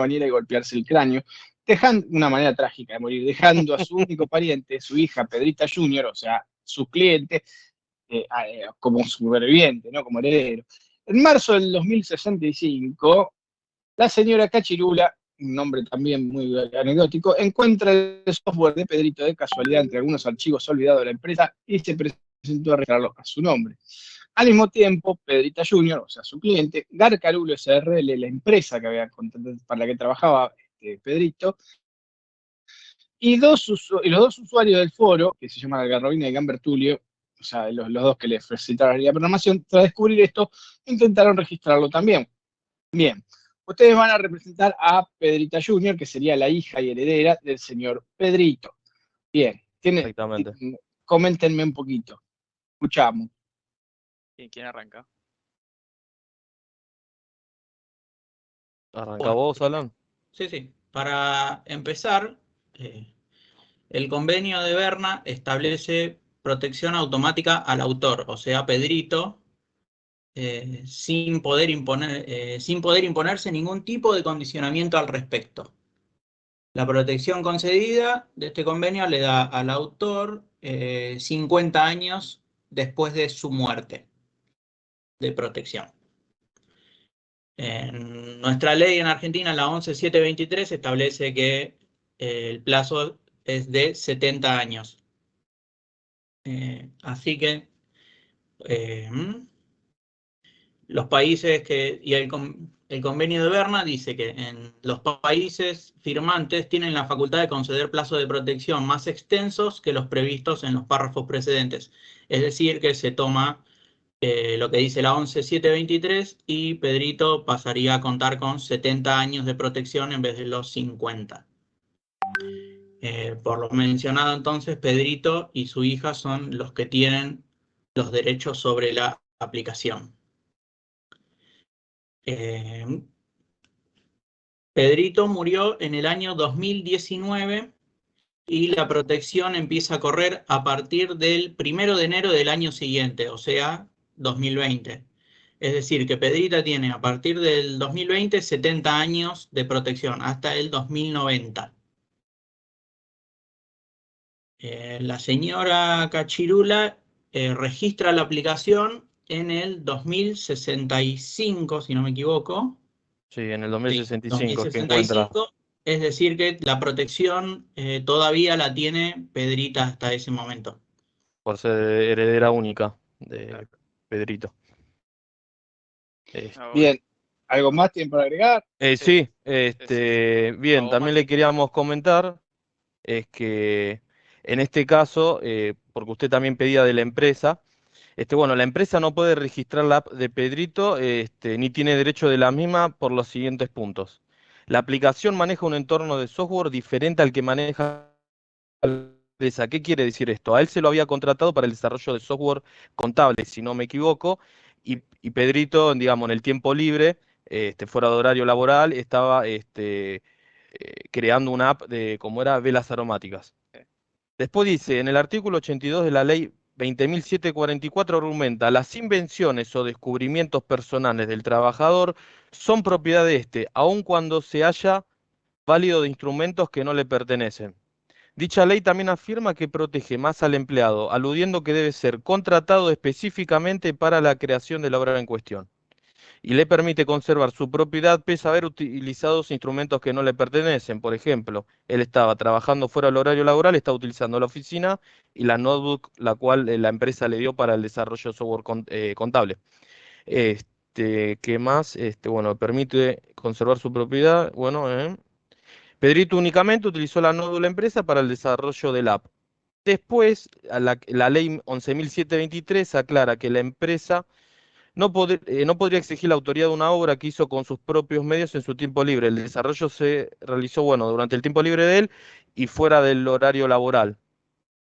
bañera y golpearse el cráneo, dejando una manera trágica de morir, dejando a su único pariente, su hija Pedrita Jr., o sea, su cliente, como superviviente, ¿no? Como heredero. En marzo del 2065, la señora Cachirula, un nombre también muy anecdótico, encuentra el software de Pedrito de casualidad entre algunos archivos olvidados de la empresa y se presentó a registrarlo a su nombre. Al mismo tiempo, Pedrita Jr., o sea, su cliente, Garcarulo SRL, la empresa que había para la que trabajaba Pedrito, y los dos usuarios del foro, que se llaman Algarrobina y Gambertulio, o sea, los dos que le facilitaron la programación, tras descubrir esto, intentaron registrarlo también. Bien, ustedes van a representar a Pedrita Junior, que sería la hija y heredera del señor Pedrito. Bien, Exactamente. coméntenme un poquito. Escuchamos. ¿Quién arranca? ¿Arranca vos, Alan? Sí. Para empezar, el convenio de Berna establece protección automática al autor, o sea, Pedrito, sin poder imponerse ningún tipo de condicionamiento al respecto. La protección concedida de este convenio le da al autor 50 años después de su muerte de protección. En nuestra ley en Argentina, la 11723, establece que el plazo es de 70 años. Así que los países y el convenio de Berna dice que en los países firmantes tienen la facultad de conceder plazos de protección más extensos que los previstos en los párrafos precedentes. Es decir, que se toma lo que dice la 11723 y Pedrito pasaría a contar con 70 años de protección en vez de los 50. Por lo mencionado entonces, Pedrito y su hija son los que tienen los derechos sobre la aplicación. Pedrito murió en el año 2019 y la protección empieza a correr a partir del 1 de enero del año siguiente, o sea, 2020. Es decir, que Pedrita tiene a partir del 2020 70 años de protección, hasta el 2090. La señora Cachirula registra la aplicación en el 2065, si no me equivoco. Sí, en el 2065, Sí, es que encuentra. Es decir, que la protección todavía la tiene Pedrita hasta ese momento. Por ser heredera única de Pedrito. Bien, ¿algo más tienen para agregar? Sí, bien, ¿Algo también más? le queríamos comentar, es que en este caso, porque usted también pedía de la empresa, bueno, la empresa no puede registrar la app de Pedrito, ni tiene derecho de la misma por los siguientes puntos. La aplicación maneja un entorno de software diferente al que maneja la empresa. ¿Qué quiere decir esto? A él se lo había contratado para el desarrollo de software contable, si no me equivoco, y Pedrito, digamos, en el tiempo libre, fuera de horario laboral, estaba creando una app de, como era, velas aromáticas. Después dice, en el artículo 82 de la ley 20.744 argumenta, las invenciones o descubrimientos personales del trabajador son propiedad de éste, aun cuando se haya válido de instrumentos que no le pertenecen. Dicha ley también afirma que protege más al empleado, aludiendo que debe ser contratado específicamente para la creación de la obra en cuestión. Y le permite conservar su propiedad pese a haber utilizado instrumentos que no le pertenecen. Por ejemplo, él estaba trabajando fuera del horario laboral, está utilizando la oficina y la notebook, la cual la empresa le dio para el desarrollo de software contable. ¿Qué más? Bueno, permite conservar su propiedad. Bueno, Pedrito únicamente utilizó la notebook de la empresa para el desarrollo del app. Después, la ley 11.723 aclara que la empresa no podría exigir la autoría de una obra que hizo con sus propios medios en su tiempo libre. El desarrollo se realizó, bueno, durante el tiempo libre de él y fuera del horario laboral.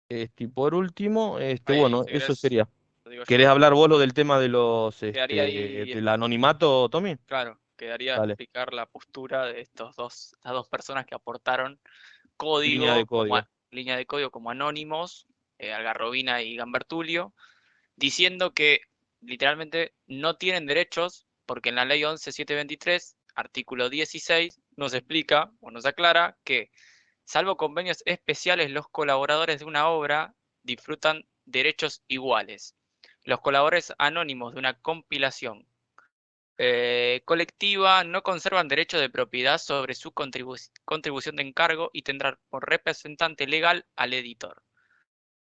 Y por último, bueno, Si eso querés, sería. lo digo ¿Querés yo. hablar vos lo del tema de Quedaría ahí, del anonimato, Tommy? claro, quedaría Dale, explicar la postura de estas dos personas que aportaron línea de código. línea de código como anónimos, Algarrobina y Gambertulio, diciendo que literalmente no tienen derechos porque en la ley 11.723, artículo 16, nos explica o nos aclara que, salvo convenios especiales, los colaboradores de una obra disfrutan derechos iguales. Los colaboradores anónimos de una compilación colectiva no conservan derecho de propiedad sobre su contribución de encargo y tendrán por representante legal al editor.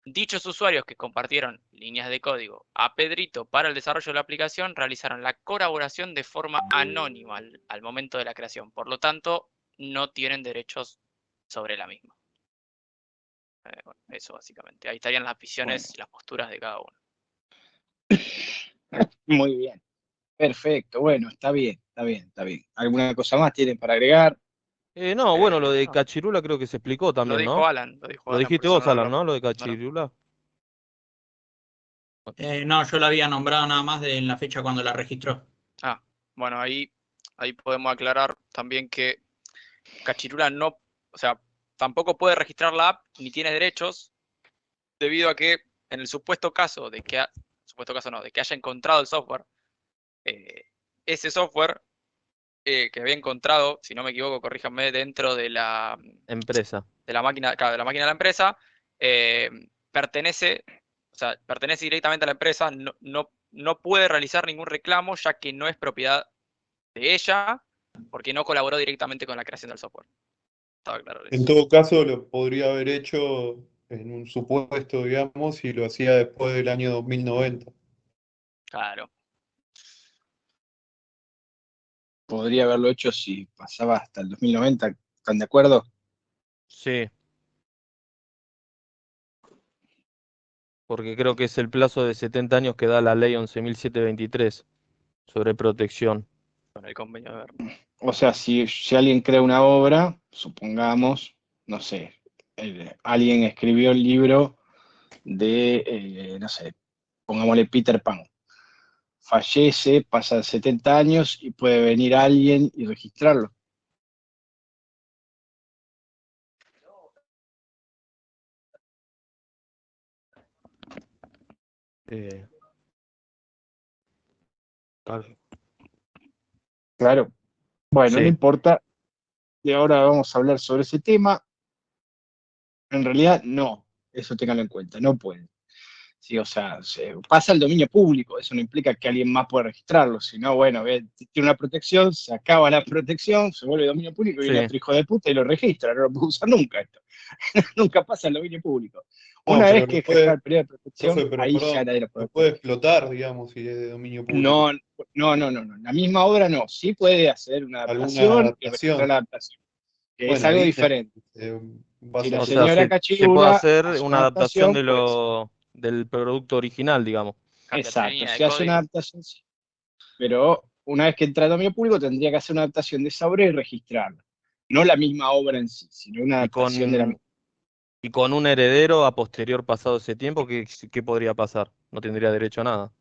Dichos usuarios que compartieron líneas de código a Pedrito para el desarrollo de la aplicación realizaron la colaboración de forma anónima al momento de la creación. Por lo tanto, no tienen derechos sobre la misma. Bueno, eso básicamente. Ahí estarían las visiones y las posturas de cada uno. Muy bien. Perfecto. Bueno, está bien. ¿Alguna cosa más tienen para agregar? No, bueno, lo de No. Cachirula creo que se explicó Lo también, dijo ¿no? Alan. Lo dijiste porque vos, eso Alan, ¿no? Lo de no Cachirula. No, yo la había nombrado nada más en la fecha cuando la registró. Bueno, ahí podemos aclarar también que Cachirula no, o sea, tampoco puede registrar la app ni tiene derechos, debido a que en el supuesto caso de que, de que haya encontrado el software, ese software que había encontrado, si no me equivoco, corríjanme, dentro de la Empresa. máquina, claro, de la máquina de la empresa, pertenece directamente a la empresa, no puede realizar ningún reclamo, ya que no es propiedad de ella, porque no colaboró directamente con la creación del software. Estaba claro eso. En todo caso, lo podría haber hecho en un supuesto, digamos, y lo hacía después del año 2090. Claro. Podría haberlo hecho si pasaba hasta el 2090. ¿Están de acuerdo? Sí. Porque creo que es el plazo de 70 años que da la ley 11.723 sobre protección. Con el convenio de Berna. O sea, si alguien crea una obra, supongamos, no sé, alguien escribió el libro de, no sé, pongámosle Peter Pan. Fallece, pasan 70 años y puede venir alguien y registrarlo. Claro. Bueno, Sí. no importa. Y ahora vamos a hablar sobre ese tema. En realidad, no. Eso ténganlo en cuenta. No pueden. Sí, o sea, pasa al dominio público. Eso no implica que alguien más pueda registrarlo. Sino, bueno, tiene una protección, se acaba la protección, se vuelve dominio público y viene Sí. otro hijo de puta y lo registra. No lo puede usar nunca esto. Nunca pasa al dominio público. No, Una pero vez que genera el periodo de protección, profe, pero ahí perdón, ya nadie lo puede lo puede explotar, digamos, si es de dominio público. No. La misma obra no. Sí puede hacer una Alguna adaptación y registrar adaptación. la adaptación, que es Bueno, algo Disney diferente. va a Si la ser O sea, señora se puede Cachirula hacer hace una una adaptación adaptación, por eso. del producto original, digamos. Cambia tres Exacto, líneas de si hace una código. adaptación, sí. Pero una vez que entra a dominio público, tendría que hacer una adaptación de esa obra y registrarla. No la misma obra en sí, sino una Y adaptación de la misma. con un heredero a posterior pasado ese tiempo, ¿qué podría pasar? No tendría derecho a nada.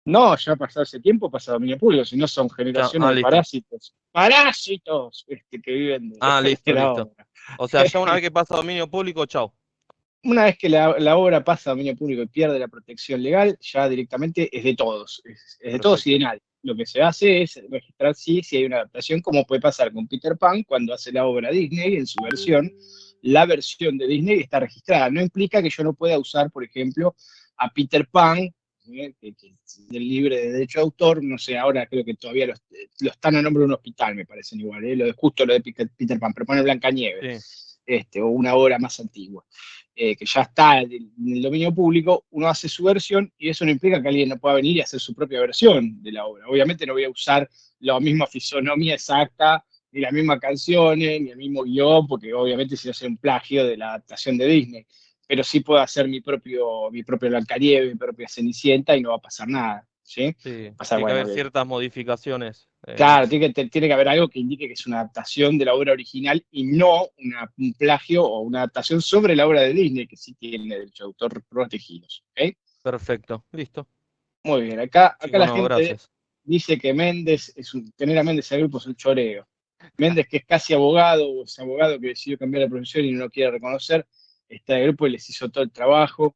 No, ya pasado ese tiempo, pasa a dominio público, si no son generaciones de Listo. parásitos. ¡Parásitos! Que viven de Listo, la listo. obra. O sea, ya una vez que pasa a dominio público, chao. Una vez que la obra pasa a dominio público y pierde la protección legal, ya directamente es de todos, es de todos y de nadie. Lo que se hace es registrar si hay una adaptación, como puede pasar con Peter Pan cuando hace la obra Disney en su versión. La versión de Disney está registrada. No implica que yo no pueda usar, por ejemplo, a Peter Pan, que es del libre de derecho de autor, no sé, ahora creo que todavía lo están a nombre de un hospital, me parecen igual, justo lo de Peter Pan, pero pone Blancanieves, Sí. o una obra más antigua. Que ya está en el dominio público, uno hace su versión y eso no implica que alguien no pueda venir y hacer su propia versión de la obra. Obviamente no voy a usar la misma fisonomía exacta, ni las mismas canciones, ni el mismo guión, porque obviamente si no sería un plagio de la adaptación de Disney. Pero sí puedo hacer mi propio Blancanieves, mi propia Cenicienta y no va a pasar nada. ¿Sí? Sí, Pasa, tiene que bueno, haber ciertas modificaciones. claro, tiene que haber algo que indique que es una adaptación de la obra original y no un plagio o una adaptación sobre la obra de Disney, que sí tiene derecho de autor protegidos. ¿Okay? Perfecto, listo. Muy bien, acá la Bueno, gente gracias. dice que Méndez, tener a Méndez al grupo es un choreo. Méndez, que es casi abogado, o es abogado que decidió cambiar la profesión y no lo quiere reconocer, está en el grupo y les hizo todo el trabajo.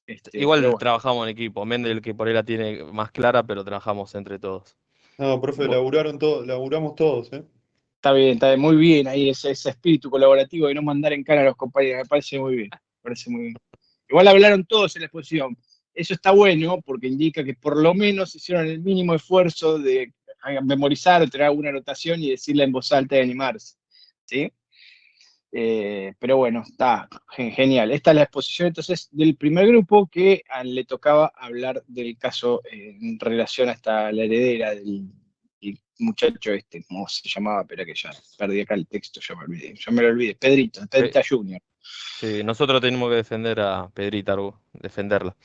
Pero Igual bueno, trabajamos en equipo. Mendel, que por ahí la tiene más clara, pero trabajamos entre todos. No, profe, bueno, laburamos todos, ¿eh? Está bien, muy bien ahí ese espíritu colaborativo de no mandar en cara a los compañeros, me parece muy bien, me parece muy bien. Igual hablaron todos en la exposición. Eso está bueno porque indica que por lo menos hicieron el mínimo esfuerzo de memorizar o tener alguna anotación y decirla en voz alta y animarse. ¿Sí? Pero bueno, está genial. Esta es la exposición entonces del primer grupo que le tocaba hablar del caso en relación hasta la heredera del muchacho este, ¿cómo se llamaba? Espera que ya perdí acá el texto, ya me lo olvidé. Pedrita Junior. Sí, nosotros tenemos que defender a Pedrita, defenderla.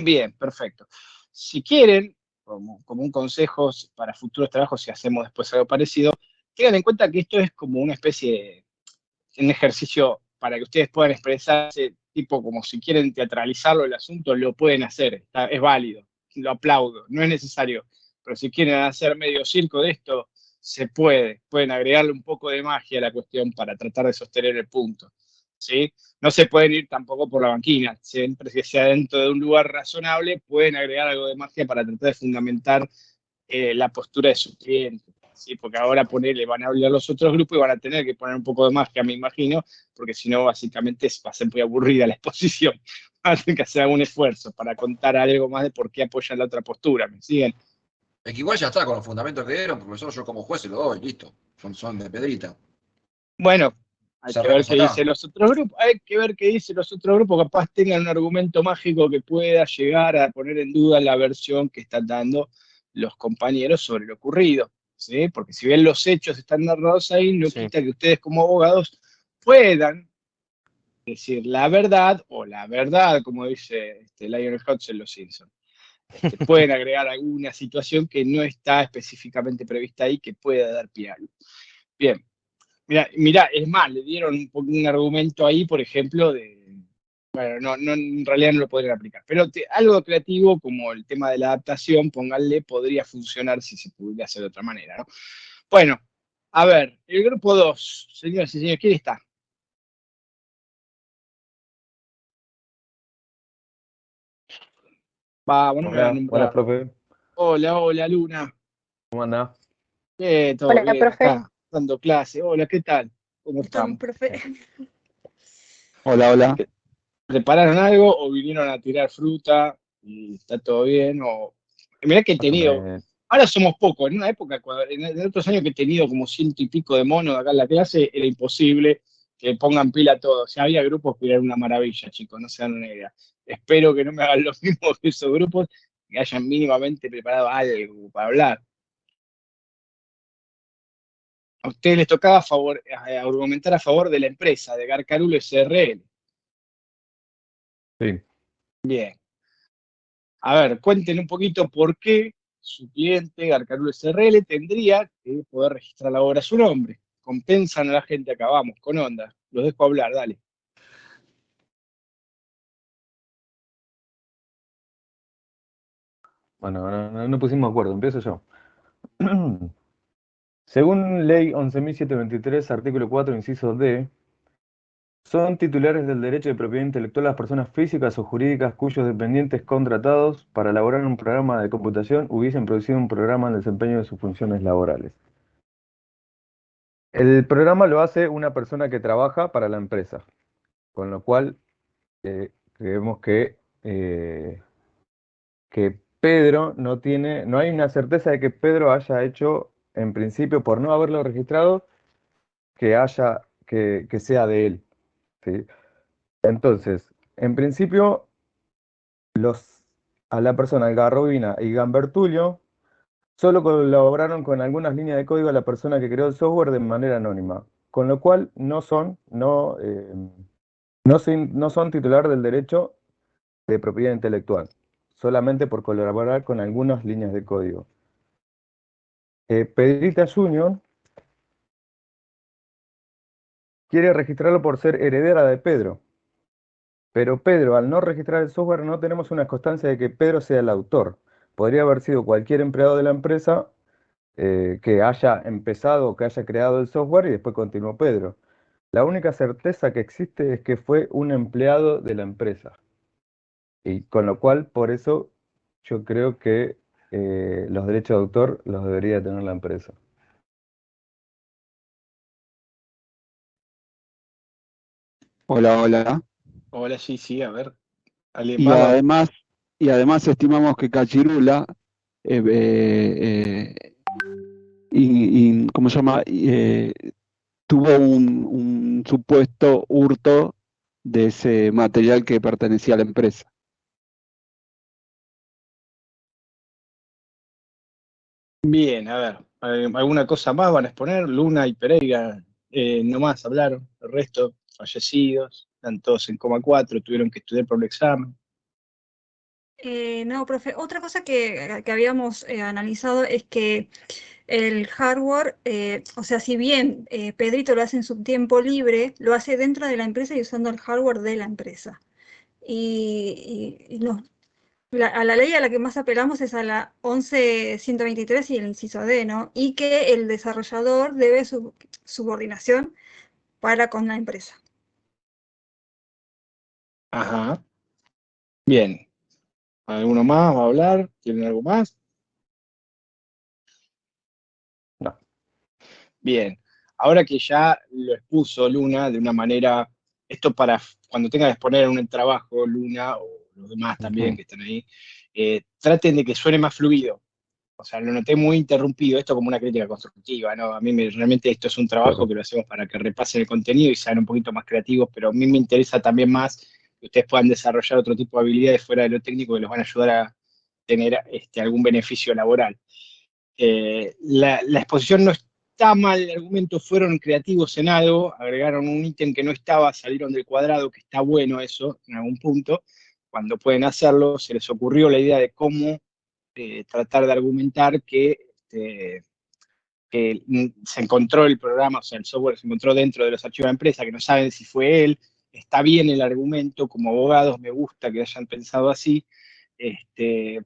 Bien, perfecto. Si quieren, como un consejo para futuros trabajos, si hacemos después algo parecido, tengan en cuenta que esto es como una especie de un ejercicio para que ustedes puedan expresarse, tipo como si quieren teatralizarlo el asunto, lo pueden hacer, es válido, lo aplaudo, no es necesario, pero si quieren hacer medio circo de esto, se pueden agregarle un poco de magia a la cuestión para tratar de sostener el punto, ¿sí? No se pueden ir tampoco por la banquina, siempre que sea dentro de un lugar razonable, pueden agregar algo de magia para tratar de fundamentar la postura de sus clientes. ¿Sí? Porque ahora ponerle, van a hablar los otros grupos y van a tener que poner un poco de magia, me imagino, porque si no, básicamente va a ser muy aburrida la exposición. Van a tener que hacer algún esfuerzo para contar algo más de por qué apoyan la otra postura. ¿Me siguen? Es que igual ya está, con los fundamentos que dieron, profesor, yo como juez se lo doy, listo. Son de Pedrita. Bueno, hay que ver Cerremos qué acá. dicen los otros grupos, hay que ver qué dicen los otros grupos, capaz tengan un argumento mágico que pueda llegar a poner en duda la versión que están dando los compañeros sobre lo ocurrido, ¿sí? Porque si bien los hechos están narrados ahí, no Sí. quita que ustedes como abogados puedan decir la verdad o la verdad, como dice Lionel Hutz en Los Simpsons. Pueden agregar alguna situación que no está específicamente prevista ahí que pueda dar pie a algo. Bien. Mira, es más, le dieron un argumento ahí, por ejemplo, bueno, no, en realidad no lo podrían aplicar, pero algo creativo como el tema de la adaptación, pónganle, podría funcionar si se pudiera hacer de otra manera, ¿no? Bueno, a ver, el grupo 2, señoras y señores, ¿quién está? Vamos, no me van a Hola, buenas, nombrar. profe. Hola, Luna. ¿Cómo anda? Todo Hola, bien, profe. acá, dando clase. Hola, ¿qué tal? ¿Cómo Perdón, estamos? profe. Hola. ¿Prepararon algo o vinieron a tirar fruta y está todo bien? Mirá que he Más o tenido, menos. ahora somos pocos, en una época, en otros años que he tenido como 100 y pico de monos acá en la clase, era imposible que pongan pila a todos. Si había grupos que eran una maravilla, chicos, no se dan una idea. Espero que no me hagan lo mismo que esos grupos, que hayan mínimamente preparado algo para hablar. A ustedes les tocaba argumentar a favor de la empresa, de Garcarulo SRL. Sí. Bien. A ver, cuenten un poquito por qué su cliente, Garcarulo SRL, tendría que poder registrar la obra a su nombre. Compensan a la gente acá, vamos, con onda. Los dejo hablar, dale. Bueno, no pusimos de acuerdo, empiezo yo. Según Ley 11.723, artículo 4, inciso D, son titulares del derecho de propiedad intelectual las personas físicas o jurídicas cuyos dependientes contratados para elaborar un programa de computación hubiesen producido un programa en el desempeño de sus funciones laborales. El programa lo hace una persona que trabaja para la empresa, con lo cual creemos que Pedro no hay una certeza de que Pedro haya hecho, en principio, por no haberlo registrado, que sea de él, ¿sí? Entonces, en principio, a la persona Algarrobina y Gambertulio solo colaboraron con algunas líneas de código a la persona que creó el software de manera anónima, con lo cual no son titular del derecho de propiedad intelectual, solamente por colaborar con algunas líneas de código. Pedrita Junior quiere registrarlo por ser heredera de Pedro, pero Pedro, al no registrar el software, no tenemos una constancia de que Pedro sea el autor. Podría haber sido cualquier empleado de la empresa que haya empezado o que haya creado el software y después continuó Pedro. La única certeza que existe es que fue un empleado de la empresa. Y con lo cual, por eso, yo creo que los derechos de autor los debería tener la empresa. Hola, hola. Hola, sí, a ver. Ale, Y Pablo, además, y además estimamos que Cachirula, eh, eh, ¿cómo se llama? Tuvo un supuesto hurto de ese material que pertenecía a la empresa. bien, a ver. ¿Alguna cosa más van a exponer? Luna y Pereira no más hablaron. El resto, fallecidos, están todos en coma 4, tuvieron que estudiar por el examen. No, profe, otra cosa que habíamos analizado es que el hardware, o sea, si bien Pedrito lo hace en su tiempo libre, lo hace dentro de la empresa y usando el hardware de la empresa. Y a la ley a la que más apelamos es a la 11.123 y el inciso D, ¿no? Y que el desarrollador debe su subordinación para con la empresa. Ajá. Bien. ¿Alguno más va a hablar? ¿Tienen algo más? No. Bien. Ahora que ya lo expuso Luna de una manera, esto para cuando tenga que exponer un trabajo, Luna, o los demás también Ujú. que están ahí, traten de que suene más fluido. O sea, lo noté muy interrumpido, esto como una crítica constructiva, ¿no? Realmente esto es un trabajo Claro. que lo hacemos para que repasen el contenido y sean un poquito más creativos, pero a mí me interesa también más que ustedes puedan desarrollar otro tipo de habilidades fuera de lo técnico que los van a ayudar a tener algún beneficio laboral. La exposición no está mal, el argumento fueron creativos en algo, agregaron un ítem que no estaba, salieron del cuadrado, que está bueno eso en algún punto. Cuando pueden hacerlo, se les ocurrió la idea de cómo tratar de argumentar que se encontró el programa, o sea, el software se encontró dentro de los archivos de la empresa, que no saben si fue él. Está bien el argumento, como abogados me gusta que hayan pensado así, este,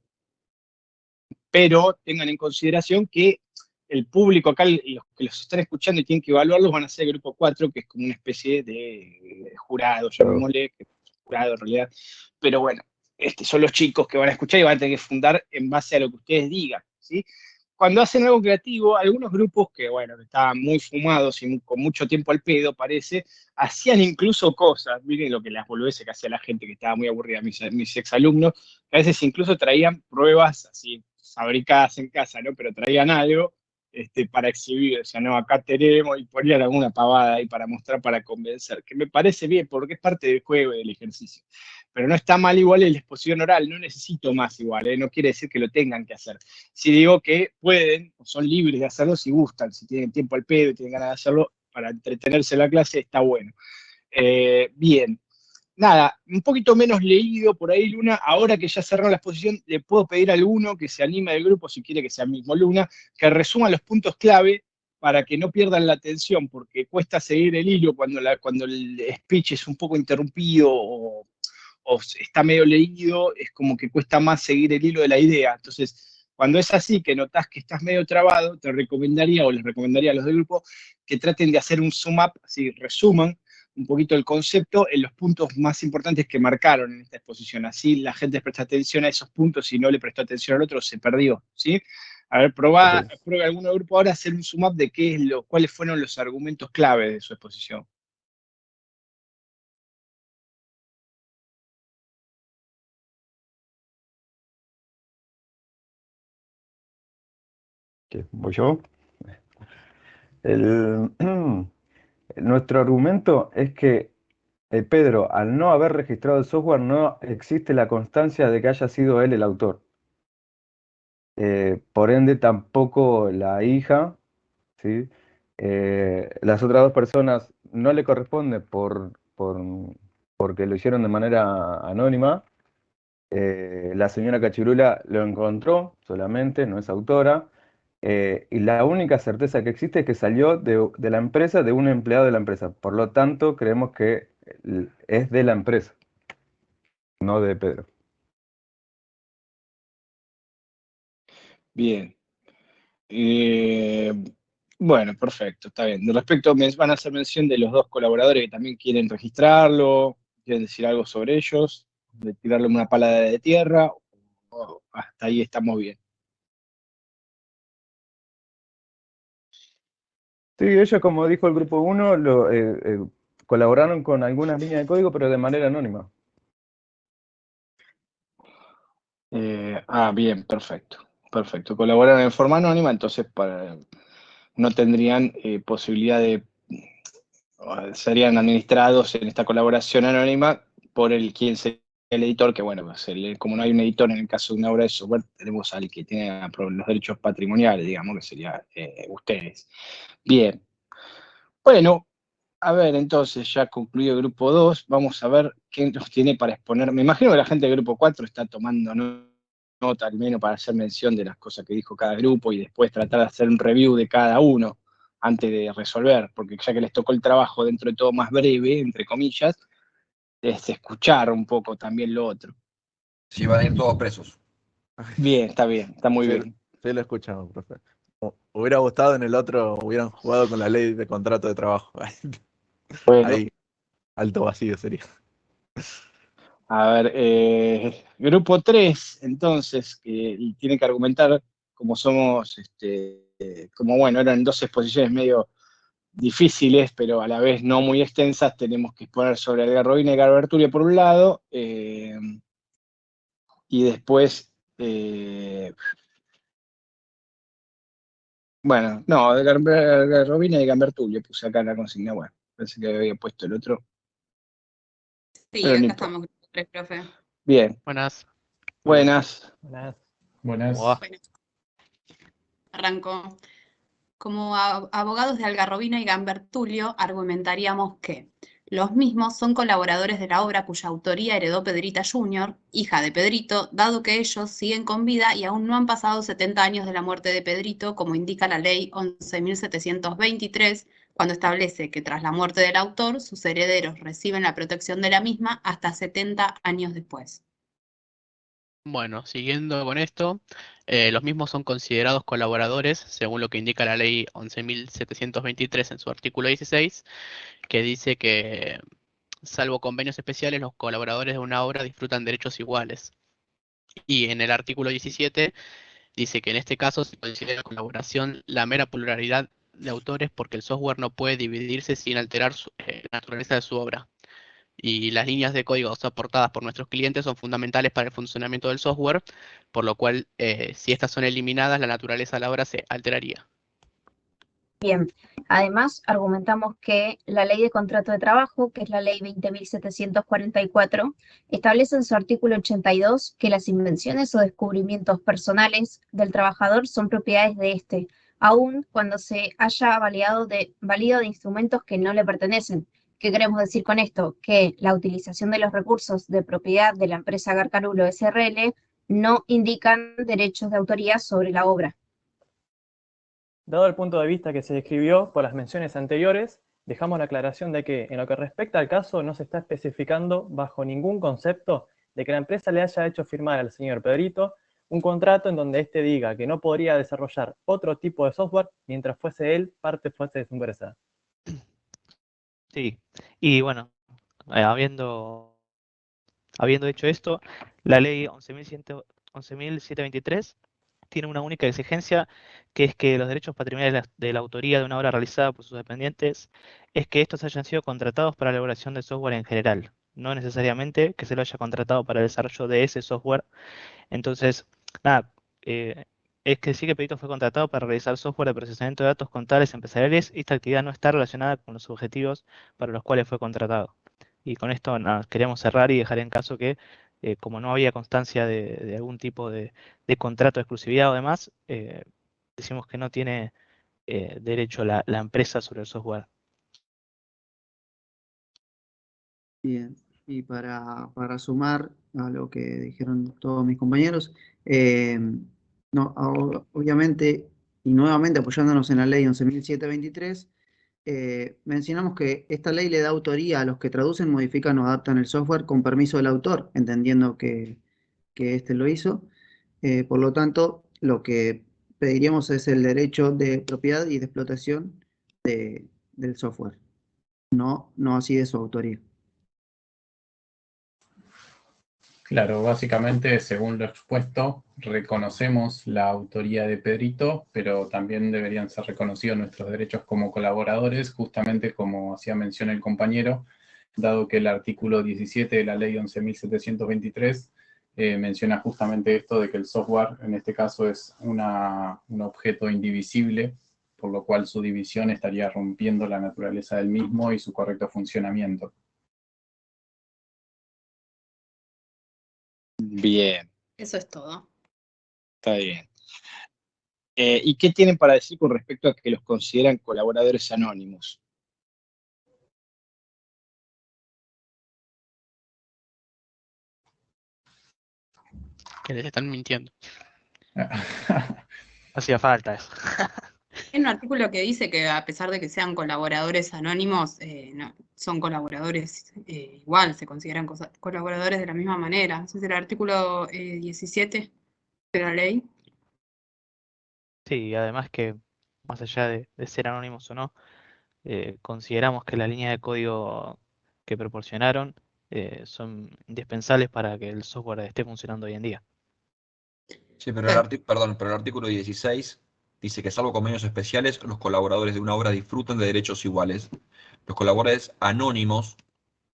pero tengan en consideración que el público acá, los que los están escuchando y tienen que evaluarlos, van a ser el grupo 4, que es como una especie de jurado, Claro. llamémosle, que es jurado en realidad. Pero bueno, son los chicos que van a escuchar y van a tener que fundar en base a lo que ustedes digan, ¿sí? Cuando hacen algo creativo, algunos grupos que, bueno, que estaban muy fumados y con mucho tiempo al pedo, parece, hacían incluso cosas, miren lo que las boludeces que hacía la gente que estaba muy aburrida, mis exalumnos, que a veces incluso traían pruebas así fabricadas en casa, ¿no? Pero traían algo para exhibir, o sea, no, acá tenemos, y ponían alguna pavada ahí para mostrar, para convencer, que me parece bien, porque es parte del juego y del ejercicio. Pero no está mal igual la exposición oral, no necesito más igual, ¿eh? No quiere decir que lo tengan que hacer. Si digo que pueden, o son libres de hacerlo si gustan, si tienen tiempo al pedo y tienen ganas de hacerlo para entretenerse en la clase, está bueno. Bien, nada, un poquito menos leído por ahí, Luna. Ahora que ya cerraron la exposición, le puedo pedir a alguno que se anime del grupo, si quiere que sea mismo Luna, que resuma los puntos clave para que no pierdan la atención, porque cuesta seguir el hilo cuando el speech es un poco interrumpido o está medio leído, es como que cuesta más seguir el hilo de la idea. Entonces, cuando es así, que notas que estás medio trabado, te recomendaría, o les recomendaría a los del grupo, que traten de hacer un sum up, así resuman un poquito el concepto en los puntos más importantes que marcaron en esta exposición. Así la gente presta atención a esos puntos, si no le prestó atención al otro, se perdió, ¿sí? A ver, Ok. prueba alguno grupo ahora a hacer un sum up de cuáles fueron los argumentos clave de su exposición. ¿Qué? ¿Voy yo? El, nuestro argumento es que Pedro, al no haber registrado el software, no existe la constancia de que haya sido él el autor. Por ende, tampoco la hija, ¿sí? Las otras dos personas no le corresponde porque lo hicieron de manera anónima. La señora Cachirula lo encontró solamente, no es autora. Y la única certeza que existe es que salió de la empresa, de un empleado de la empresa. Por lo tanto, creemos que es de la empresa, no de Pedro. Bien. Eh, bueno, perfecto, está bien. De respecto, van a hacer mención de los dos colaboradores que también quieren registrarlo, quieren decir algo sobre ellos, de tirarle una pala de tierra, o hasta ahí estamos bien. Sí, ellos, como dijo el grupo 1, colaboraron con algunas líneas de código, pero de manera anónima. Bien, perfecto. Perfecto. Colaboraron en forma anónima, entonces no tendrían posibilidad de... serían administrados en esta colaboración anónima por quien sería el editor, que bueno, como no hay un editor en el caso de una obra de software, tenemos al que tiene los derechos patrimoniales, digamos, que sería ustedes. Bien. Bueno, a ver, entonces, ya concluido el grupo 2, vamos a ver qué nos tiene para exponer. Me imagino que la gente del grupo 4 está tomando nota, al menos para hacer mención de las cosas que dijo cada grupo y después tratar de hacer un review de cada uno antes de resolver, porque ya que les tocó el trabajo dentro de todo más breve, entre comillas, es escuchar un poco también lo otro. Sí, van a ir todos presos. Bien, está muy Sí, bien. sí lo escuchamos, profe. Hubiera gustado en el otro, hubieran jugado con la ley de contrato de trabajo. Bueno. Ahí, alto vacío sería. A ver, grupo 3, entonces, que tiene que argumentar, como somos, como bueno, eran dos exposiciones medio difíciles, pero a la vez no muy extensas, tenemos que exponer sobre Algarrobina y Garbertulia por un lado, y después, bueno, no, de Algarrobina y Gambertulio puse acá en la consigna, bueno, pensé que había puesto el otro. Sí, Pero acá no estamos, grupo 3, profe. Bien. Buenas. Buenas. Buenas. Arranco. Como abogados de Algarrobina y Gambertulio, argumentaríamos que los mismos son colaboradores de la obra cuya autoría heredó Pedrita Jr., hija de Pedrito, dado que ellos siguen con vida y aún no han pasado 70 años de la muerte de Pedrito, como indica la ley 11.723, cuando establece que tras la muerte del autor, sus herederos reciben la protección de la misma hasta 70 años después. Bueno, siguiendo con esto, los mismos son considerados colaboradores, según lo que indica la ley 11.723 en su artículo 16, que dice que, salvo convenios especiales, los colaboradores de una obra disfrutan derechos iguales. Y en el artículo 17 dice que en este caso se considera colaboración la mera pluralidad de autores porque el software no puede dividirse sin alterar la naturaleza de su obra. Y las líneas de código soportadas por nuestros clientes son fundamentales para el funcionamiento del software, por lo cual, si estas son eliminadas, la naturaleza de la obra se alteraría. Bien, además argumentamos que la ley de contrato de trabajo, que es la ley 20.744, establece en su artículo 82 que las invenciones o descubrimientos personales del trabajador son propiedades de éste, aun cuando se haya validado de instrumentos que no le pertenecen. ¿Qué queremos decir con esto? Que la utilización de los recursos de propiedad de la empresa Garcarulo SRL no indican derechos de autoría sobre la obra. Dado el punto de vista que se describió por las menciones anteriores, dejamos la aclaración de que, en lo que respecta al caso, no se está especificando bajo ningún concepto de que la empresa le haya hecho firmar al señor Pedrito un contrato en donde éste diga que no podría desarrollar otro tipo de software mientras fuese él parte de su empresa. Sí, y bueno, habiendo dicho esto, la ley 11.723 tiene una única exigencia, que es que los derechos patrimoniales de la autoría de una obra realizada por sus dependientes es que estos hayan sido contratados para la elaboración de software en general, no necesariamente que se lo haya contratado para el desarrollo de ese software. Entonces, nada, es que sí que Pedrito fue contratado para realizar software de procesamiento de datos contables empresariales y esta actividad no está relacionada con los objetivos para los cuales fue contratado. Y con esto nada, queríamos cerrar y dejar en caso que, como no había constancia de algún tipo de contrato de exclusividad o demás, decimos que no tiene derecho la empresa sobre el software. Bien, y para sumar a lo que dijeron todos mis compañeros, no, obviamente, y nuevamente apoyándonos en la ley 11.723, mencionamos que esta ley le da autoría a los que traducen, modifican o adaptan el software con permiso del autor, entendiendo que éste lo hizo. Por lo tanto, lo que pediríamos es el derecho de propiedad y de explotación del software, no así de su autoría. Claro, básicamente, según lo expuesto, reconocemos la autoría de Pedrito, pero también deberían ser reconocidos nuestros derechos como colaboradores, justamente como hacía mención el compañero, dado que el artículo 17 de la ley 11.723 menciona justamente esto de que el software, en este caso, es un objeto indivisible, por lo cual su división estaría rompiendo la naturaleza del mismo y su correcto funcionamiento. Bien, Eso es todo. está bien. ¿Y qué tienen para decir con respecto a que los consideran colaboradores anónimos? Que les están mintiendo. Hacía falta eso. Hay un artículo que dice que a pesar de que sean colaboradores anónimos, son colaboradores igual, se consideran colaboradores de la misma manera. Ese es el artículo 17 de la ley. Sí, y además que, más allá de ser anónimos o no, consideramos que la línea de código que proporcionaron son indispensables para que el software esté funcionando hoy en día. Sí, pero pero el artículo 16 dice que salvo convenios especiales, los colaboradores de una obra disfrutan de derechos iguales. Los colaboradores anónimos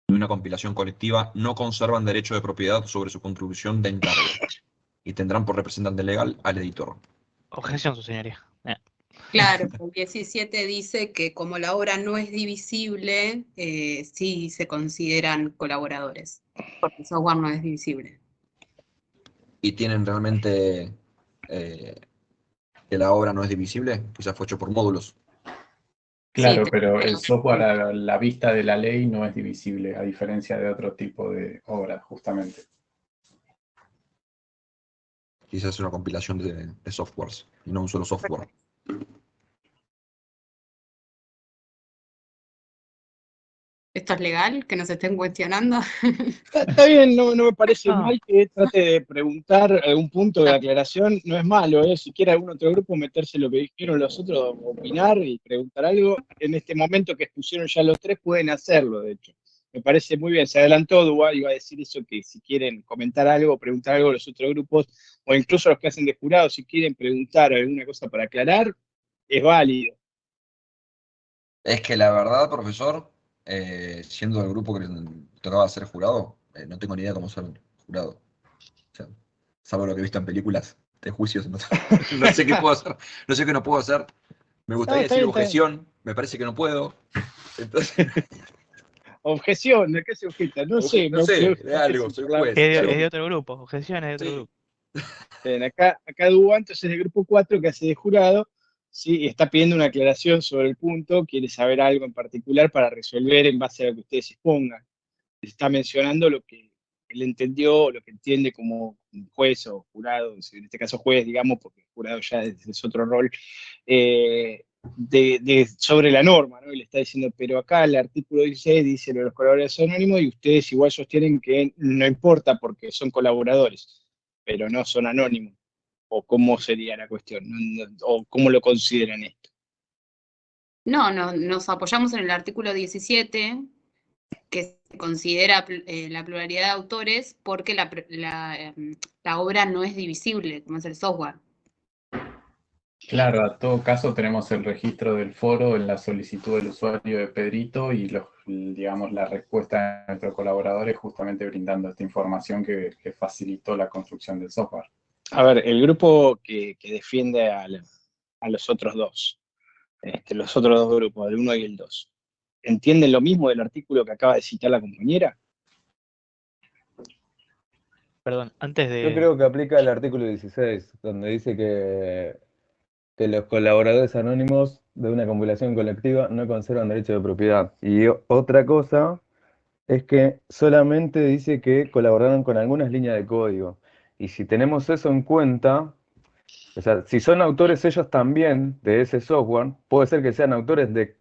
de una compilación colectiva no conservan derecho de propiedad sobre su contribución de encargo y tendrán por representante legal al editor. Objeción, su señoría. Claro, el 17 dice que como la obra no es divisible, sí se consideran colaboradores, porque el software no es divisible. ¿Y tienen realmente que la obra no es divisible? Quizás fue hecho por módulos. Claro, Sí, pero el software a la vista de la ley no es divisible, a diferencia de otro tipo de obras, justamente. Quizás es una compilación de softwares y no un solo software. ¿Esto es legal? ¿Que nos estén cuestionando? Está bien, no me parece No. mal que trate de preguntar algún punto de aclaración, no es malo, si quiere algún otro grupo meterse lo que dijeron los otros, opinar y preguntar algo, en este momento que expusieron ya los tres pueden hacerlo, de hecho. Me parece muy bien, se adelantó Dua, iba a decir eso, que si quieren comentar algo, preguntar algo los otros grupos, o incluso los que hacen de jurado, si quieren preguntar alguna cosa para aclarar, es válido. Es que la verdad, profesor, siendo del grupo que le tocaba ser jurado, no tengo ni idea cómo ser jurado. O sea, salvo lo que he visto en películas de juicios, no, no sé qué puedo hacer, no sé qué no puedo hacer. Me gustaría está decir bien, está bien. objeción, me parece que no puedo. Entonces, Objeción, ¿de qué se objeta? No sé, no sé, de algo, soy juez. Es de de algo. otro grupo, objeciones de otro grupo. Bien, acá Dua, entonces del grupo 4 que hace de jurado, sí, está pidiendo una aclaración sobre el punto, quiere saber algo en particular para resolver en base a lo que ustedes expongan. Está mencionando lo que él entendió, lo que entiende como juez o jurado, en este caso juez, digamos, porque el jurado ya es otro rol, sobre la norma, ¿no? Y le está diciendo, pero acá el artículo 16 dice lo de los colaboradores anónimos y ustedes igual sostienen que no importa porque son colaboradores, pero no son anónimos. ¿O cómo sería la cuestión? ¿O cómo lo consideran esto? No, nos apoyamos en el artículo 17, que se considera la pluralidad de autores porque la obra no es divisible, como es el software. Claro, a todo caso tenemos el registro del foro en la solicitud del usuario de Pedrito y digamos, la respuesta de nuestros colaboradores justamente brindando esta información que facilitó la construcción del software. A ver, el grupo que defiende a los otros dos, los otros dos grupos, el 1 y el 2, ¿entienden lo mismo del artículo que acaba de citar la compañera? Perdón, antes Yo de... creo que aplica el artículo 16, donde dice que los colaboradores anónimos de una compilación colectiva no conservan derecho de propiedad. Y otra cosa es que solamente dice que colaboraron con algunas líneas de código. Y si tenemos eso en cuenta, o sea, si son autores ellos también de ese software, puede ser que sean autores de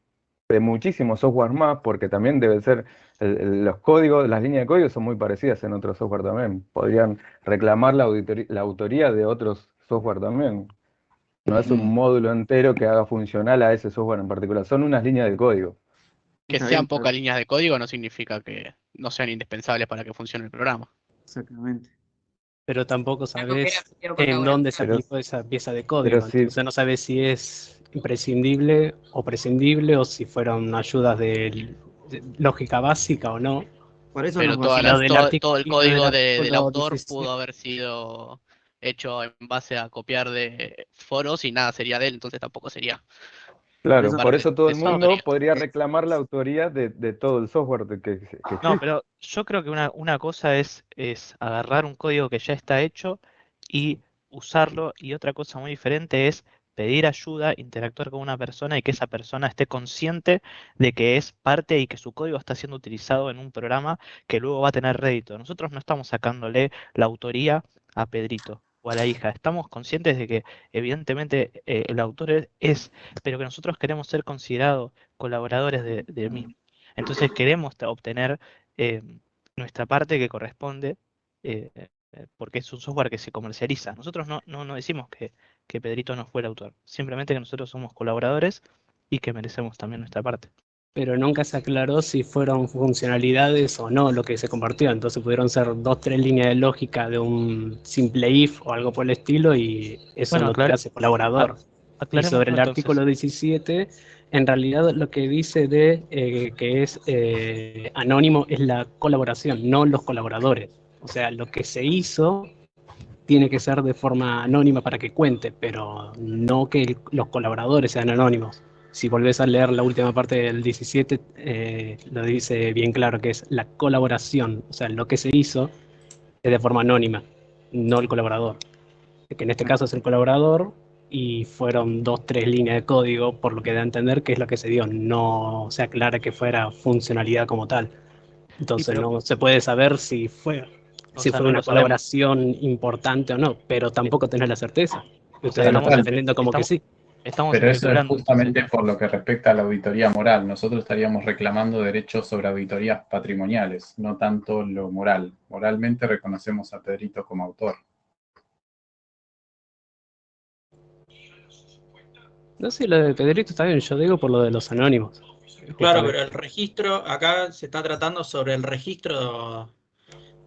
muchísimos softwares más, porque también debe ser, los códigos, las líneas de código son muy parecidas en otros software también. Podrían reclamar la autoría de otros software también. No es un módulo entero que haga funcional a ese software en particular, son unas líneas de código. Que Está sean bien, pocas líneas de código no significa que no sean indispensables para que funcione el programa. Exactamente. Pero tampoco Algo que era sabes cero en dónde se Pero, aplicó esa pieza de pero código. si, Entonces no sabes si es imprescindible o prescindible o si fueron ayudas de lógica básica o no. Por eso Pero nos Y todas lo basamos. las, del todo el y lo del código del artículo autor 17. pudo haber sido hecho en base a copiar de foros y nada sería de él, entonces tampoco sería Por claro, eso por parte eso todo de el su mundo autoría. podría reclamar la autoría de todo el software que No, existe. pero yo creo que una cosa es agarrar un código que ya está hecho y usarlo, y otra cosa muy diferente es pedir ayuda, interactuar con una persona y que esa persona esté consciente de que es parte y que su código está siendo utilizado en un programa que luego va a tener rédito. Nosotros no estamos sacándole la autoría a Pedrito o a la hija, estamos conscientes de que evidentemente el autor es, pero que nosotros queremos ser considerados colaboradores del mismo. Entonces queremos obtener eh, nuestra parte que corresponde, eh, porque es un software que se comercializa. Nosotros no decimos que Pedrito no fue el autor, simplemente que nosotros somos colaboradores y que merecemos también nuestra parte. Pero nunca se aclaró si fueron funcionalidades o no lo que se compartió. Entonces pudieron ser 2-3 líneas de lógica de un simple if o algo por el estilo y eso Bueno, no te hace colaborador. Y sobre aclarémoslo el artículo entonces. 17, en realidad lo que dice de que es anónimo es la colaboración, no los colaboradores. O sea, lo que se hizo tiene que ser de forma anónima para que cuente, pero no que los colaboradores sean anónimos. Si volvés a leer la última parte del 17, lo dice bien claro que es la colaboración, o sea, lo que se hizo es de forma anónima, no el colaborador. Que en este caso es el colaborador y fueron 2-3 líneas de código, por lo que da a entender que es lo que se dio. No se aclara que fuera funcionalidad como tal. Entonces pero, no se puede saber si fue o sea, no una lo sabemos. colaboración importante o no, pero tampoco tenés la certeza. O sea, Ustedes lo están Total, defendiendo como que sí. estamos pero eso es especulando entonces. justamente por lo que respecta a la auditoría moral. Nosotros estaríamos reclamando derechos sobre auditorías patrimoniales, no tanto lo moral. Moralmente reconocemos a Pedrito como autor. No sé, lo de Pedrito está bien, yo digo por lo de los anónimos. Claro, Justamente. pero el registro, acá se está tratando sobre el registro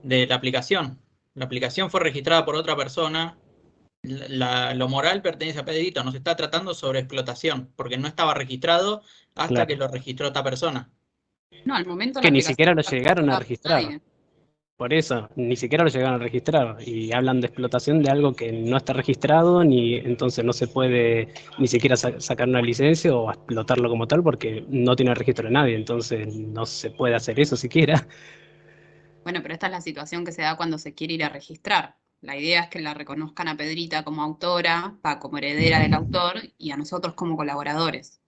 de la aplicación. La aplicación fue registrada por otra persona. Lo moral pertenece a Pedrito, no se está tratando sobre explotación, porque no estaba registrado hasta Claro. que lo registró esta persona. No, al momento Que la ni aplicación siquiera lo está llegaron a registrada por registrar. nadie. Por eso, ni siquiera lo llegaron a registrar y hablan de explotación de algo que no está registrado, ni entonces no se puede ni siquiera sacar una licencia o explotarlo como tal porque no tiene registro de nadie, entonces no se puede hacer eso siquiera. Bueno, pero esta es la situación que se da cuando se quiere ir a registrar. La idea es que la reconozcan a Pedrita como autora, como heredera del autor, y a nosotros como colaboradores.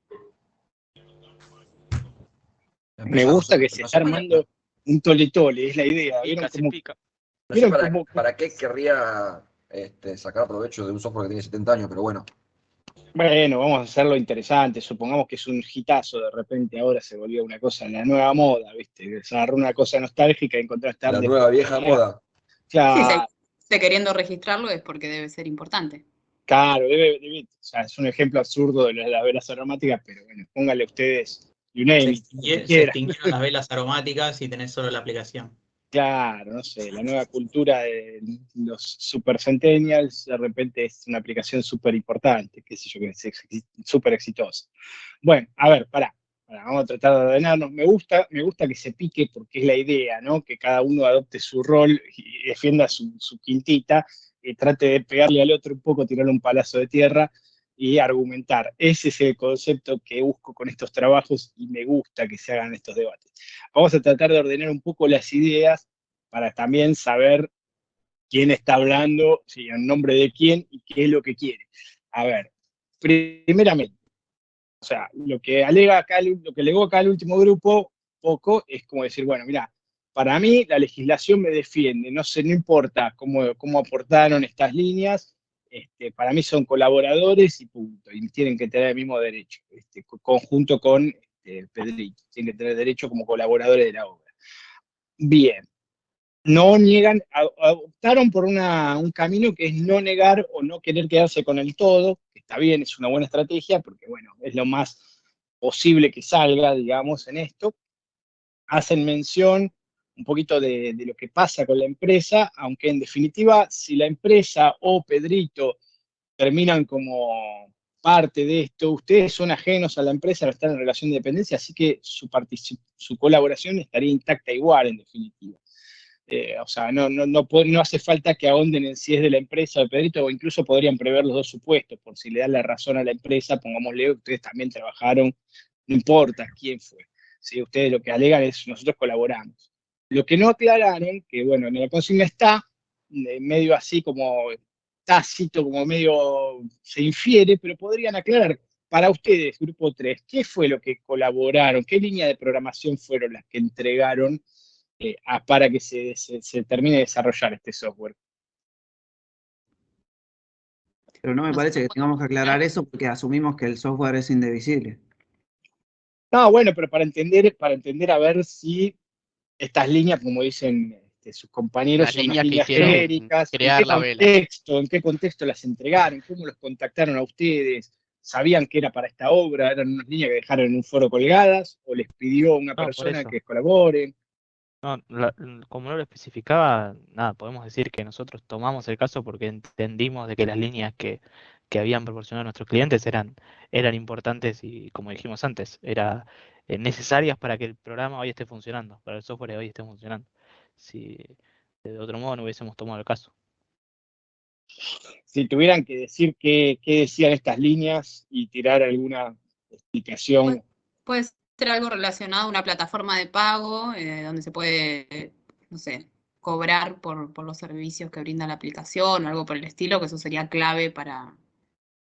Me gusta que se está armando un tole-tole, es la idea. Pica, se pica. No sé ¿Vieron cómo? para qué querría sacar provecho de un software que tiene 70 años, pero bueno. Bueno, vamos a hacerlo interesante. Supongamos que es un hitazo, de repente ahora se volvió una cosa, la nueva moda, ¿viste? Que se agarró una cosa nostálgica y encontró estar La nueva vieja moda. Claro, Sí, si esté queriendo registrarlo es porque debe ser importante. claro, o sea, es un ejemplo absurdo de las velas aromáticas, pero bueno, pónganle ustedes, you name it, lo que Se quieran. extinguieron las velas aromáticas y tenés solo la aplicación. Claro, no sé, la nueva cultura de los super centennials de repente es una aplicación súper importante, qué sé yo, que es súper exitosa. Bueno, a ver, pará, vamos a tratar de ordenarnos. Me gusta que se pique porque es la idea, ¿no? Que cada uno adopte su rol y defienda su quintita y trate de pegarle al otro un poco, tirarle un palazo de tierra y argumentar. Ese es el concepto que busco con estos trabajos y me gusta que se hagan estos debates. Vamos a tratar de ordenar un poco las ideas para también saber quién está hablando, sí, en nombre de quién y qué es lo que quiere. A ver, primeramente, o sea, lo que alegó acá el último grupo, poco, es como decir, bueno, mira, para mí la legislación me defiende, no importa cómo aportaron estas líneas, para mí son colaboradores y punto, y tienen que tener el mismo derecho, conjunto con Pedrito, tienen que tener derecho como colaboradores de la obra. Bien, no niegan, optaron por un camino que es no negar o no querer quedarse con el todo, que está bien, es una buena estrategia, porque bueno, es lo más posible que salga, digamos, en esto. Hacen mención un poquito de lo que pasa con la empresa, aunque en definitiva, si la empresa o Pedrito terminan como parte de esto, ustedes son ajenos a la empresa, no están en relación de dependencia, así que su colaboración estaría intacta igual, en definitiva. O sea, no hace falta que ahonden en si es de la empresa o de Pedrito, o incluso podrían prever los dos supuestos, por si le dan la razón a la empresa, pongámosle que ustedes también trabajaron, no importa quién fue. ¿Sí? Ustedes lo que alegan es nosotros colaboramos. Lo que no aclararon, que bueno, en la consigna está, medio así como tácito, como medio se infiere, pero podrían aclarar para ustedes, Grupo 3, ¿qué fue lo que colaboraron? ¿Qué línea de programación fueron las que entregaron para que se termine de desarrollar este software? Pero no me parece que tengamos que aclarar eso porque asumimos que el software es indivisible. No, bueno, pero para entender a ver si estas líneas, como dicen sus compañeros, Las son unas líneas que líneas hicieron genéricas, crear la vela. en qué contexto las entregaron, cómo los contactaron a ustedes, sabían que era para esta obra, eran unas líneas que dejaron en un foro colgadas, o les pidió una No, por persona eso. que colaboren. No, como no lo especificaba, nada, podemos decir que nosotros tomamos el caso porque entendimos de que las líneas que habían proporcionado nuestros clientes eran importantes y, como dijimos antes, eran necesarias para que el programa hoy esté funcionando, para el software hoy esté funcionando. Si de otro modo no hubiésemos tomado el caso. Si tuvieran que decir qué decían estas líneas y tirar alguna explicación. Puede ser algo relacionado a una plataforma de pago donde se puede, no sé, cobrar por los servicios que brinda la aplicación o algo por el estilo, que eso sería clave para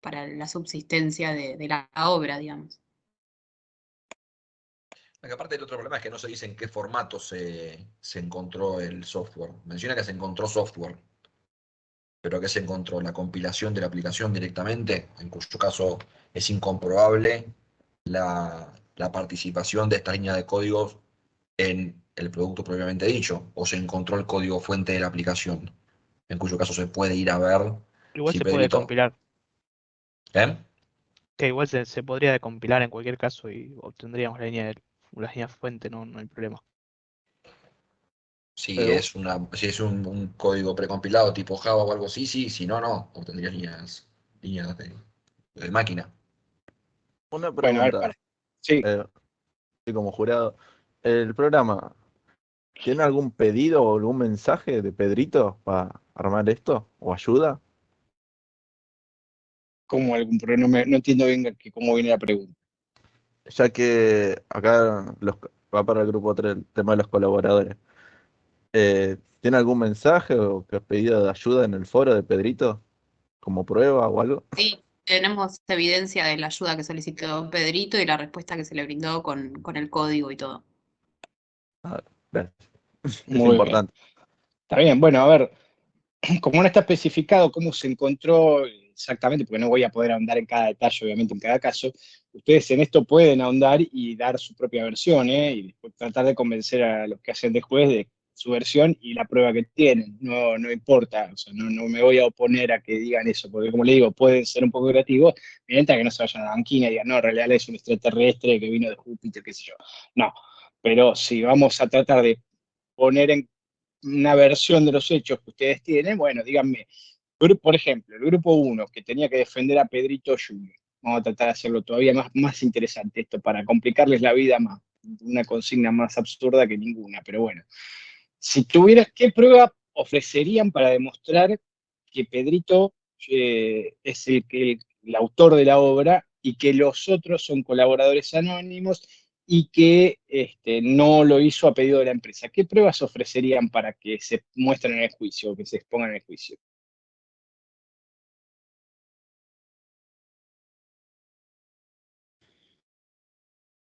la subsistencia de la obra, digamos. Porque aparte el otro problema es que no se dice en qué formato se encontró el software. Menciona que se encontró software, pero que se encontró la compilación de la aplicación directamente, en cuyo caso es incomprobable la participación de estas líneas de códigos en el producto propiamente dicho, o se encontró el código fuente de la aplicación, en cuyo caso se puede ir a ver Igual si se puede Pedrito... compilar. ¿Eh? Que igual se podría decompilar en cualquier caso y obtendríamos la línea fuente, no hay problema. Si Pero- es un código precompilado tipo Java o algo así, sí, si no, no, obtendrías líneas de máquina. Una Bueno, a ver, pregunta. Sí. Sí, como jurado. ¿El programa tiene algún pedido o algún mensaje de Pedrito para armar esto? ¿O ayuda? Como algún problema, no entiendo bien cómo viene la pregunta. Ya que acá va para el grupo 3 el tema de los colaboradores. ¿Tiene algún mensaje o que pedido de ayuda en el foro de Pedrito? ¿Como prueba o algo? Sí, tenemos evidencia de la ayuda que solicitó Pedrito y la respuesta que se le brindó con el código y todo. Gracias. Es Muy bien. importante. Está bien, bueno, a ver, como no está especificado cómo se encontró exactamente, porque no voy a poder ahondar en cada detalle, obviamente, en cada caso, ustedes en esto pueden ahondar y dar su propia versión, y después tratar de convencer a los que hacen de juez de su versión y la prueba que tienen. No importa, o sea, no me voy a oponer a que digan eso, porque como le digo, pueden ser un poco creativos, mientras que no se vayan a la banquina y digan, no, en realidad es un extraterrestre que vino de Júpiter, qué sé yo. No, pero si vamos a tratar de poner en una versión de los hechos que ustedes tienen, bueno, díganme, por ejemplo, el grupo 1, que tenía que defender a Pedrito Jr., vamos a tratar de hacerlo todavía más interesante esto, para complicarles la vida más, una consigna más absurda que ninguna, pero bueno. Si tuvieras, ¿qué prueba ofrecerían para demostrar que Pedrito es el autor de la obra y que los otros son colaboradores anónimos y que no lo hizo a pedido de la empresa? ¿Qué pruebas ofrecerían para que se muestren en el juicio o que se expongan en el juicio?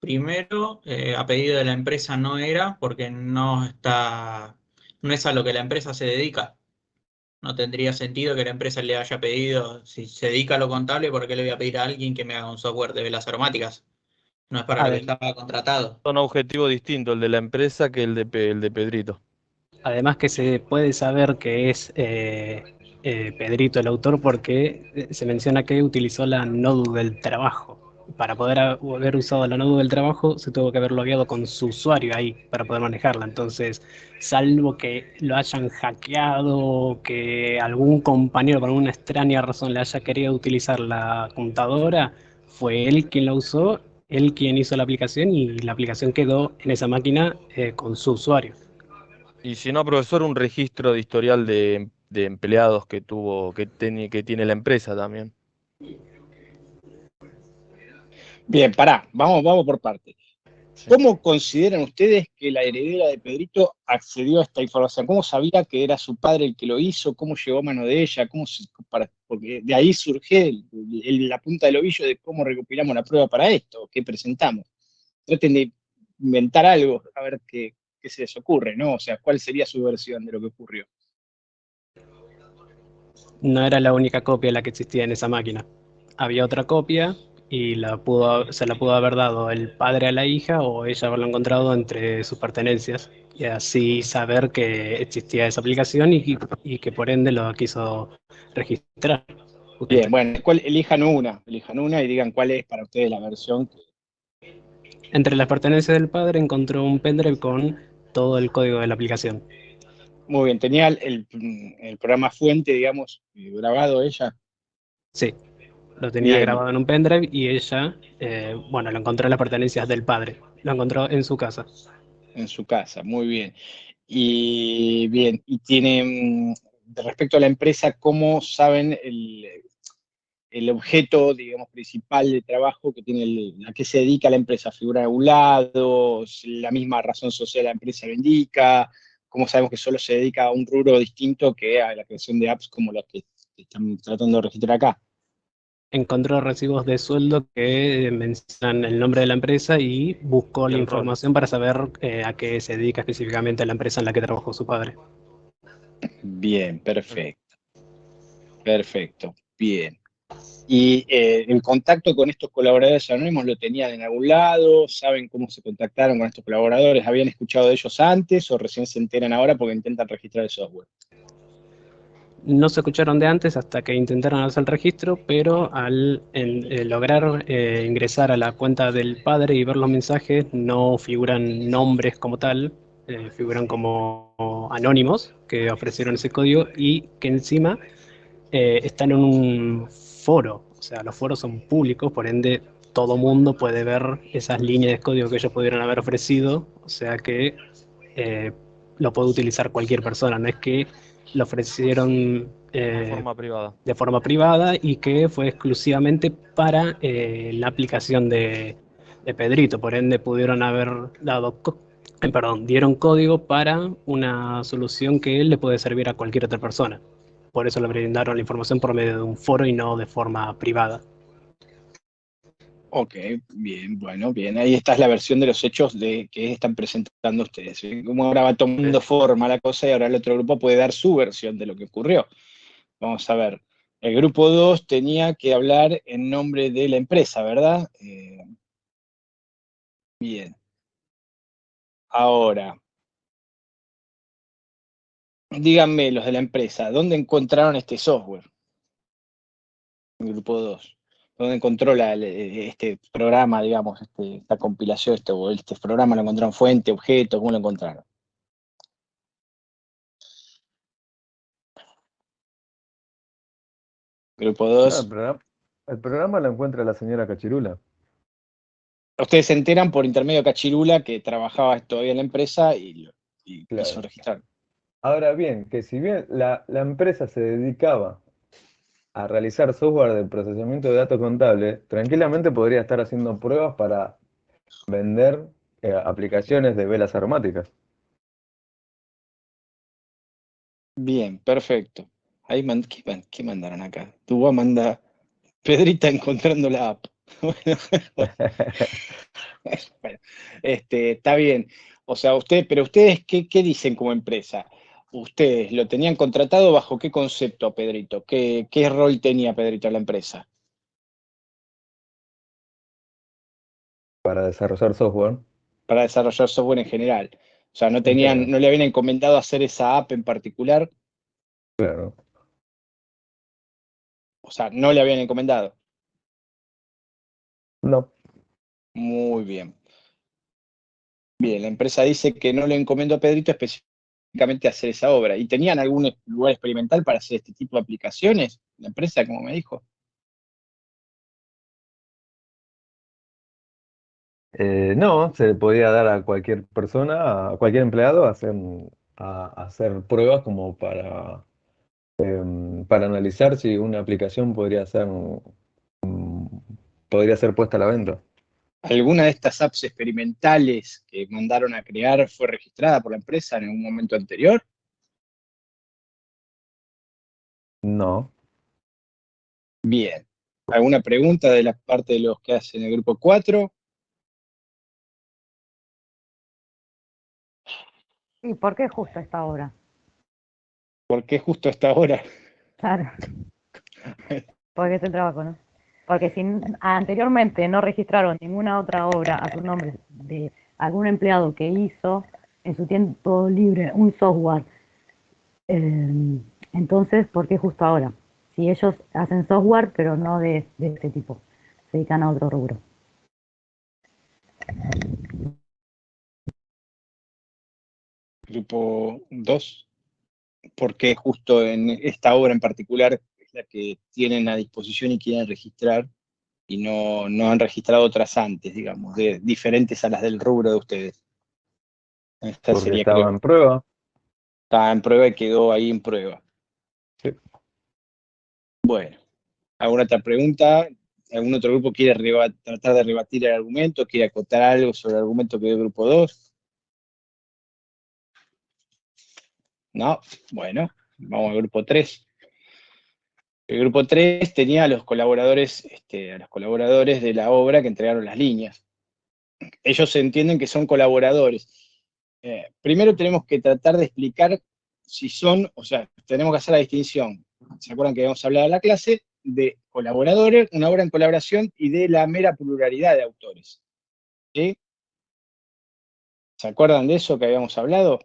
Primero, a pedido de la empresa no era, porque no es a lo que la empresa se dedica. No tendría sentido que la empresa le haya pedido, si se dedica a lo contable, ¿por qué le voy a pedir a alguien que me haga un software de velas aromáticas? No es para lo que estaba contratado. Son objetivos distintos, el de la empresa que el de Pedrito. Además que se puede saber que es Pedrito el autor porque se menciona que utilizó la Node del trabajo. para poder haber usado la nube del trabajo, se tuvo que haber logueado con su usuario ahí para poder manejarla. Entonces, salvo que lo hayan hackeado o que algún compañero por alguna extraña razón le haya querido utilizar la computadora, fue él quien la usó, él quien hizo la aplicación y la aplicación quedó en esa máquina con su usuario. Y si no, profesor, un registro de historial de empleados que tuvo, que tiene la empresa también. Bien, pará, vamos por parte. ¿Cómo consideran ustedes que la heredera de Pedrito accedió a esta información? ¿Cómo sabía que era su padre el que lo hizo? ¿Cómo llegó a mano de ella? Porque de ahí surge la punta del ovillo de cómo recopilamos la prueba para esto, qué presentamos. Traten de inventar algo, a ver qué se les ocurre, ¿no? O sea, ¿cuál sería su versión de lo que ocurrió? No era la única copia la que existía en esa máquina. Había otra copia y se la pudo haber dado el padre a la hija o ella haberlo encontrado entre sus pertenencias y así saber que existía esa aplicación y que por ende lo quiso registrar. Bien, bueno, elijan una y digan cuál es para ustedes la versión. Entre las pertenencias del padre encontró un pendrive con todo el código de la aplicación. Muy bien, tenía el programa fuente, digamos, grabado ella. Sí, lo tenía Bien. grabado en un pendrive y ella, lo encontró en las pertenencias del padre. Lo encontró en su casa. En su casa, muy bien. Y bien, y tiene, respecto a la empresa, ¿cómo saben el objeto, digamos, principal de trabajo que tiene, a qué se dedica la empresa? ¿Figura en algún lado? ¿La misma razón social de la empresa lo indica? ¿Cómo sabemos que solo se dedica a un rubro distinto que a la creación de apps como las que están tratando de registrar acá? Encontró recibos de sueldo que mencionan el nombre de la empresa y buscó Y la el rol. información para saber a qué se dedica específicamente la empresa en la que trabajó su padre. Bien, perfecto. Perfecto, bien. ¿Y el contacto con estos colaboradores anónimos lo tenían en algún lado? ¿Saben cómo se contactaron con estos colaboradores? ¿Habían escuchado de ellos antes o recién se enteran ahora porque intentan registrar el software? No se escucharon de antes hasta que intentaron hacer el registro, pero al lograr ingresar a la cuenta del padre y ver los mensajes, no figuran nombres como tal, figuran como anónimos que ofrecieron ese código y que encima están en un foro. O sea, los foros son públicos, por ende todo mundo puede ver esas líneas de código que ellos pudieron haber ofrecido, o sea que lo puede utilizar cualquier persona, no es que lo ofrecieron De forma privada. de forma privada y que fue exclusivamente para la aplicación de Pedrito, por ende pudieron haber dieron código para una solución que le puede servir a cualquier otra persona. Por eso le brindaron la información por medio de un foro y no de forma privada. Ok, bien, bueno, bien. Ahí está la versión de los hechos que están presentando ustedes. Como ahora va tomando forma la cosa y ahora el otro grupo puede dar su versión de lo que ocurrió. Vamos a ver. El grupo 2 tenía que hablar en nombre de la empresa, ¿verdad? Bien. Ahora, díganme los de la empresa, ¿dónde encontraron este software? El grupo 2. ¿Dónde encontró este programa, digamos, esta compilación, este programa? ¿Lo encontraron fuente, objeto? ¿Cómo lo encontraron? Grupo 2. El programa lo encuentra la señora Cachirula. Ustedes se enteran por intermedio de Cachirula que trabajaba todavía en la empresa y Claro. quiso registrar. Ahora bien, que si bien la empresa se dedicaba a realizar software de procesamiento de datos contables, tranquilamente podría estar haciendo pruebas para vender aplicaciones de velas aromáticas. Bien, perfecto. Ahí ¿qué mandaron acá? Tú manda Pedrita encontrando la app. Bueno, está bien. O sea, pero ustedes, ¿qué dicen como empresa? ¿Ustedes lo tenían contratado bajo qué concepto, Pedrito? ¿Qué rol tenía Pedrito en la empresa? Para desarrollar software. Para desarrollar software en general. O sea, no En general. le habían encomendado hacer esa app en particular. Claro. O sea, no le habían encomendado. No. Muy bien. Bien, la empresa dice que no le encomendó a Pedrito específicamente hacer esa obra. ¿Y tenían algún lugar experimental para hacer este tipo de aplicaciones? La empresa, como me dijo. No, se le podía dar a cualquier persona, a cualquier empleado, a hacer pruebas como para analizar si una aplicación podría ser puesta a la venta. ¿Alguna de estas apps experimentales que mandaron a crear fue registrada por la empresa en algún momento anterior? No. Bien. ¿Alguna pregunta de la parte de los que hacen el grupo 4? ¿Y por qué justo a esta hora? ¿Por qué justo hasta ahora? Claro, porque es el trabajo, ¿no? Porque si anteriormente no registraron ninguna otra obra a su nombre de algún empleado que hizo en su tiempo libre un software, entonces, ¿por qué justo ahora? Si ellos hacen software, pero no de este tipo, se dedican a otro rubro. Grupo 2. ¿Por qué justo en esta obra en particular es la que tienen a disposición y quieren registrar y no han registrado otras antes, digamos, diferentes a las del rubro de ustedes? Esta Porque sería, estaba creo, en prueba. estaba en prueba y quedó ahí en prueba. Sí. Bueno, ¿alguna otra pregunta? ¿Algún otro grupo quiere tratar de rebatir el argumento? ¿Quiere acotar algo sobre el argumento que dio el grupo 2? No, bueno, vamos al grupo 3. El grupo 3 tenía a los colaboradores de la obra que entregaron las líneas. Ellos entienden que son colaboradores. Primero tenemos que tratar de explicar si son, o sea, tenemos que hacer la distinción. ¿Se acuerdan que habíamos hablado en la clase? De colaboradores, una obra en colaboración y de la mera pluralidad de autores. ¿Sí? ¿Se acuerdan de eso que habíamos hablado?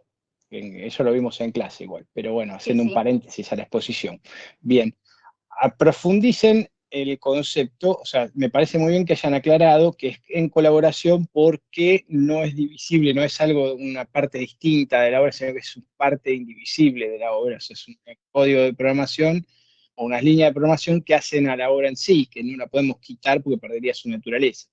Eso lo vimos en clase igual, pero bueno, haciendo un sí. paréntesis a la exposición. Bien, profundicen el concepto, o sea, me parece muy bien que hayan aclarado que es en colaboración porque no es divisible, no es algo, una parte distinta de la obra, sino que es una parte indivisible de la obra, o sea, es un código de programación o unas líneas de programación que hacen a la obra en sí, que no la podemos quitar porque perdería su naturaleza.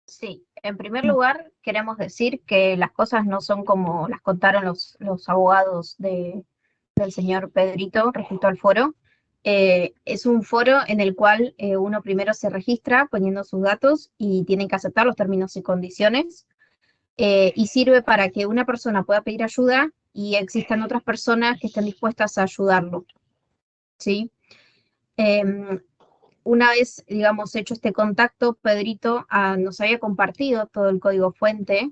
Sí, en primer lugar queremos decir que las cosas no son como las contaron los abogados del señor Pedrito respecto al foro. Es un foro en el cual uno primero se registra poniendo sus datos y tienen que aceptar los términos y condiciones, y sirve para que una persona pueda pedir ayuda y existan otras personas que estén dispuestas a ayudarlo, ¿sí? Una vez, digamos, hecho este contacto, Pedrito nos había compartido todo el código fuente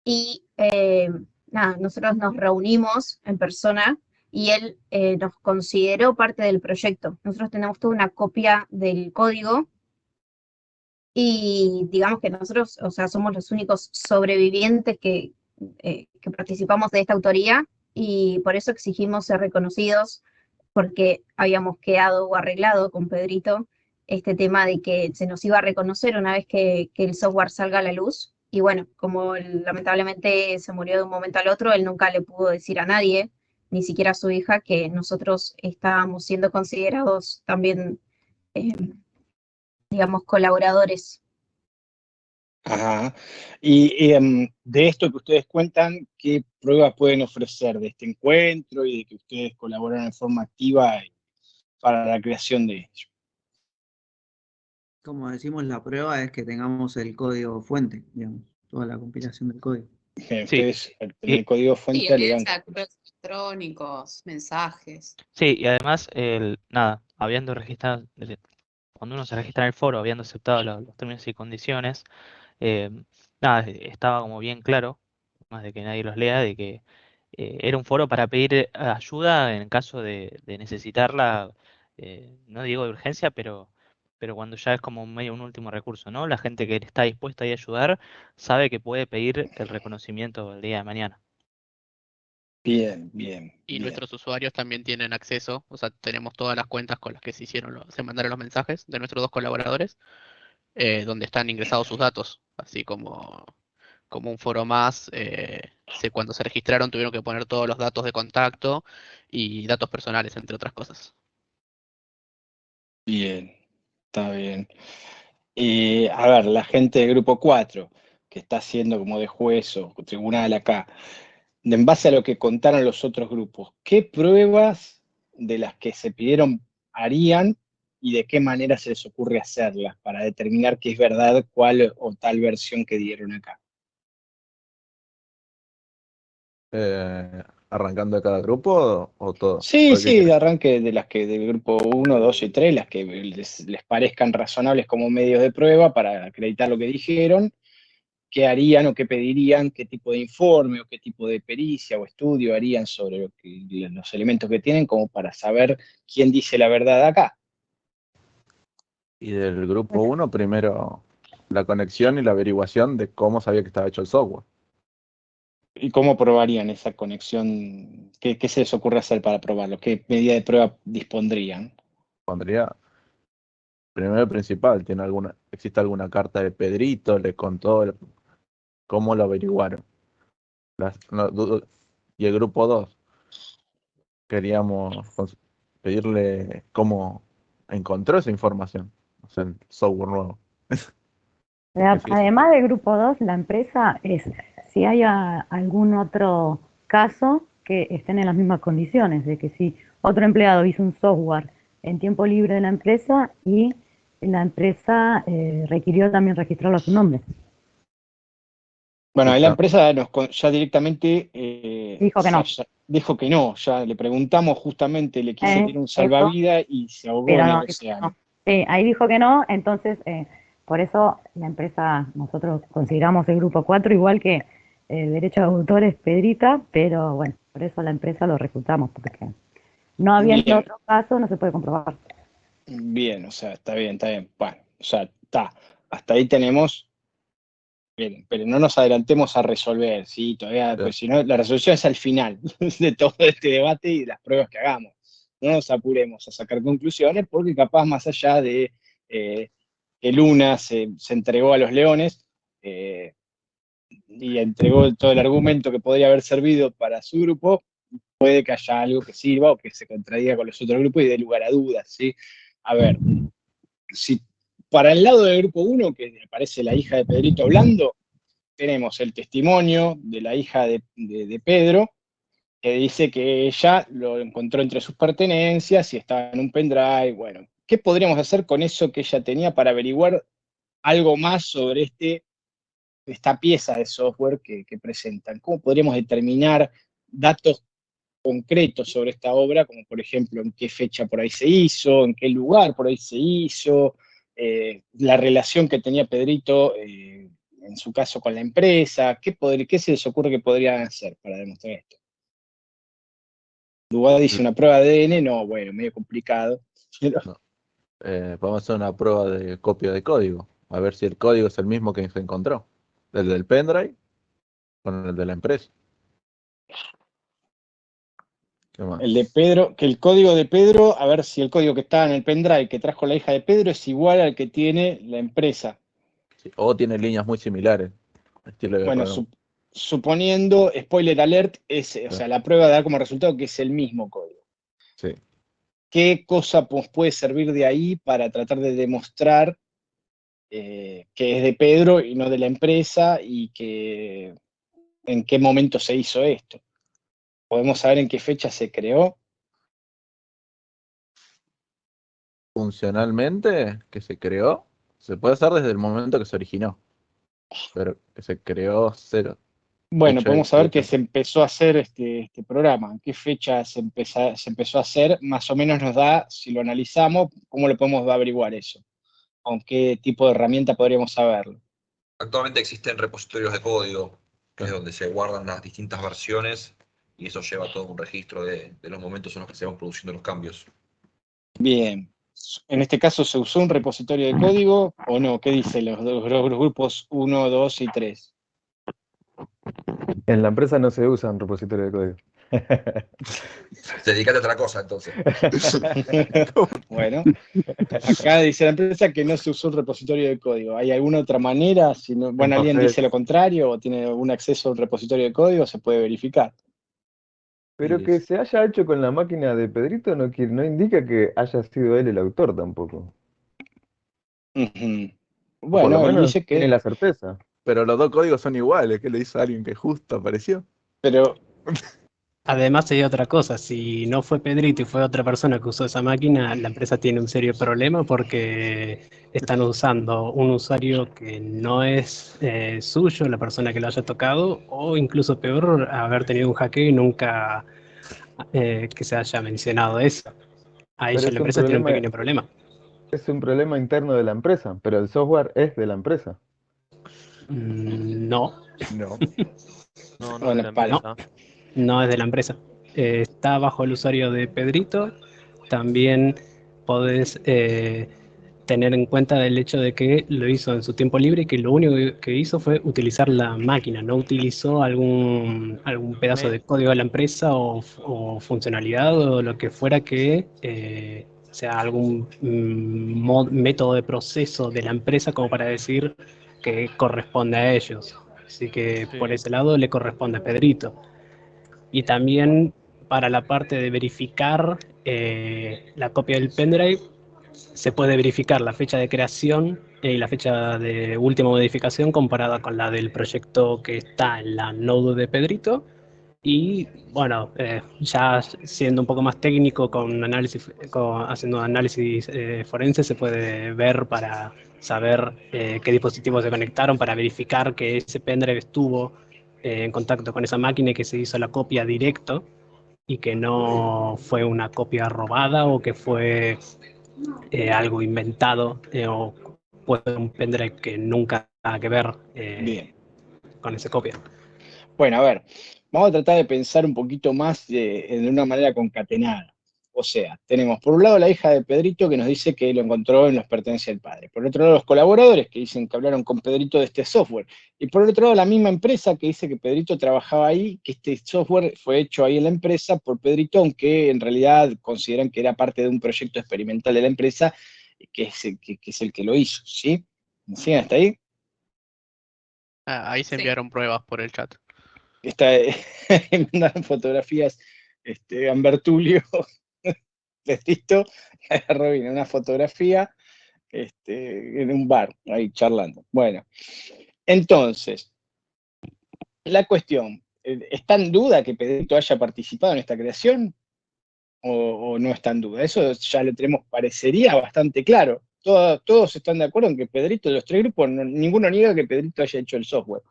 y nada, nosotros nos reunimos en persona y él nos consideró parte del proyecto. Nosotros tenemos toda una copia del código y digamos que nosotros, o sea, somos los únicos sobrevivientes que participamos de esta autoría y por eso exigimos ser reconocidos, porque habíamos quedado o arreglado con Pedrito este tema de que se nos iba a reconocer una vez que el software salga a la luz. Y bueno, como él, lamentablemente se murió de un momento al otro, él nunca le pudo decir a nadie, ni siquiera a su hija, que nosotros estábamos siendo considerados también, eh, digamos, colaboradores. Ajá. Y de esto que ustedes cuentan, ¿qué pruebas pueden ofrecer de este encuentro y de que ustedes colaboran en forma activa para la creación de ello? Como decimos, la prueba es que tengamos el código fuente, digamos, toda la compilación del código. Que Sí, ustedes en el código Sí, fuente alegan. evidencia de correos electrónicos, mensajes. sí, y además, nada, habiendo registrado, cuando uno se registra en el foro, habiendo aceptado los términos y condiciones, eh, nada, estaba como bien claro, más de que nadie los lea, de que era un foro para pedir ayuda en caso de necesitarla, no digo de urgencia, pero cuando ya es como medio un último recurso, ¿no? La gente que está dispuesta a ir a ayudar sabe que puede pedir el reconocimiento el día de mañana. Bien, bien, Y bien. nuestros usuarios también tienen acceso, o sea, tenemos todas las cuentas con las que se mandaron los mensajes de nuestros dos colaboradores, donde están ingresados sus datos, así como un foro más. Cuando se registraron tuvieron que poner todos los datos de contacto y datos personales, entre otras cosas. Bien, está bien. A ver, la gente del grupo 4, que está haciendo como de juez o tribunal acá, en base a lo que contaron los otros grupos, ¿qué pruebas de las que se pidieron harían y de qué manera se les ocurre hacerlas para determinar que es verdad cuál o tal versión que dieron acá? ¿Arrancando de cada grupo o todo? Sí, ¿O qué sí, de querés? arranque de las que del grupo 1, 2 y 3, las que les parezcan razonables como medios de prueba para acreditar lo que dijeron, qué harían o qué pedirían, qué tipo de informe o qué tipo de pericia o estudio harían sobre los elementos que tienen como para saber quién dice la verdad acá. Y del grupo 1, primero la conexión y la averiguación de cómo sabía que estaba hecho el software. ¿Y cómo probarían esa conexión? ¿Qué se les ocurre hacer para probarlo? ¿Qué medida de prueba dispondrían? Pondría, primero y principal, ¿existe alguna carta de Pedrito? Le contó cómo lo averiguaron. Y el grupo 2, queríamos pedirle cómo encontró esa información, o sea, el software nuevo. Además del grupo 2, la empresa es si hay algún otro caso que estén en las mismas condiciones, de que si otro empleado hizo un software en tiempo libre de la empresa y la empresa requirió también registrarlo a su nombre. Bueno, ahí la empresa ya directamente Dijo que no. ya dijo que no, ya le preguntamos justamente, le quise tirar un Eso, salvavidas y se ahogó pero en no, el océano. sí, ahí dijo que no, entonces por eso la empresa, nosotros consideramos el grupo 4 igual que el derecho de autor es Pedrita, pero bueno, por eso la empresa lo reclutamos, porque no habiendo Bien. otro caso no se puede comprobar. Bien, o sea, está bien, está bien. Bueno, o sea, está. Hasta ahí tenemos. Bien, pero no nos adelantemos a resolver, ¿sí? Todavía, pues si no, la resolución es al final de todo este debate y de las pruebas que hagamos. No nos apuremos a sacar conclusiones porque capaz más allá de que Luna se entregó a los leones y entregó todo el argumento que podría haber servido para su grupo, puede que haya algo que sirva o que se contradiga con los otros grupos y dé lugar a dudas, ¿sí? A ver, si para el lado del grupo 1, que aparece la hija de Pedrito hablando, tenemos el testimonio de la hija de Pedro, que dice que ella lo encontró entre sus pertenencias y estaba en un pendrive. Bueno, ¿qué podríamos hacer con eso que ella tenía para averiguar algo más sobre esta pieza de software que presentan? ¿Cómo podríamos determinar datos concretos sobre esta obra, como por ejemplo en qué fecha por ahí se hizo, en qué lugar por ahí se hizo, la relación que tenía Pedrito en su caso con la empresa? ¿Qué se les ocurre que podrían hacer para demostrar esto? Dubá dice una prueba de ADN, no, bueno, medio complicado. Pero... No. Podemos hacer una prueba de copia de código, a ver si el código es el mismo que se encontró, el del pendrive con el de la empresa. ¿Qué más? El de Pedro, que el código de Pedro, a ver si el código que estaba en el pendrive que trajo la hija de Pedro es igual al que tiene la empresa. Sí, o tiene líneas muy similares. Estilo de Bueno, Random. suponiendo, spoiler alert, o sea, la prueba da como resultado que es el mismo código. Sí. ¿Qué cosa puede servir de ahí para tratar de demostrar que es de Pedro y no de la empresa y que en qué momento se hizo esto? ¿Podemos saber en qué fecha se creó? Funcionalmente, que se creó, se puede hacer desde el momento que se originó, pero que se creó cero. Bueno, Hecho podemos saber que se empezó a hacer este programa, en qué fecha se empezó a hacer, más o menos nos da, si lo analizamos, cómo lo podemos averiguar eso, con qué tipo de herramienta podríamos saberlo. Actualmente existen repositorios de código, que es donde se guardan las distintas versiones y eso lleva todo un registro de los momentos en los que se van produciendo los cambios. Bien, en este caso se usó un repositorio de código o no, ¿qué dicen los grupos 1, 2 y 3? En la empresa no se usa un repositorio de código. Te dedicaste a otra cosa, entonces. Bueno, acá dice la empresa que no se usó un repositorio de código. ¿Hay alguna otra manera? Si no, bueno, alguien Entonces, dice lo contrario o tiene un acceso a un repositorio de código, se puede verificar. pero que se haya hecho con la máquina de Pedrito no indica que haya sido él el autor tampoco. Ujú. O por lo Bueno, él menos dice tiene que, la certeza. Pero los dos códigos son iguales, que le hizo a alguien que justo apareció. pero Además hay otra cosa, si no fue Pedrito y fue otra persona que usó esa máquina, la empresa tiene un serio problema porque están usando un usuario que no es suyo, la persona que lo haya tocado, o incluso peor, haber tenido un hackeo y nunca que se haya mencionado eso. Ahí Pero ya la empresa tiene un pequeño problema. es un problema interno de la empresa, pero el software es de la empresa. No. No. No, no Bueno, de la palo. empresa. No es de la empresa. Está bajo el usuario de Pedrito. También podés tener en cuenta el hecho de que lo hizo en su tiempo libre y que lo único que hizo fue utilizar la máquina, no utilizó algún pedazo de código de la empresa o funcionalidad o lo que fuera que sea algún método de proceso de la empresa como para decir que corresponde a ellos. Así que por ese lado le corresponde a Pedrito. Y también para la parte de verificar la copia del pendrive, se puede verificar la fecha de creación y la fecha de última modificación comparada con la del proyecto que está en la node de Pedrito. Y bueno, ya siendo un poco más técnico, haciendo análisis forense, se puede ver para saber qué dispositivos se conectaron, para verificar que ese pendrive estuvo en contacto con esa máquina y que se hizo la copia directo y que no fue una copia robada o que fue algo inventado o fue un pendrive que nunca nada que ver Bien. con esa copia. Bueno, a ver, vamos a tratar de pensar un poquito más de una manera concatenada. O sea, tenemos por un lado la hija de Pedrito que nos dice que lo encontró en los pertenencias del padre. Por otro lado, los colaboradores que dicen que hablaron con Pedrito de este software. Y por otro lado, la misma empresa que dice que Pedrito trabajaba ahí, que este software fue hecho ahí en la empresa por Pedrito, aunque en realidad consideran que era parte de un proyecto experimental de la empresa, que es el que lo hizo, ¿sí? ¿Me siguen hasta ahí? Ahí se enviaron pruebas por el chat. Me mandaron fotografías, Gambertulio, listo, Robin, una fotografía en un bar, ahí charlando. Bueno, entonces, la cuestión, ¿está en duda que Pedrito haya participado en esta creación? ¿O no está en duda? Eso ya lo tenemos, parecería bastante claro. Todos están de acuerdo en que Pedrito, de los tres grupos, ninguno niega que Pedrito haya hecho el software.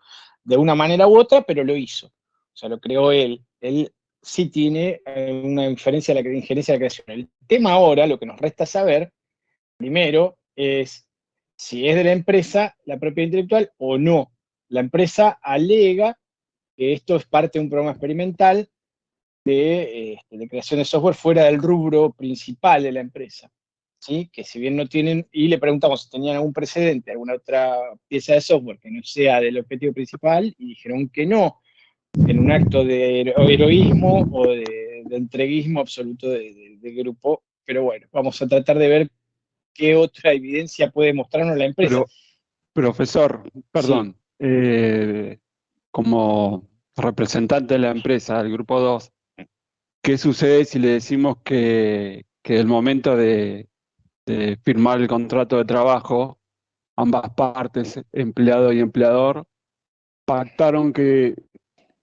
De una manera u otra, pero lo hizo. O sea, lo creó él. Él sí tiene una injerencia de la creación. El tema ahora, lo que nos resta saber, primero, es si es de la empresa la propiedad intelectual o no. La empresa alega que esto es parte de un programa experimental de creación de software fuera del rubro principal de la empresa, ¿sí? Que si bien no tienen, y le preguntamos si tenían algún precedente, alguna otra pieza de software que no sea del objetivo principal, y dijeron que no, en un acto de heroísmo o de entreguismo absoluto del grupo. Pero bueno, vamos a tratar de ver qué otra evidencia puede mostrarnos la empresa. Pero, profesor, perdón, como representante de la empresa, del grupo 2, ¿qué sucede si le decimos que el momento de firmar el contrato de trabajo, ambas partes, empleado y empleador, pactaron que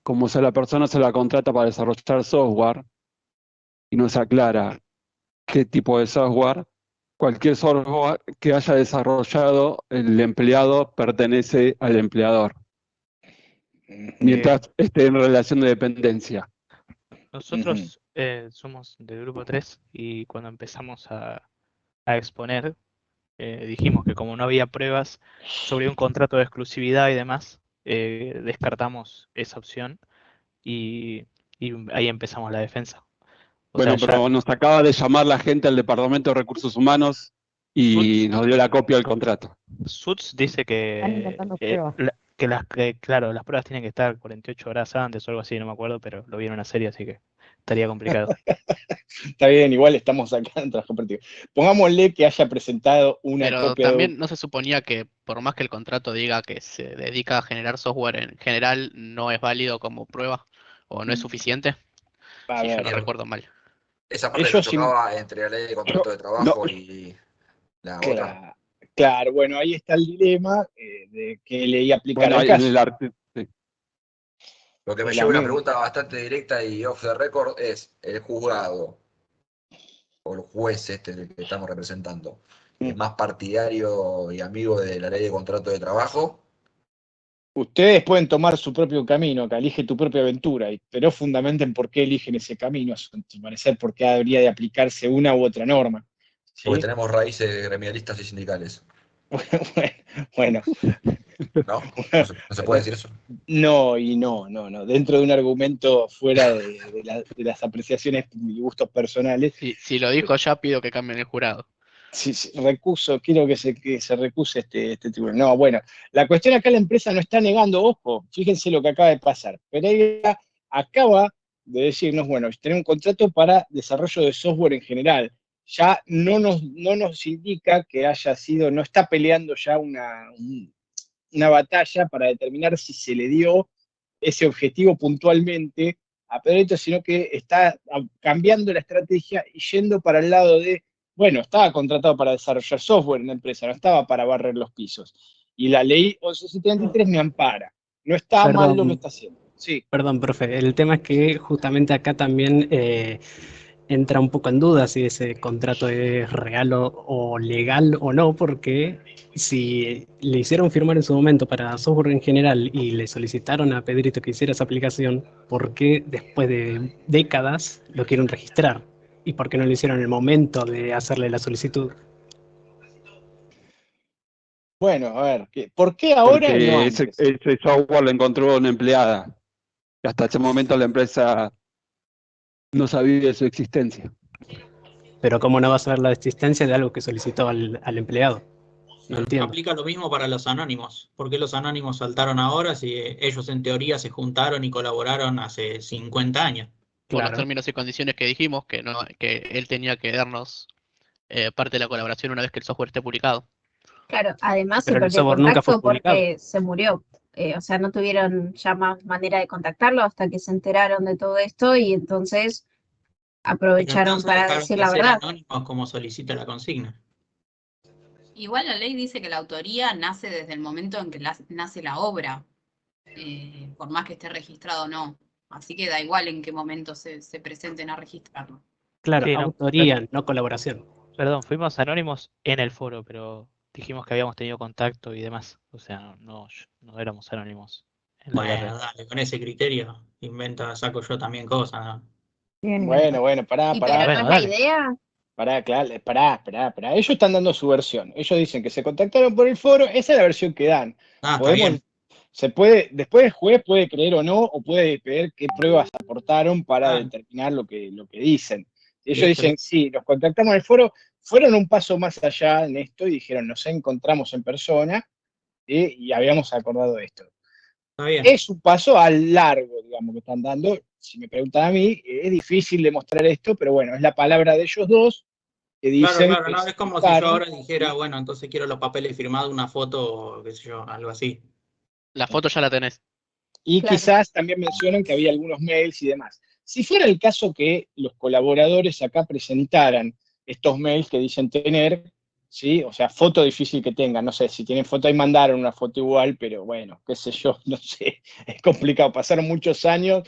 como la persona se la contrata para desarrollar software y no se aclara qué tipo de software, cualquier software que haya desarrollado el empleado pertenece al empleador, mientras esté en relación de dependencia? Nosotros somos del grupo 3 y cuando empezamos a exponer, dijimos que como no había pruebas sobre un contrato de exclusividad y demás, descartamos esa opción y ahí empezamos la defensa. O Bueno, sea, pero nos acaba de llamar la gente al Departamento de Recursos Humanos y nos dio la copia del contrato. Suts dice Están que inventando pruebas. claro, las pruebas tienen que estar 48 horas antes o algo así, no me acuerdo, pero lo vi en una serie, así que estaría complicado. Está bien, igual estamos acá en trabajo práctico. Pongámosle que haya presentado una Pero copia de también no se suponía que por más que el contrato diga que se dedica a generar software en general, no es válido como prueba o no es suficiente, A si yo no ver, recuerdo mal. Esa parte no ellos chocaba entre la ley de contrato de No, trabajo y la otra. Claro, bueno, ahí está el dilema de qué ley aplicar Bueno, al ahí en caso. el arte. Sí. Lo que me Es lleva la a una misma. pregunta bastante directa y off the record es, ¿el juzgado o el juez el que estamos representando es más partidario y amigo de la ley de contrato de trabajo? Ustedes pueden tomar su propio camino, acá elige tu propia aventura, pero fundamenten por qué eligen ese camino, a su parecer, por qué habría de aplicarse una u otra norma. ¿sí? Porque tenemos raíces gremialistas y sindicales. Bueno, ¿No? ¿No se puede decir eso? no y no. Dentro de un argumento fuera de las apreciaciones y gustos personales, Si lo dijo ya, pido que cambien el jurado. sí, quiero que se recuse este tribunal. No, bueno, la cuestión acá la empresa no está negando, ojo, fíjense lo que acaba de pasar. Pereira acaba de decirnos, bueno, tenemos un contrato para desarrollo de software en general. Ya no nos indica que haya sido, no está peleando ya una batalla para determinar si se le dio ese objetivo puntualmente a Pedrito, sino que está cambiando la estrategia y yendo para el lado de, bueno, estaba contratado para desarrollar software en la empresa, no estaba para barrer los pisos. Y la ley 1173 me ampara. No está mal lo que está haciendo. Sí. Perdón, profe. El tema es que justamente acá también entra un poco en duda si ese contrato es real o legal o no, porque si le hicieron firmar en su momento para software en general y le solicitaron a Pedrito que hiciera esa aplicación, ¿por qué después de décadas lo quieren registrar? ¿Y por qué no lo hicieron en el momento de hacerle la solicitud? Bueno, a ver, ¿por qué ahora y no Porque antes? ese software lo encontró una empleada. Y hasta ese momento la empresa no sabía de su existencia. Pero ¿cómo no va a saber la existencia de algo que solicitó al empleado? No entiendo. Aplica lo mismo para los anónimos. ¿Por qué los anónimos saltaron ahora si ellos en teoría se juntaron y colaboraron hace 50 años? Por los Claro. términos y condiciones que dijimos, que él tenía que darnos parte de la colaboración una vez que el software esté publicado. Claro, además se Pero el perdió el software nunca fue contacto publicado. porque se murió. O sea, no tuvieron ya más manera de contactarlo hasta que se enteraron de todo esto y entonces Pero aprovecharon entonces para dejaron decir de la ser verdad. anónimos como solicita la consigna. Igual la ley dice que la autoría nace desde el momento en que nace la obra, por más que esté registrado o no. Así que da igual en qué momento se presenten a registrarlo. Claro, Sí, no, autoría, no colaboración. perdón, fuimos anónimos en el foro, pero dijimos que habíamos tenido contacto y demás. O sea, no éramos anónimos en la vida Bueno, real. dale, con ese criterio saco yo también cosas, ¿no? Bueno, pará. ¿Y pero no Bueno, es la dale. idea? Pará. Ellos están dando su versión. Ellos dicen que se contactaron por el foro, esa es la versión que dan. Está bien. Después el juez puede creer o no, o puede ver qué pruebas aportaron para determinar lo que dicen. Ellos Listo, dicen, sí, nos contactamos en el foro, fueron un paso más allá en esto y dijeron, nos encontramos en persona y habíamos acordado esto. Está bien. Es un paso al largo, digamos, que están dando. Si me preguntan a mí, es difícil demostrar esto, pero bueno, es la palabra de ellos dos que dicen Claro, que no, se es como si yo juntaron. ahora dijera, bueno, entonces quiero los papeles firmados, una foto, qué sé yo, algo así. La foto ya la tenés. Y Claro. quizás también mencionan que había algunos mails y demás. Si fuera el caso que los colaboradores acá presentaran estos mails que dicen tener, ¿sí? O sea, foto difícil que tengan, no sé, si tienen foto ahí mandaron una foto igual, pero bueno, qué sé yo, no sé, es complicado, pasaron muchos años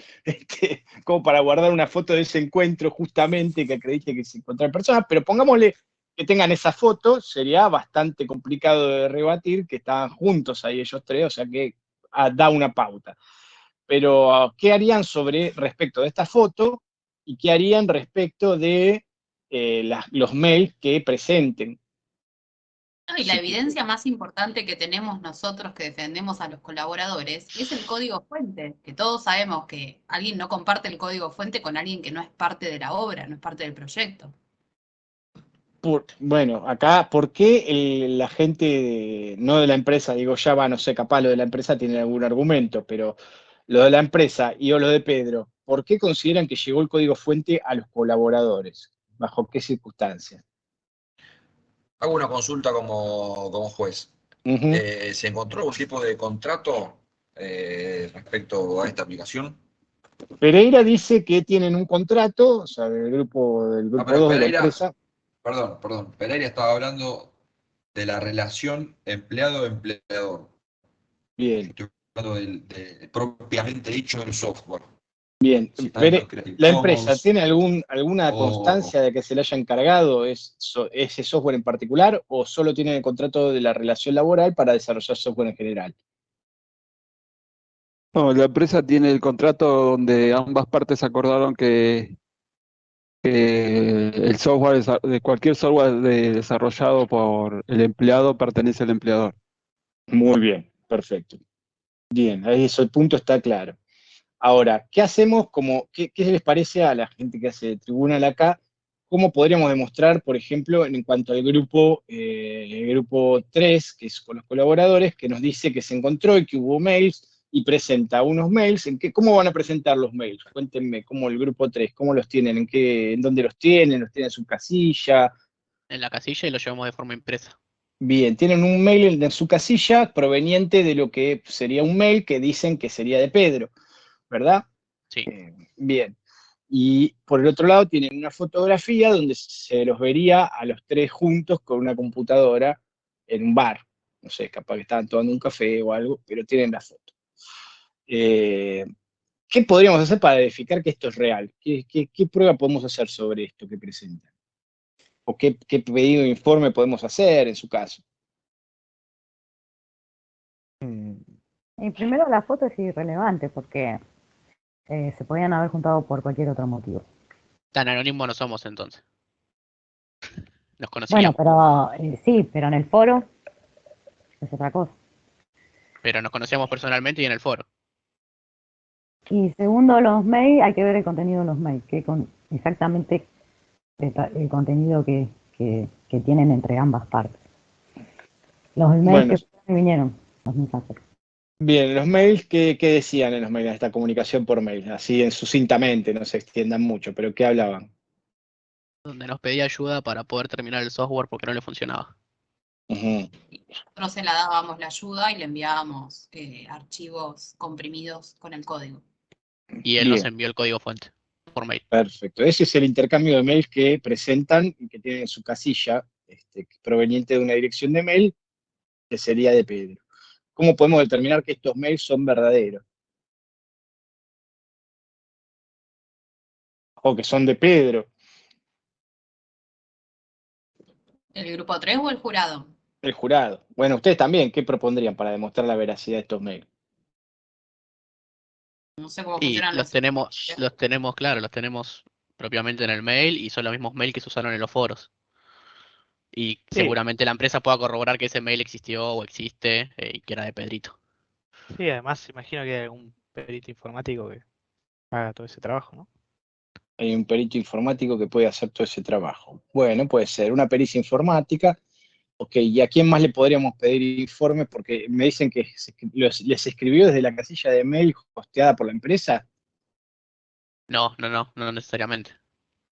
como para guardar una foto de ese encuentro justamente que acredite que se encontraron personas, pero pongámosle que tengan esa foto, sería bastante complicado de rebatir que estaban juntos ahí ellos tres, o sea que da una pauta. Pero, ¿qué harían respecto de esta foto y qué harían respecto de los mails que presenten? No, y la evidencia más importante que tenemos nosotros que defendemos a los colaboradores es el código fuente, que todos sabemos que alguien no comparte el código fuente con alguien que no es parte de la obra, no es parte del proyecto. Bueno, acá, ¿por qué la gente, no de la empresa, digo, ya va, no sé, capaz lo de la empresa tiene algún argumento, pero lo de la empresa y o lo de Pedro, ¿por qué consideran que llegó el código fuente a los colaboradores? ¿Bajo qué circunstancias? Hago una consulta como juez. Ujú. ¿Se encontró algún tipo de contrato respecto a esta aplicación? Pereira dice que tienen un contrato, o sea, del grupo Ah, pero 2 de la Pereira, empresa. perdón, Pereira estaba hablando de la relación empleado-empleador. Bien, Estoy hablando propiamente dicho del software. bien. Si está dentro de Creative ¿La empresa Commons tiene alguna o constancia de que se le haya encargado ese software en particular o solo tienen el contrato de la relación laboral para desarrollar software en general? No, la empresa tiene el contrato donde ambas partes acordaron que el software, de cualquier software desarrollado por el empleado pertenece al empleador. Muy bien, perfecto. Bien, ahí el punto está claro. Ahora, ¿qué hacemos? ¿Qué les parece a la gente que hace tribunal acá? ¿Cómo podríamos demostrar, por ejemplo, en cuanto al el grupo 3, que es con los colaboradores, que nos dice que se encontró y que hubo mails y presenta unos mails? ¿Cómo van a presentar los mails? Cuéntenme, ¿cómo el grupo 3, cómo los tienen? ¿En dónde los tienen? ¿Los tienen en su casilla? En la casilla y lo llevamos de forma impresa. Bien, tienen un mail en su casilla proveniente de lo que sería un mail que dicen que sería de Pedro, ¿verdad? Sí. Bien. Y por el otro lado tienen una fotografía donde se los vería a los tres juntos con una computadora en un bar. No sé, capaz que estaban tomando un café o algo, pero tienen la foto. ¿Qué podríamos hacer para verificar que esto es real? ¿Qué prueba podemos hacer sobre esto que presentan? ¿O qué pedido de informe podemos hacer en su caso? Y primero la foto es irrelevante porque se podían haber juntado por cualquier otro motivo. Tan anónimo no somos entonces. Nos Bueno, conocíamos, pero sí, pero en el foro es otra cosa. pero nos conocíamos personalmente y en el foro. Y segundo, los mails, hay que ver el contenido de los mails, exactamente el contenido que tienen entre ambas partes. Los mails que vinieron, los mensajes. Bien, los mails, ¿qué decían en los mails, esta comunicación por mail? Así en sucintamente, no se extiendan mucho, pero ¿qué hablaban? Donde nos pedía ayuda para poder terminar el software porque no le funcionaba. Nosotros se la dábamos la ayuda y le enviábamos archivos comprimidos con el código. Y él nos envió el código fuente por mail. Perfecto. Ese es el intercambio de mails que presentan y que tienen en su casilla, proveniente de una dirección de mail que sería de Pedro. ¿Cómo podemos determinar que estos mails son verdaderos? O que son de Pedro. ¿El grupo 3 o el jurado? El jurado. Bueno, ustedes también, ¿qué propondrían para demostrar la veracidad de estos mails? No sé cómo Y funcionan los tenemos propiamente en el mail y son los mismos mails que se usaron en los foros. Y seguramente la empresa pueda corroborar que ese mail existió o existe y que era de Pedrito. Sí, además imagino que hay algún perito informático que haga todo ese trabajo, ¿no? Hay un perito informático que puede hacer todo ese trabajo. Bueno, puede ser una pericia informática. Ok, ¿y a quién más le podríamos pedir informes? Porque me dicen que les escribió desde la casilla de mail hosteada por la empresa. No necesariamente.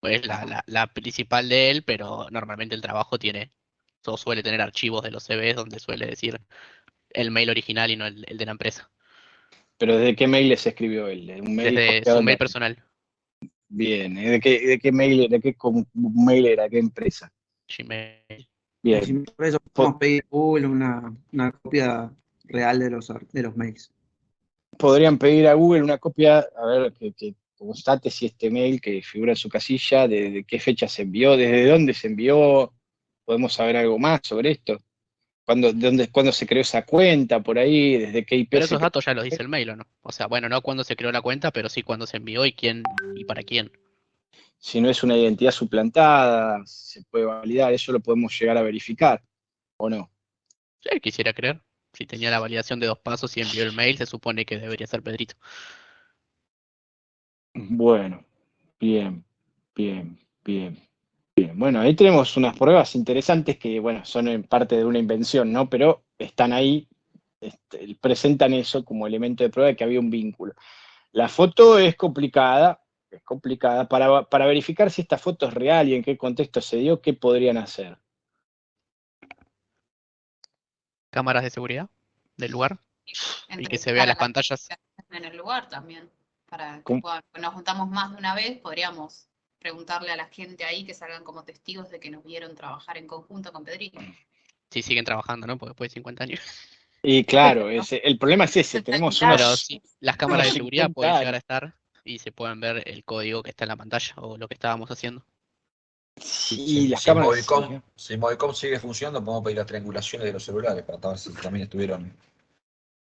Pues la principal de él, pero normalmente el trabajo suele tener archivos de los CVs donde suele decir el mail original y no el de la empresa. ¿Pero desde qué mail les escribió él? ¿Un mail Desde hosteado su en mail la... personal. Bien, ¿de qué mail, mail era? ¿Qué empresa? Gmail. Bien. Por eso podemos pedir a Google una copia real de los mails. Podrían pedir a Google una copia, a ver, que constate si este mail que figura en su casilla, de qué fecha se envió, desde dónde se envió, podemos saber algo más sobre esto. ¿Cuándo se creó esa cuenta por ahí? ¿Desde qué IP Pero se esos creó? datos ya los dice el mail, ¿o no? O sea, bueno, no cuándo se creó la cuenta, pero sí cuándo se envió y quién y para quién. Si no es una identidad suplantada, se puede validar, eso lo podemos llegar a verificar, ¿o no? Sí, quisiera creer. Si tenía la validación de 2 pasos y envió el mail, se supone que debería ser Pedrito. Bueno, bien, bien, bien. Bien, bueno, ahí tenemos unas pruebas interesantes que, bueno, son en parte de una invención, ¿no? Pero están ahí, presentan eso como elemento de prueba de que había un vínculo. La foto es complicada para verificar si esta foto es real y en qué contexto se dio, ¿qué podrían hacer? Cámaras de seguridad del lugar y que se Entrevistar vea a las las pantallas. personas en el lugar también, para que ¿Cómo? nos juntamos más de una vez, podríamos preguntarle a la gente ahí que salgan como testigos de que nos vieron trabajar en conjunto con Pedrito. Sí, siguen trabajando, ¿no? Porque después de 50 años. Y claro, el problema es ese, tenemos Pero unos, sí, las cámaras de unos seguridad 50 pueden llegar a años. estar y se pueden ver el código que está en la pantalla o lo que estábamos haciendo. Sí, las cámaras. Si Movicom sigue funcionando, podemos pedir las triangulaciones de los celulares para ver si también estuvieron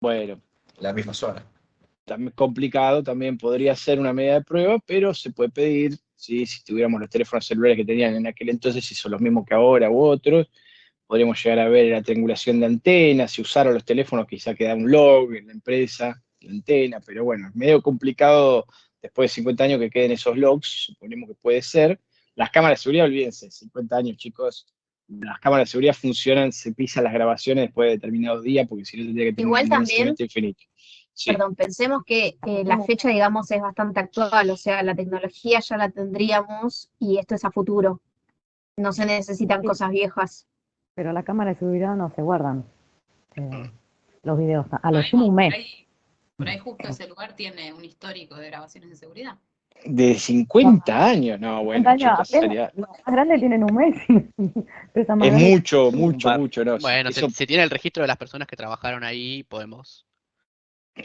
Bueno, en la misma zona. también complicado, también podría ser una medida de prueba, pero se puede pedir, ¿sí? Si tuviéramos los teléfonos celulares que tenían en aquel entonces, si son los mismos que ahora u otros, podríamos llegar a ver la triangulación de antenas, si usaron los teléfonos quizá queda un log en la empresa, la antena, pero bueno, es medio complicado después de 50 años que queden esos logs, suponemos que puede ser. Las cámaras de seguridad, olvídense, 50 años chicos, las cámaras de seguridad funcionan, se pisan las grabaciones después de determinados días, porque si no tendría que tener un Igual también, almacenamiento infinito. Sí. perdón, pensemos que la fecha, digamos, es bastante actual, o sea, la tecnología ya la tendríamos y esto es a futuro. No se necesitan cosas viejas. Pero la cámara de seguridad no se guardan los videos. A lo sumo un mes. Por ahí justo ese lugar tiene un histórico de grabaciones de seguridad. De 50 años, no, bueno, 50 años, chicos, apenas, sería... los más grandes tienen un mes. Pesa más Es grande. mucho, mucho, no. Bueno, Eso, se tiene el registro de las personas que trabajaron ahí, podemos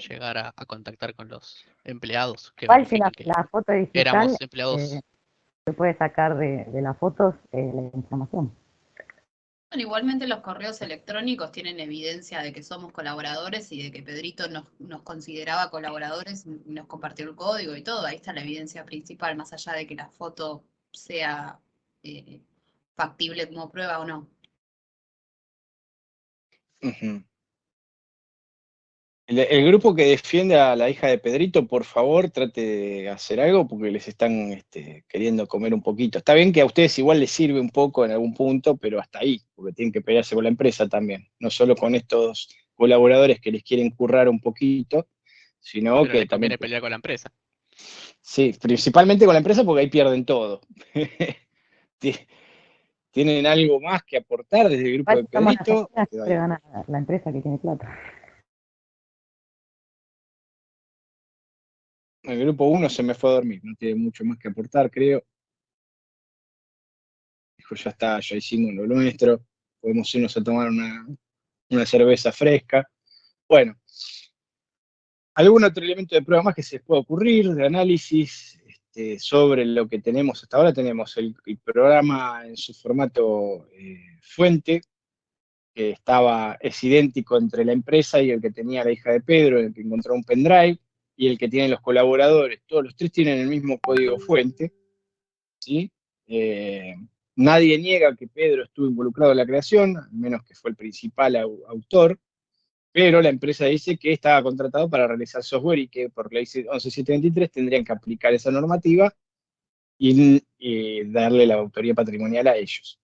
llegar a contactar con los empleados que Igual si verifiquen que la foto digital éramos empleados. se puede sacar de las fotos la información. Bueno, igualmente los correos electrónicos tienen evidencia de que somos colaboradores y de que Pedrito nos consideraba colaboradores y nos compartió el código y todo. Ahí está la evidencia principal, más allá de que la foto sea factible como prueba o no. ujú. El grupo que defiende a la hija de Pedrito, por favor, trate de hacer algo porque les están queriendo comer un poquito. Está bien que a ustedes igual les sirve un poco en algún punto, pero hasta ahí, porque tienen que pelearse con la empresa también. No solo con estos colaboradores que les quieren currar un poquito, sino Pero que les también... conviene pelear con la empresa. Sí, principalmente con la empresa porque ahí pierden todo. ¿Tienen algo más que aportar desde el grupo de Estamos en Pedrito? Argentina, siempre gana la empresa que tiene plata. El grupo 1 se me fue a dormir, no tiene mucho más que aportar, creo. Dijo, ya está, ya hicimos lo nuestro, podemos irnos a tomar una cerveza fresca. Bueno, algún otro elemento de prueba más que se les pueda ocurrir, de análisis sobre lo que tenemos hasta ahora. Tenemos el programa en su formato fuente, que es idéntico entre la empresa y el que tenía la hija de Pedro, el que encontró un pendrive, y el que tienen los colaboradores. Todos los tres tienen el mismo código fuente, ¿sí? Nadie niega que Pedro estuvo involucrado en la creación, al menos que fue el principal autor, pero la empresa dice que estaba contratado para realizar software y que por ley 11723 tendrían que aplicar esa normativa y darle la autoría patrimonial a ellos.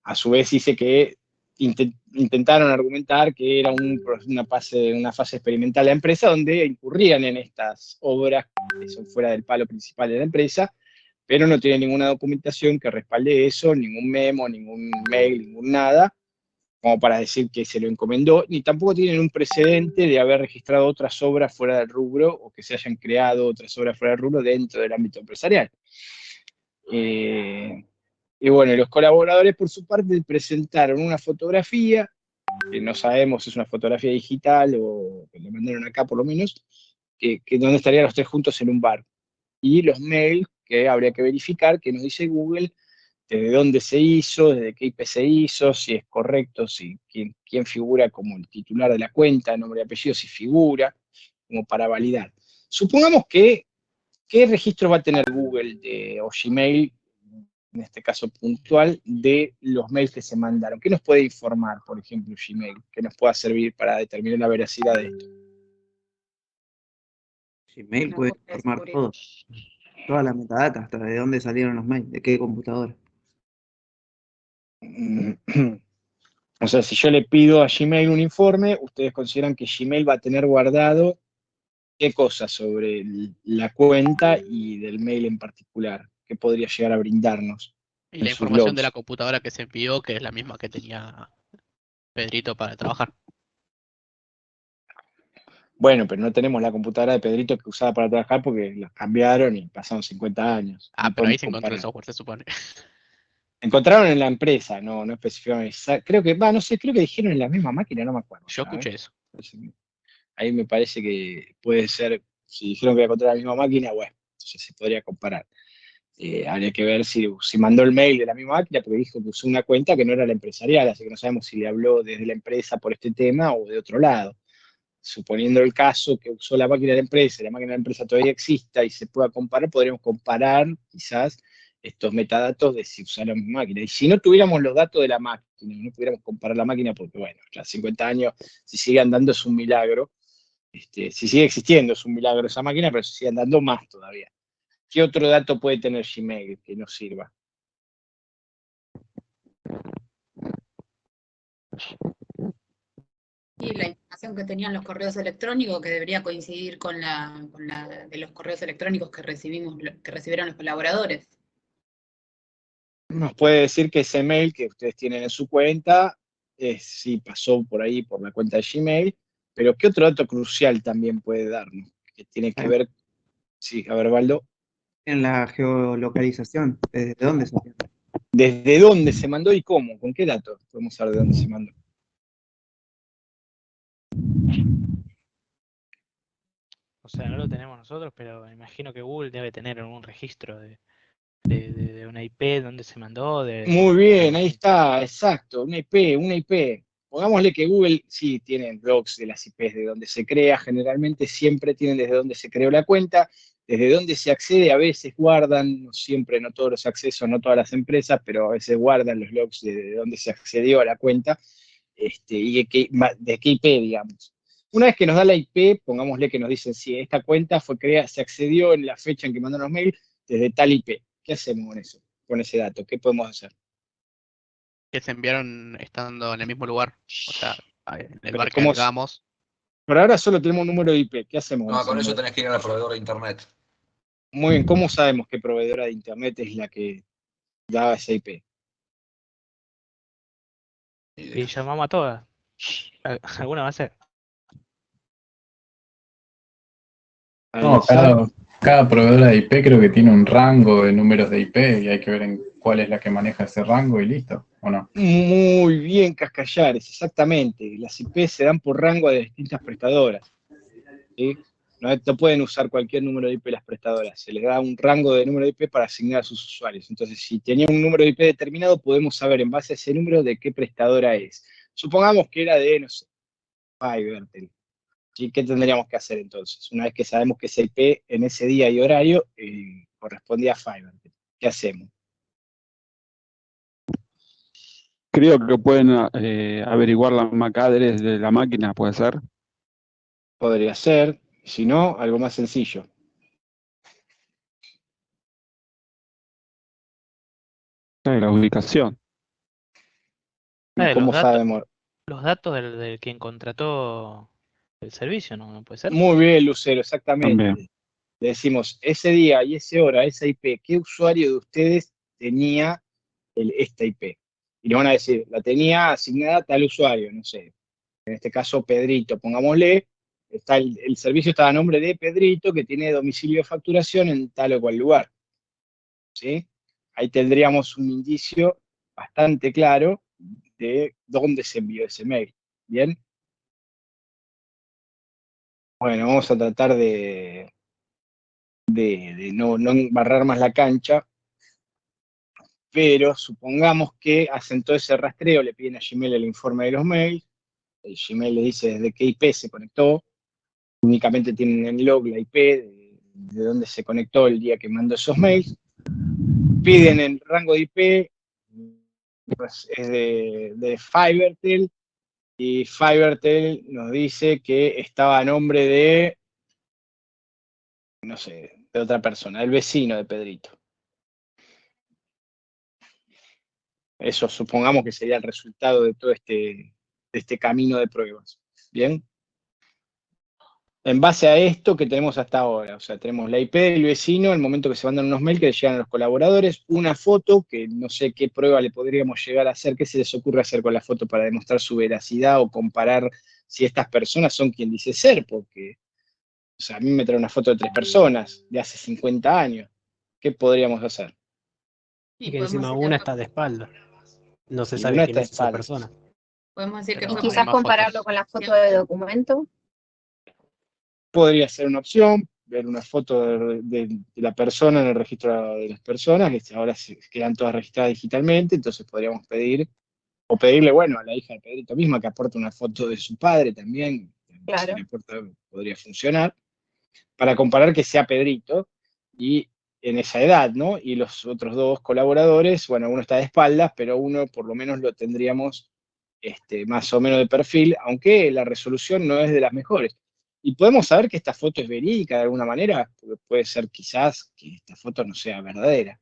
A su vez dice que intentaron argumentar que era una fase experimental de la empresa donde incurrían en estas obras que son fuera del palo principal de la empresa, pero no tiene ninguna documentación que respalde eso, ningún memo, ningún mail, ningún nada, como para decir que se lo encomendó, ni tampoco tienen un precedente de haber registrado otras obras fuera del rubro o que se hayan creado otras obras fuera del rubro dentro del ámbito empresarial. Y bueno, los colaboradores por su parte presentaron una fotografía, que no sabemos si es una fotografía digital o que le mandaron acá por lo menos, que donde estarían los tres juntos en un bar. Y los mails que habría que verificar, que nos dice Google, desde dónde se hizo, desde qué IP se hizo, si es correcto, si quién figura como el titular de la cuenta, nombre y apellido, si figura, como para validar. Supongamos que, ¿qué registro va a tener Google o Gmail, en este caso puntual, de los mails que se mandaron? ¿Qué nos puede informar, por ejemplo, Gmail, que nos pueda servir para determinar la veracidad de esto? Gmail puede informar todo. Toda la metadata, hasta de dónde salieron los mails, de qué computadora. O sea, si yo le pido a Gmail un informe, ustedes consideran que Gmail va a tener guardado qué cosas sobre la cuenta y del mail en particular, que podría llegar a brindarnos Y en la sus información de la logs. computadora que se envió, que es la misma que tenía Pedrito para trabajar. Bueno, pero no tenemos la computadora de Pedrito que usaba para trabajar porque la cambiaron y pasaron 50 años. Ah, No pero ahí podemos se encontró el comparar. software, se supone. Encontraron en la empresa, no especificaron. Creo que, no sé, creo que dijeron en la misma máquina, no me acuerdo. Yo ¿Sabes? escuché eso. Ahí me parece que puede ser, si dijeron que iba a encontrar la misma máquina, bueno, entonces se podría comparar. Habría que ver si mandó el mail de la misma máquina, porque dijo que usó una cuenta que no era la empresarial, así que no sabemos si le habló desde la empresa por este tema o de otro lado. Suponiendo el caso que usó la máquina de la empresa y la máquina de la empresa todavía exista y se pueda comparar, podríamos comparar quizás estos metadatos de si usaron la máquina. Y si no tuviéramos los datos de la máquina, no pudiéramos comparar la máquina, porque bueno, ya 50 años, si sigue andando es un milagro. Si sigue existiendo es un milagro esa máquina, pero si sigue andando más todavía. ¿Qué otro dato puede tener Gmail que nos sirva? Y la información que tenían los correos electrónicos, que debería coincidir con la de los correos electrónicos que recibieron los colaboradores. Nos puede decir que ese mail que ustedes tienen en su cuenta, sí pasó por ahí, por la cuenta de Gmail, pero ¿qué otro dato crucial también puede darnos? Que tiene que ver, sí, a ver, Valdo. En la geolocalización, ¿desde dónde salió? ¿Desde dónde se mandó y cómo? ¿Con qué datos podemos saber de dónde se mandó? O sea, no lo tenemos nosotros, pero me imagino que Google debe tener algún registro de una IP, dónde se mandó, Muy bien, ahí está, exacto, una IP. Pongámosle que Google sí tiene logs de las IPs de donde se crea, generalmente siempre tienen desde dónde se creó la cuenta, desde dónde se accede, a veces guardan, no siempre, no todos los accesos, no todas las empresas, pero a veces guardan los logs de dónde se accedió a la cuenta y de qué IP, digamos. Una vez que nos da la IP, pongámosle que nos dicen, sí, esta cuenta fue creada, se accedió en la fecha en que mandaron los mails desde tal IP. ¿Qué hacemos con eso? Con ese dato, ¿qué podemos hacer? Que se enviaron estando en el mismo lugar. O sea, en el Pero bar que algamos. Por ahora solo tenemos un número de IP. ¿Qué hacemos No, con eso número? tenés que ir al proveedor de internet. Muy bien, ¿cómo sabemos qué proveedora de internet es la que daba esa IP? Y llamamos a todas. Alguna va a ser. No, cada proveedora de IP creo que tiene un rango de números de IP y hay que ver en cuál es la que maneja ese rango y listo, ¿o no? Muy bien, Cascallares, exactamente. Las IP se dan por rango de distintas prestadoras. ¿Sí? No pueden usar cualquier número de IP las prestadoras. Se les da un rango de número de IP para asignar a sus usuarios. Entonces, si tenía un número de IP determinado, podemos saber en base a ese número de qué prestadora es. Supongamos que era de, no sé, Fivertel. ¿Sí? ¿Qué tendríamos que hacer entonces? Una vez que sabemos que esa IP en ese día y horario correspondía a Fivertel. ¿Qué hacemos? Creo que pueden averiguar la MAC address de la máquina, ¿puede ser? Podría ser, si no, algo más sencillo. La ubicación. ¿Y cómo Los datos, sabemos? los datos del quien contrató el servicio, ¿no puede ser? Muy bien, Lucero, exactamente. También. Le decimos, ese día y esa hora, esa IP, ¿qué usuario de ustedes tenía esta IP? Y nos van a decir, la tenía asignada a tal usuario, no sé, en este caso Pedrito, pongámosle, el servicio está a nombre de Pedrito, que tiene domicilio de facturación en tal o cual lugar. ¿Sí? Ahí tendríamos un indicio bastante claro de dónde se envió ese mail. ¿Bien? Bueno, vamos a tratar de no embarrar más la cancha, pero supongamos que hacen todo ese rastreo, le piden a Gmail el informe de los mails, el Gmail le dice desde qué IP se conectó, únicamente tienen en log la IP de dónde se conectó el día que mandó esos mails, piden el rango de IP, pues, es de Fivertel, y Fivertel nos dice que estaba a nombre de, no sé, de otra persona, del vecino de Pedrito. Eso supongamos que sería el resultado de todo este camino de pruebas. ¿Bien? En base a esto que tenemos hasta ahora, o sea, tenemos la IP del vecino, el momento que se mandan unos mails que le llegan a los colaboradores, una foto, que no sé qué prueba le podríamos llegar a hacer, qué se les ocurre hacer con la foto para demostrar su veracidad o comparar si estas personas son quien dice ser, porque, o sea, a mí me trae una foto de 3 personas de hace 50 años. ¿Qué podríamos hacer? Y que encima una está de espalda. No se Y sabe una quién está de es esa espalda. persona. Podemos decir que Y fue quizás compararlo con la foto de documento. Podría ser una opción, ver una foto de la persona en el registro de las personas, que ahora se quedan todas registradas digitalmente, entonces podríamos pedir, o pedirle, bueno, a la hija de Pedrito misma que aporte una foto de su padre también, Claro. si le aporta, podría funcionar, para comparar que sea Pedrito, y en esa edad, ¿no? Y los otros 2 colaboradores, bueno, uno está de espaldas, pero uno por lo menos lo tendríamos más o menos de perfil, aunque la resolución no es de las mejores. Y podemos saber que esta foto es verídica de alguna manera, porque puede ser quizás que esta foto no sea verdadera.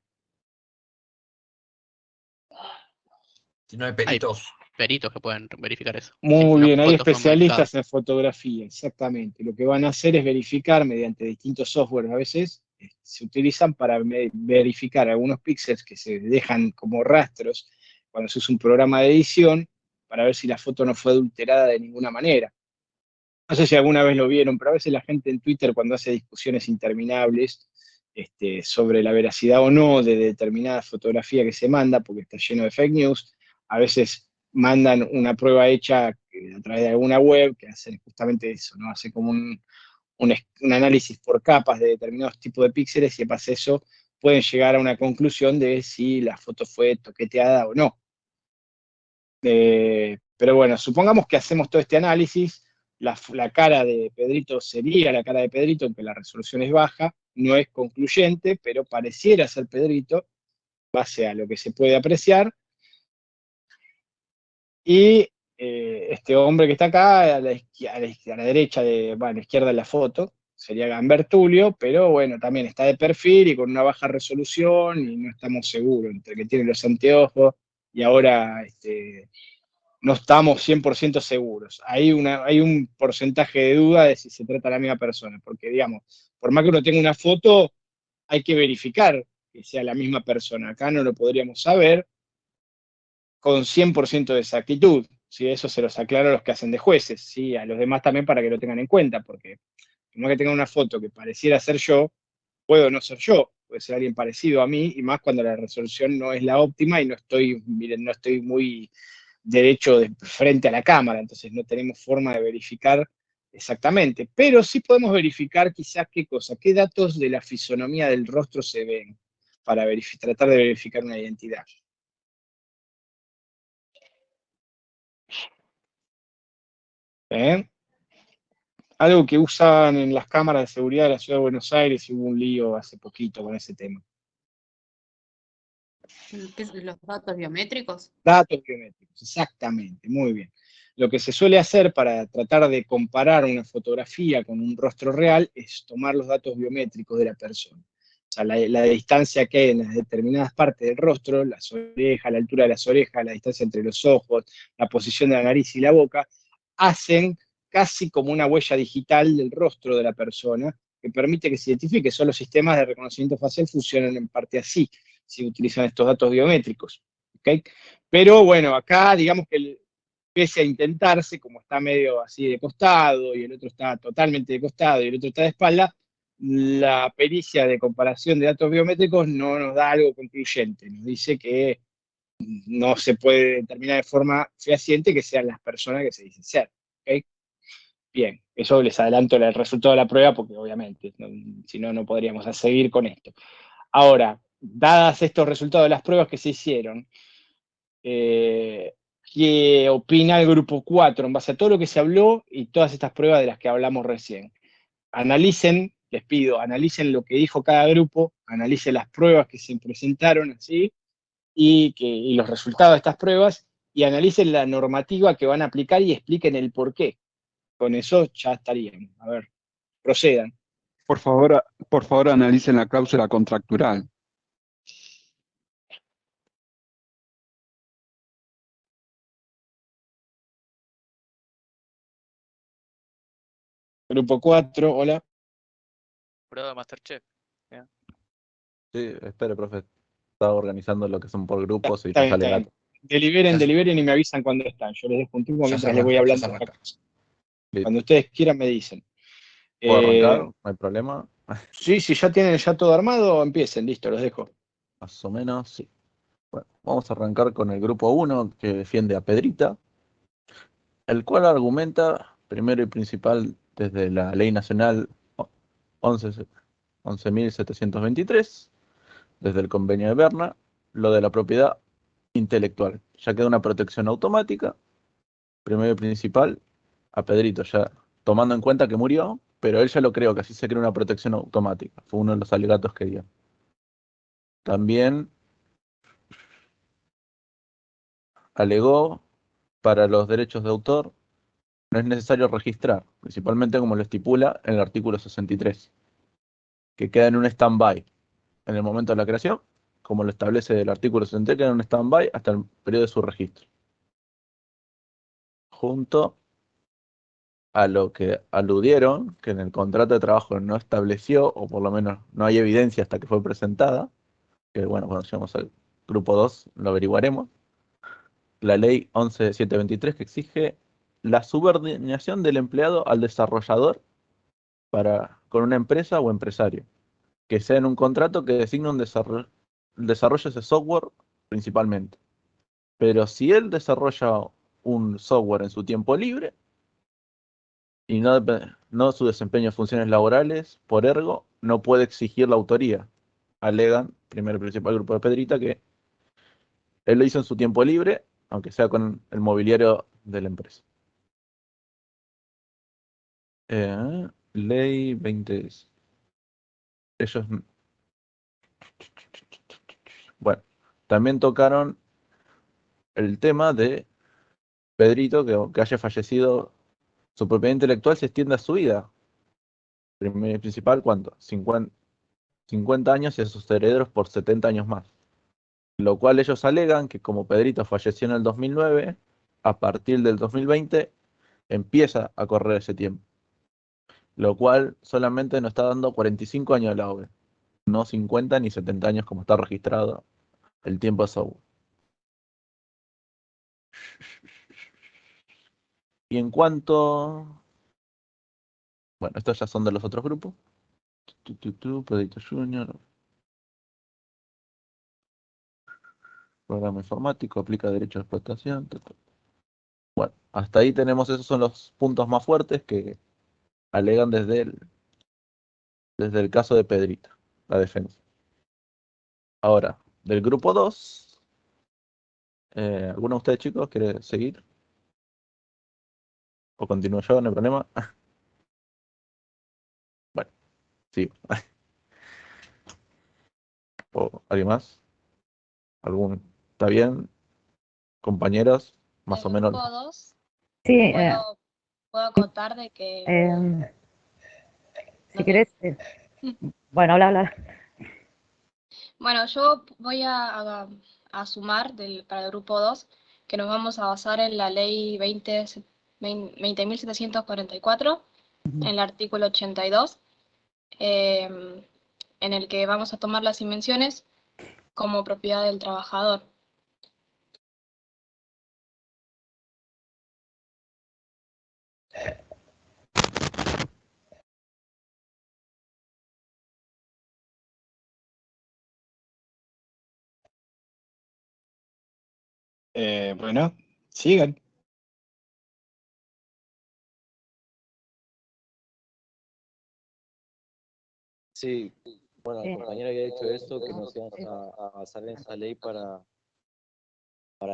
Si no hay peritos. Peritos que pueden verificar eso. Muy Una bien, hay foto fue modificada. especialistas en fotografía, exactamente. Lo que van a hacer es verificar mediante distintos softwares, a veces se utilizan para verificar algunos píxeles que se dejan como rastros cuando se usa un programa de edición, para ver si la foto no fue adulterada de ninguna manera. No sé si alguna vez lo vieron, pero a veces la gente en Twitter cuando hace discusiones interminables sobre la veracidad o no de determinada fotografía que se manda, porque está lleno de fake news, a veces mandan una prueba hecha a través de alguna web que hace justamente eso, ¿no? Hace como un análisis por capas de determinados tipos de píxeles y en base a eso pueden llegar a una conclusión de si la foto fue toqueteada o no. Pero bueno, supongamos que hacemos todo este análisis, la cara de Pedrito sería la cara de Pedrito, aunque la resolución es baja, no es concluyente, pero pareciera ser Pedrito, base a lo que se puede apreciar. Y este hombre que está acá, a la derecha, a la izquierda de la foto, sería Gambertulio, pero bueno, también está de perfil y con una baja resolución y no estamos seguros, entre que tiene los anteojos y ahora no estamos 100% seguros. Hay un porcentaje de duda de si se trata de la misma persona, porque digamos, por más que uno tenga una foto, hay que verificar que sea la misma persona. Acá no lo podríamos saber con 100% de exactitud. ¿Sí? Eso se los aclaro a los que hacen de jueces, ¿sí? A los demás también para que lo tengan en cuenta, porque por más que tenga una foto que pareciera ser yo, puedo no ser yo, puede ser alguien parecido a mí, y más cuando la resolución no es la óptima y no estoy muy derecho de frente a la cámara, entonces no tenemos forma de verificar exactamente, pero sí podemos verificar quizás qué datos de la fisonomía del rostro se ven para tratar de verificar una identidad. ¿Eh? Algo que usan en las cámaras de seguridad de la Ciudad de Buenos Aires, y hubo un lío hace poquito con ese tema. ¿Los datos biométricos? Datos biométricos, exactamente, muy bien. Lo que se suele hacer para tratar de comparar una fotografía con un rostro real es tomar los datos biométricos de la persona. O sea, la distancia que hay en las determinadas partes del rostro, las orejas, la altura de las orejas, la distancia entre los ojos, la posición de la nariz y la boca, hacen casi como una huella digital del rostro de la persona que permite que se identifique. Solo los sistemas de reconocimiento facial funcionan en parte así, si utilizan estos datos biométricos. ¿Okay? Pero bueno, acá digamos que pese a intentarse, como está medio así de costado y el otro está totalmente de costado y el otro está de espalda, la pericia de comparación de datos biométricos no nos da algo concluyente, nos dice que no se puede determinar de forma fehaciente que sean las personas que se dicen ser. ¿Okay? Bien, eso les adelanto el resultado de la prueba porque obviamente, si no, no podríamos seguir con esto. Ahora, dadas estos resultados de las pruebas que se hicieron, ¿qué opina el grupo 4 en base a todo lo que se habló y todas estas pruebas de las que hablamos recién? Analicen, les pido, analicen lo que dijo cada grupo, analicen las pruebas que se presentaron así y los resultados de estas pruebas y analicen la normativa que van a aplicar y expliquen el por qué. Con eso ya estarían. A ver, procedan. Por favor, analicen la cláusula contractual. Grupo 4, hola. Prueba de Masterchef. Bien. Sí, espere, profe. Estaba organizando lo que son por grupos y Está no bien, sale está bien. gato. Deliberen y me avisan cuando están. Yo les dejo un tiempo mientras les voy hablando otra cosa. Cuando ustedes quieran me dicen. ¿Puedo arrancar? No hay problema. Sí, si ya tienen todo armado, empiecen, listo, los dejo. Más o menos, sí. Bueno, vamos a arrancar con el grupo 1 que defiende a Pedrita, el cual argumenta, primero y principal, desde la Ley Nacional 11.723, desde el Convenio de Berna, lo de la propiedad intelectual, ya que da una protección automática, primero y principal, a Pedrito, ya tomando en cuenta que murió, pero él ya lo creó, que así se crea una protección automática. Fue uno de los alegatos que dio. También alegó para los derechos de autor no es necesario registrar, principalmente como lo estipula en el artículo 63, que queda en un stand-by en el momento de la creación, como lo establece el artículo 63, queda en un stand-by hasta el periodo de su registro. Junto a lo que aludieron, que en el contrato de trabajo no estableció, o por lo menos no hay evidencia hasta que fue presentada, que bueno, cuando lleguemos al grupo 2 lo averiguaremos, la ley 11.723 que exige la subordinación del empleado al desarrollador con una empresa o empresario, que sea en un contrato que designe un desarrollo ese software principalmente. Pero si él desarrolla un software en su tiempo libre y no su desempeño de funciones laborales, por ergo, no puede exigir la autoría. Alegan, primero y principal grupo de Pedrita, que él lo hizo en su tiempo libre, aunque sea con el mobiliario de la empresa. Ley 20. Ellos. Bueno, también tocaron el tema de Pedrito, que haya fallecido, su propiedad intelectual se extiende a su vida. Primero y principal, ¿cuánto? 50 años y a sus herederos por 70 años más. Lo cual ellos alegan que como Pedrito falleció en el 2009, a partir del 2020 empieza a correr ese tiempo. Lo cual solamente nos está dando 45 años de la obra, no 50 ni 70 años como está registrado el tiempo de software. Y en cuanto... Bueno, estos ya son de los otros grupos. Pedrito Junior. Programa informático, aplica derecho de explotación. Bueno, hasta ahí tenemos, esos son los puntos más fuertes que alegan desde el caso de Pedrita, la defensa. Ahora, del grupo 2, ¿alguno de ustedes, chicos, quiere seguir? ¿O continúo yo? No hay problema. Bueno, sí. ¿O alguien más? ¿Está bien? Compañeros, más o menos. Grupo 2, Sí, puedo acotar de que... si querés, bueno, habla. Bueno, yo voy a sumar para el grupo 2 que nos vamos a basar en la ley 20.744, en el artículo 82, en el que vamos a tomar las invenciones como propiedad del trabajador. Bueno, sigan. Sí, bueno, el compañero había dicho eso, que nos íbamos a basar en esa ley para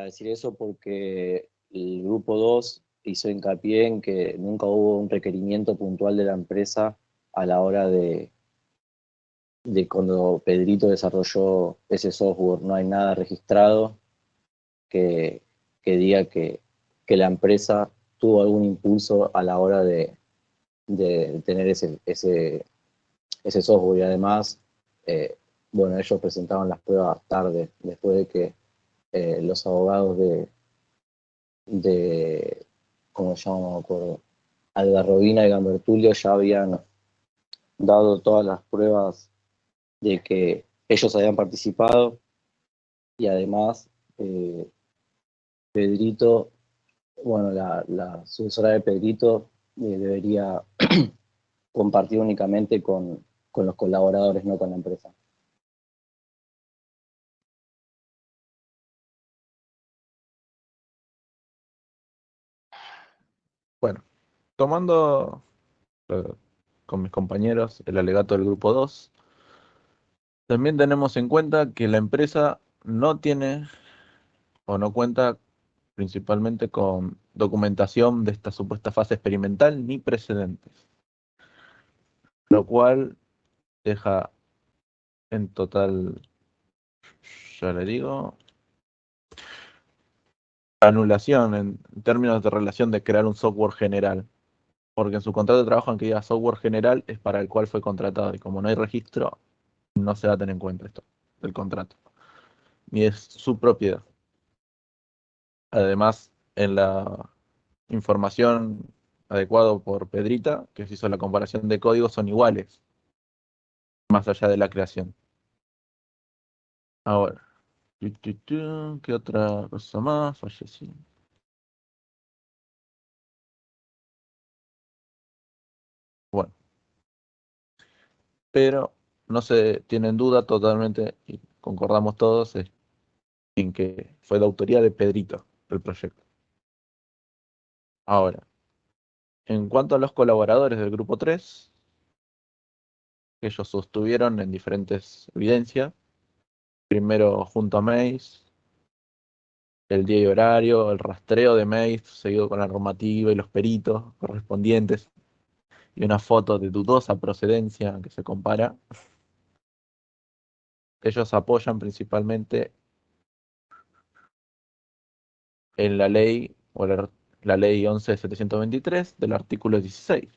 decir eso, porque el grupo 2 hizo hincapié en que nunca hubo un requerimiento puntual de la empresa a la hora de cuando Pedrito desarrolló ese software. No hay nada registrado que diga que la empresa tuvo algún impulso a la hora de tener ese ese software. Y además, bueno, ellos presentaron las pruebas tarde, después de que los abogados de ¿cómo se llama? No me acuerdo, Algarrobina y Gambertulio ya habían dado todas las pruebas de que ellos habían participado, y además Pedrito, bueno, la sucesora de Pedrito debería compartir únicamente con los colaboradores, no con la empresa. Bueno, tomando con mis compañeros el alegato del grupo 2, también tenemos en cuenta que la empresa no tiene o no cuenta principalmente con documentación de esta supuesta fase experimental ni precedentes, lo cual deja en total, ya le digo, anulación en términos de relación de crear un software general, porque en su contrato de trabajo, aunque diga software general, es para el cual fue contratado, y como no hay registro, no se va a tener en cuenta esto del contrato, ni es su propiedad. Además, en la información adecuada por Pedrita, que se hizo la comparación de códigos, son iguales, más allá de la creación. Ahora, ¿qué otra cosa más? Fallecí. Bueno, pero no se tiene en duda totalmente, y concordamos todos, en que fue de autoría de Pedrito el proyecto. Ahora, en cuanto a los colaboradores del grupo 3, ellos sostuvieron en diferentes evidencias, primero junto a Mace, el día y horario, el rastreo de Mace, seguido con la normativa y los peritos correspondientes, y una foto de dudosa procedencia que se compara. Ellos apoyan principalmente en la ley, o la ley 11.723 del artículo 16,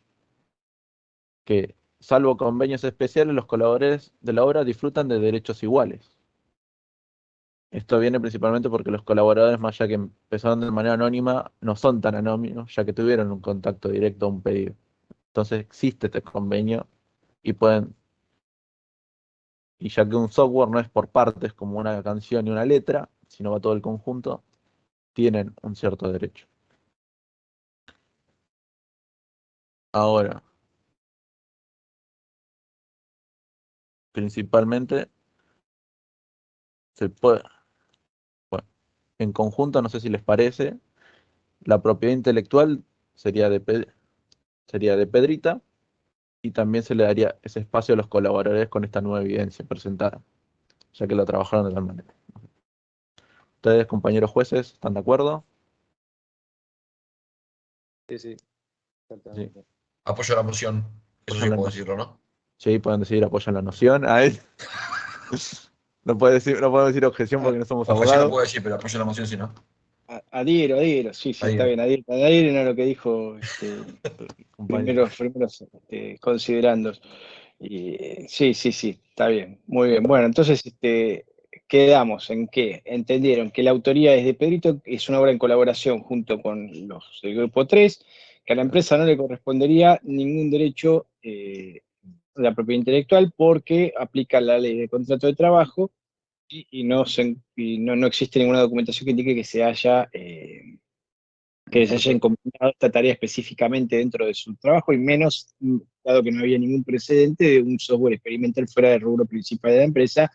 que salvo convenios especiales, los colaboradores de la obra disfrutan de derechos iguales. Esto viene principalmente porque los colaboradores, más allá que empezaron de manera anónima, no son tan anónimos, ya que tuvieron un contacto directo a un pedido. Entonces existe este convenio y ya que un software no es por partes como una canción y una letra, sino va todo el conjunto, tienen un cierto derecho. Ahora, principalmente se puede, bueno, en conjunto, no sé si les parece, la propiedad intelectual sería de Pedrita, y también se le daría ese espacio a los colaboradores con esta nueva evidencia presentada, ya que lo trabajaron de tal manera. ¿Ustedes, compañeros jueces, están de acuerdo? Sí, sí, Sí. exactamente. Apoyo la moción. Eso sí puedo decirlo, ¿no? Sí, pueden decir apoyan la noción. A él. No podemos decir objeción porque no somos Objeción no abogados. puedo decir, pero apoyo la moción si no. Adhiero, sí, está Adhiero. bien, adhieren a lo que dijo Compañero. primeros considerandos. Y, sí, está bien, muy bien. Bueno, entonces quedamos en que entendieron que la autoría es de Pedrito, es una obra en colaboración junto con los del grupo 3, que a la empresa no le correspondería ningún derecho de la propiedad intelectual porque aplica la ley de contrato de trabajo y no existe ninguna documentación que indique que se haya encomendado esta tarea específicamente dentro de su trabajo, y menos dado que no había ningún precedente de un software experimental fuera del rubro principal de la empresa,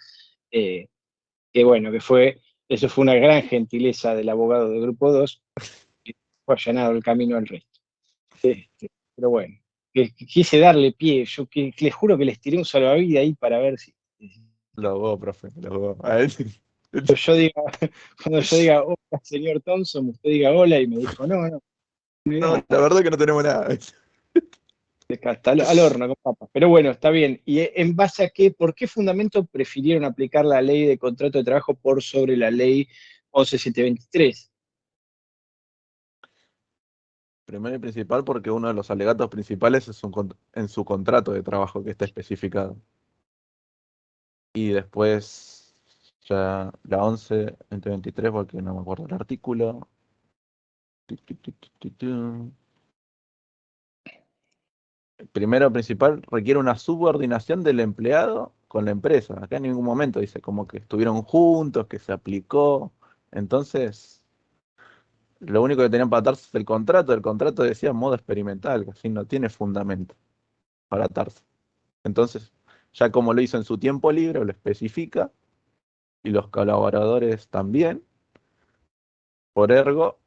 eh, que bueno, eso fue una gran gentileza del abogado del Grupo 2, que fue allanado el camino al resto. Pero bueno, quise darle pie, que les juro que les tiré un salvavidas ahí para ver si... Lo hago, profe, lo hago. A ver. Cuando yo diga hola, señor Thompson, usted diga hola y me dijo, no, No, la verdad que no tenemos nada. hasta al horno con papas. Pero bueno, está bien. ¿Y en base a qué, por qué fundamento prefirieron aplicar la ley de contrato de trabajo por sobre la ley 11.723? Primero y principal porque uno de los alegatos principales es en su contrato de trabajo que está especificado. Y después ya la 11/2023, porque no me acuerdo el artículo. Primero principal requiere una subordinación del empleado con la empresa. Acá en ningún momento dice como que estuvieron juntos, que se aplicó. Entonces, lo único que tenían para atarse es el contrato. El contrato decía modo experimental, que así no tiene fundamento para atarse. Entonces, ya como lo hizo en su tiempo libre, lo especifica, y los colaboradores también, por ergo,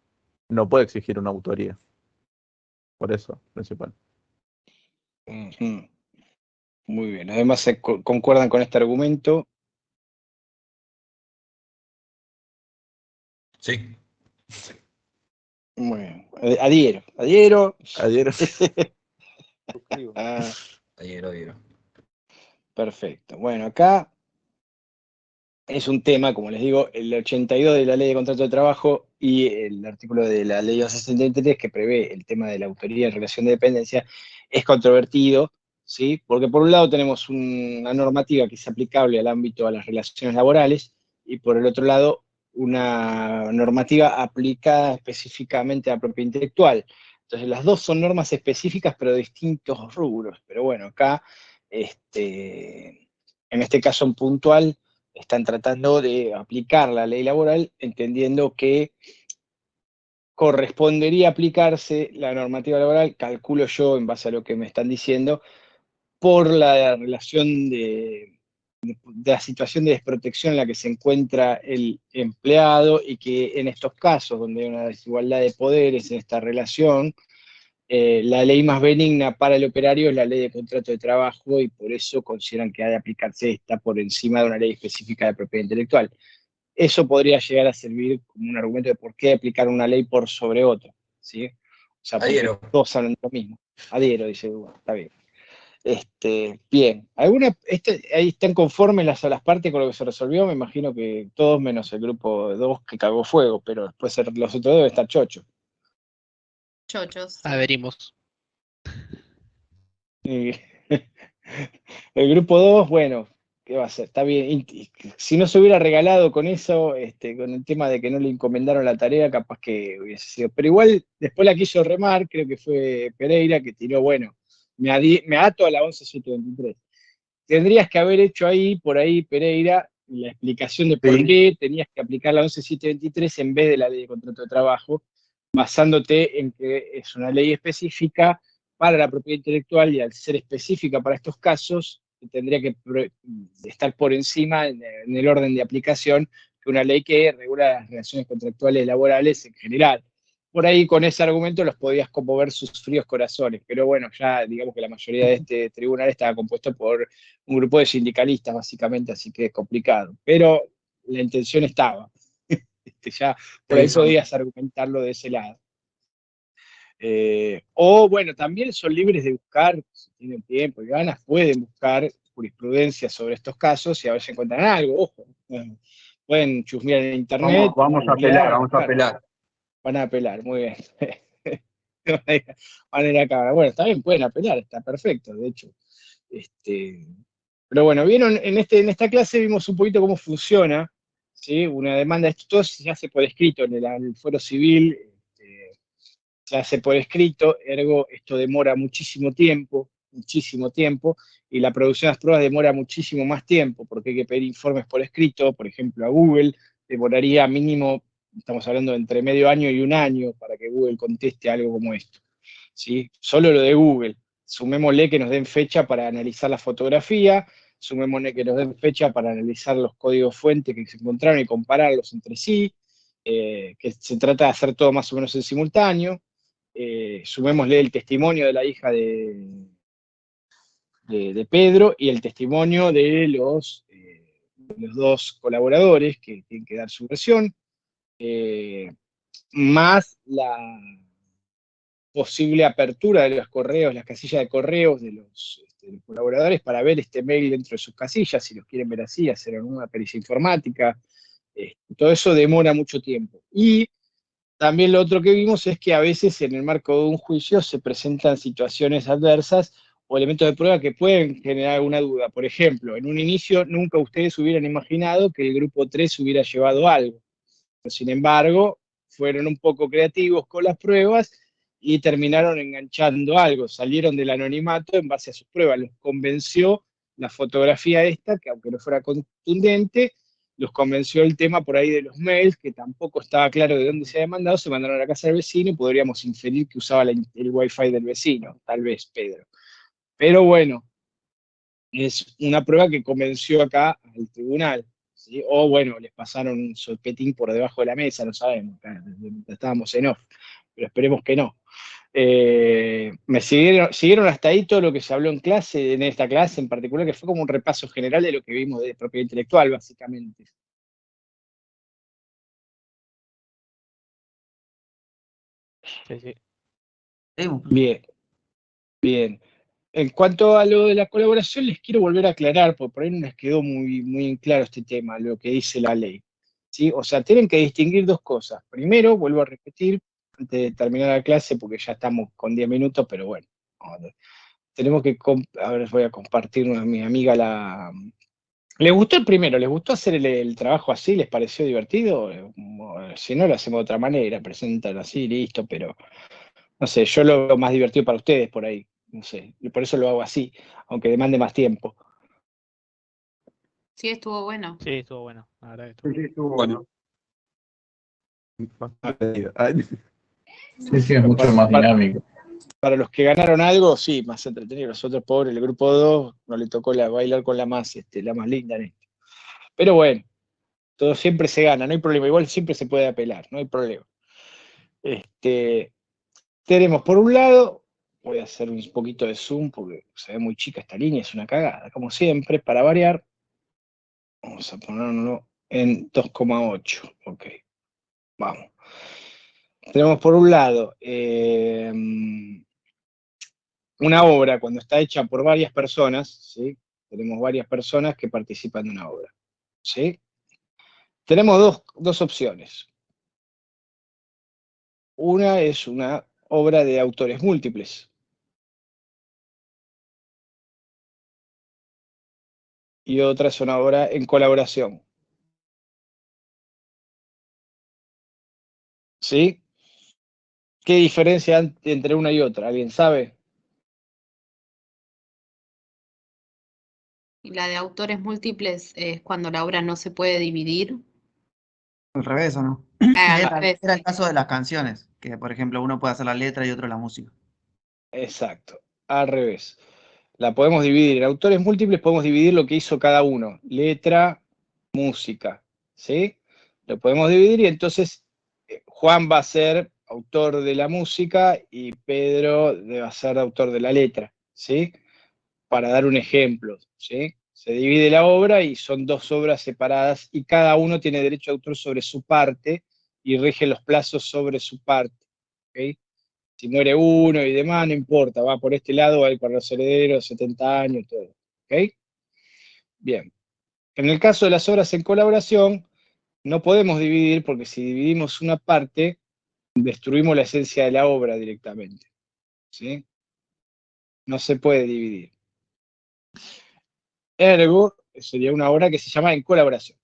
no puede exigir una autoría. Por eso, principal. Ujú. Muy bien. Además, concuerdan con este argumento. Sí. Muy bien. Adhiero. Adhiero. Adhiero. Suscribo. Adhiero. Perfecto. Bueno, acá es un tema, como les digo, el 82 de la Ley de Contrato de Trabajo y el artículo de la Ley 1163 que prevé el tema de la autoría en relación de dependencia es controvertido, ¿sí? Porque por un lado tenemos una normativa que es aplicable al ámbito de las relaciones laborales y por el otro lado una normativa aplicada específicamente a la propiedad intelectual. Entonces las dos son normas específicas pero de distintos rubros. Pero bueno, acá, en este caso en puntual, están tratando de aplicar la ley laboral, entendiendo que correspondería aplicarse la normativa laboral, calculo yo, en base a lo que me están diciendo, por la relación de la situación de desprotección en la que se encuentra el empleado y que en estos casos, donde hay una desigualdad de poderes en esta relación, la ley más benigna para el operario es la ley de contrato de trabajo y por eso consideran que ha de aplicarse esta por encima de una ley específica de propiedad intelectual. Eso podría llegar a servir como un argumento de por qué aplicar una ley por sobre otra, ¿sí? O sea, porque Adhiero. todos hablan de lo mismo. Adhiero, dice Hugo, está bien. Bien, ahí están conformes las partes con lo que se resolvió, me imagino que todos menos el grupo 2 que cagó fuego, pero después los otros deben estar chochos. Chochos. Adherimos. El grupo 2, bueno, ¿qué va a hacer? Está bien. Si no se hubiera regalado con eso, con el tema de que no le encomendaron la tarea, capaz que hubiese sido. Pero igual, después la quiso remar, creo que fue Pereira, que tiró, bueno, me ato a la 11.723. Tendrías que haber hecho por ahí, Pereira, la explicación de por qué tenías que aplicar la 11.723 en vez de la ley de contrato de trabajo, basándote en que es una ley específica para la propiedad intelectual y al ser específica para estos casos, tendría que estar por encima en el orden de aplicación que una ley que regula las relaciones contractuales laborales en general. Por ahí con ese argumento los podías conmover sus fríos corazones, pero bueno, ya digamos que la mayoría de este tribunal estaba compuesto por un grupo de sindicalistas básicamente, así que es complicado, pero la intención estaba. Ya por ahí podías argumentarlo de ese lado. O bueno, también son libres de buscar, si tienen tiempo y ganas, pueden buscar jurisprudencia sobre estos casos y a ver si encuentran algo. Ojo, pueden chusmear en internet. Vamos a apelar. Van a apelar, muy bien. Van a ir a cámara. Bueno, está bien, pueden apelar, está perfecto, de hecho. Pero bueno, vieron, en esta clase vimos un poquito cómo funciona, ¿sí? Una demanda, esto todo se hace por escrito en el Fuero Civil, se hace por escrito, ergo esto demora muchísimo tiempo, y la producción de las pruebas demora muchísimo más tiempo, porque hay que pedir informes por escrito, por ejemplo, a Google, demoraría mínimo, estamos hablando de entre medio año y un año para que Google conteste algo como esto, ¿sí? Solo lo de Google. Sumémosle que nos den fecha para analizar la fotografía, sumémosle que nos den fecha para analizar los códigos fuentes que se encontraron y compararlos entre sí, que se trata de hacer todo más o menos en simultáneo. Sumémosle el testimonio de la hija de Pedro y el testimonio de los dos colaboradores que tienen que dar su versión, más la posible apertura de los correos, las casillas de correos de los colaboradores para ver este mail dentro de sus casillas, si los quieren ver así, hacer una pericia informática. Todo eso demora mucho tiempo. Y También lo otro que vimos es que a veces en el marco de un juicio se presentan situaciones adversas o elementos de prueba que pueden generar alguna duda. Por ejemplo, en un inicio nunca ustedes hubieran imaginado que el grupo 3 hubiera llevado algo. Sin embargo, fueron un poco creativos con las pruebas y terminaron enganchando algo. Salieron del anonimato en base a sus pruebas. Los convenció la fotografía esta, que aunque no fuera contundente, los convenció el tema por ahí de los mails, que tampoco estaba claro de dónde se había mandado, se mandaron a la casa del vecino y podríamos inferir que usaba el wifi del vecino, tal vez, Pedro. Pero bueno, es una prueba que convenció acá al tribunal, ¿sí? O bueno, les pasaron un sopetín por debajo de la mesa, no sabemos, estábamos en off, pero esperemos que no. Me siguieron hasta ahí todo lo que se habló en clase, en esta clase en particular, que fue como un repaso general de lo que vimos de propiedad intelectual, básicamente. Sí, sí. Bien, bien. En cuanto a lo de la colaboración, les quiero volver a aclarar, porque por ahí no les quedó muy en claro este tema, lo que dice la ley, ¿sí? O sea, tienen que distinguir dos cosas. Primero, vuelvo a repetir, antes de terminar la clase, porque ya estamos con 10 minutos, pero bueno, tenemos que, a ver, les voy a compartir a mi amiga la... ¿Les gustó el primero? ¿Les gustó hacer el trabajo así? ¿Les pareció divertido? Si no, lo hacemos de otra manera, presentan así, listo, pero no sé, yo lo veo más divertido para ustedes por ahí, no sé, y por eso lo hago así, aunque demande más tiempo. Sí, estuvo bueno. Sí, estuvo bueno. La verdad que estuvo Sí, estuvo Bueno. Sí, es mucho más dinámico. Para los que ganaron algo, sí, más entretenido. Los otros pobres, el grupo 2, no le tocó bailar con la más linda en esto. Pero bueno, todo siempre se gana, no hay problema. Igual siempre se puede apelar, no hay problema. Tenemos por un lado, voy a hacer un poquito de zoom porque se ve muy chica esta línea, es una cagada, como siempre, para variar. Vamos a ponerlo en 2,8. Ok, vamos. Tenemos por un lado una obra cuando está hecha por varias personas, ¿sí? Tenemos varias personas que participan de una obra, ¿sí? Tenemos dos opciones. Una es una obra de autores múltiples. Y otra es una obra en colaboración. ¿Sí? ¿Qué diferencia hay entre una y otra? ¿Alguien sabe? Y la de autores múltiples es cuando la obra no se puede dividir. Al revés, ¿o no? Al Era, revés. era el caso de las canciones, que por ejemplo uno puede hacer la letra y otro la música. Exacto, al revés. La podemos dividir. En autores múltiples podemos dividir lo que hizo cada uno. Letra, música, ¿sí? Lo podemos dividir y entonces Juan va a ser autor de la música y Pedro va a ser autor de la letra, ¿sí? Para dar un ejemplo, ¿sí? Se divide la obra y son dos obras separadas y cada uno tiene derecho de autor sobre su parte y rige los plazos sobre su parte, ¿ok? Si muere uno y demás, no importa, va por este lado, va a ir para los herederos, 70 años, todo, ¿ok? Bien. En el caso de las obras en colaboración, no podemos dividir porque si dividimos una parte, destruimos la esencia de la obra directamente, ¿sí? No se puede dividir. Ergo, sería una obra que se llama en colaboración.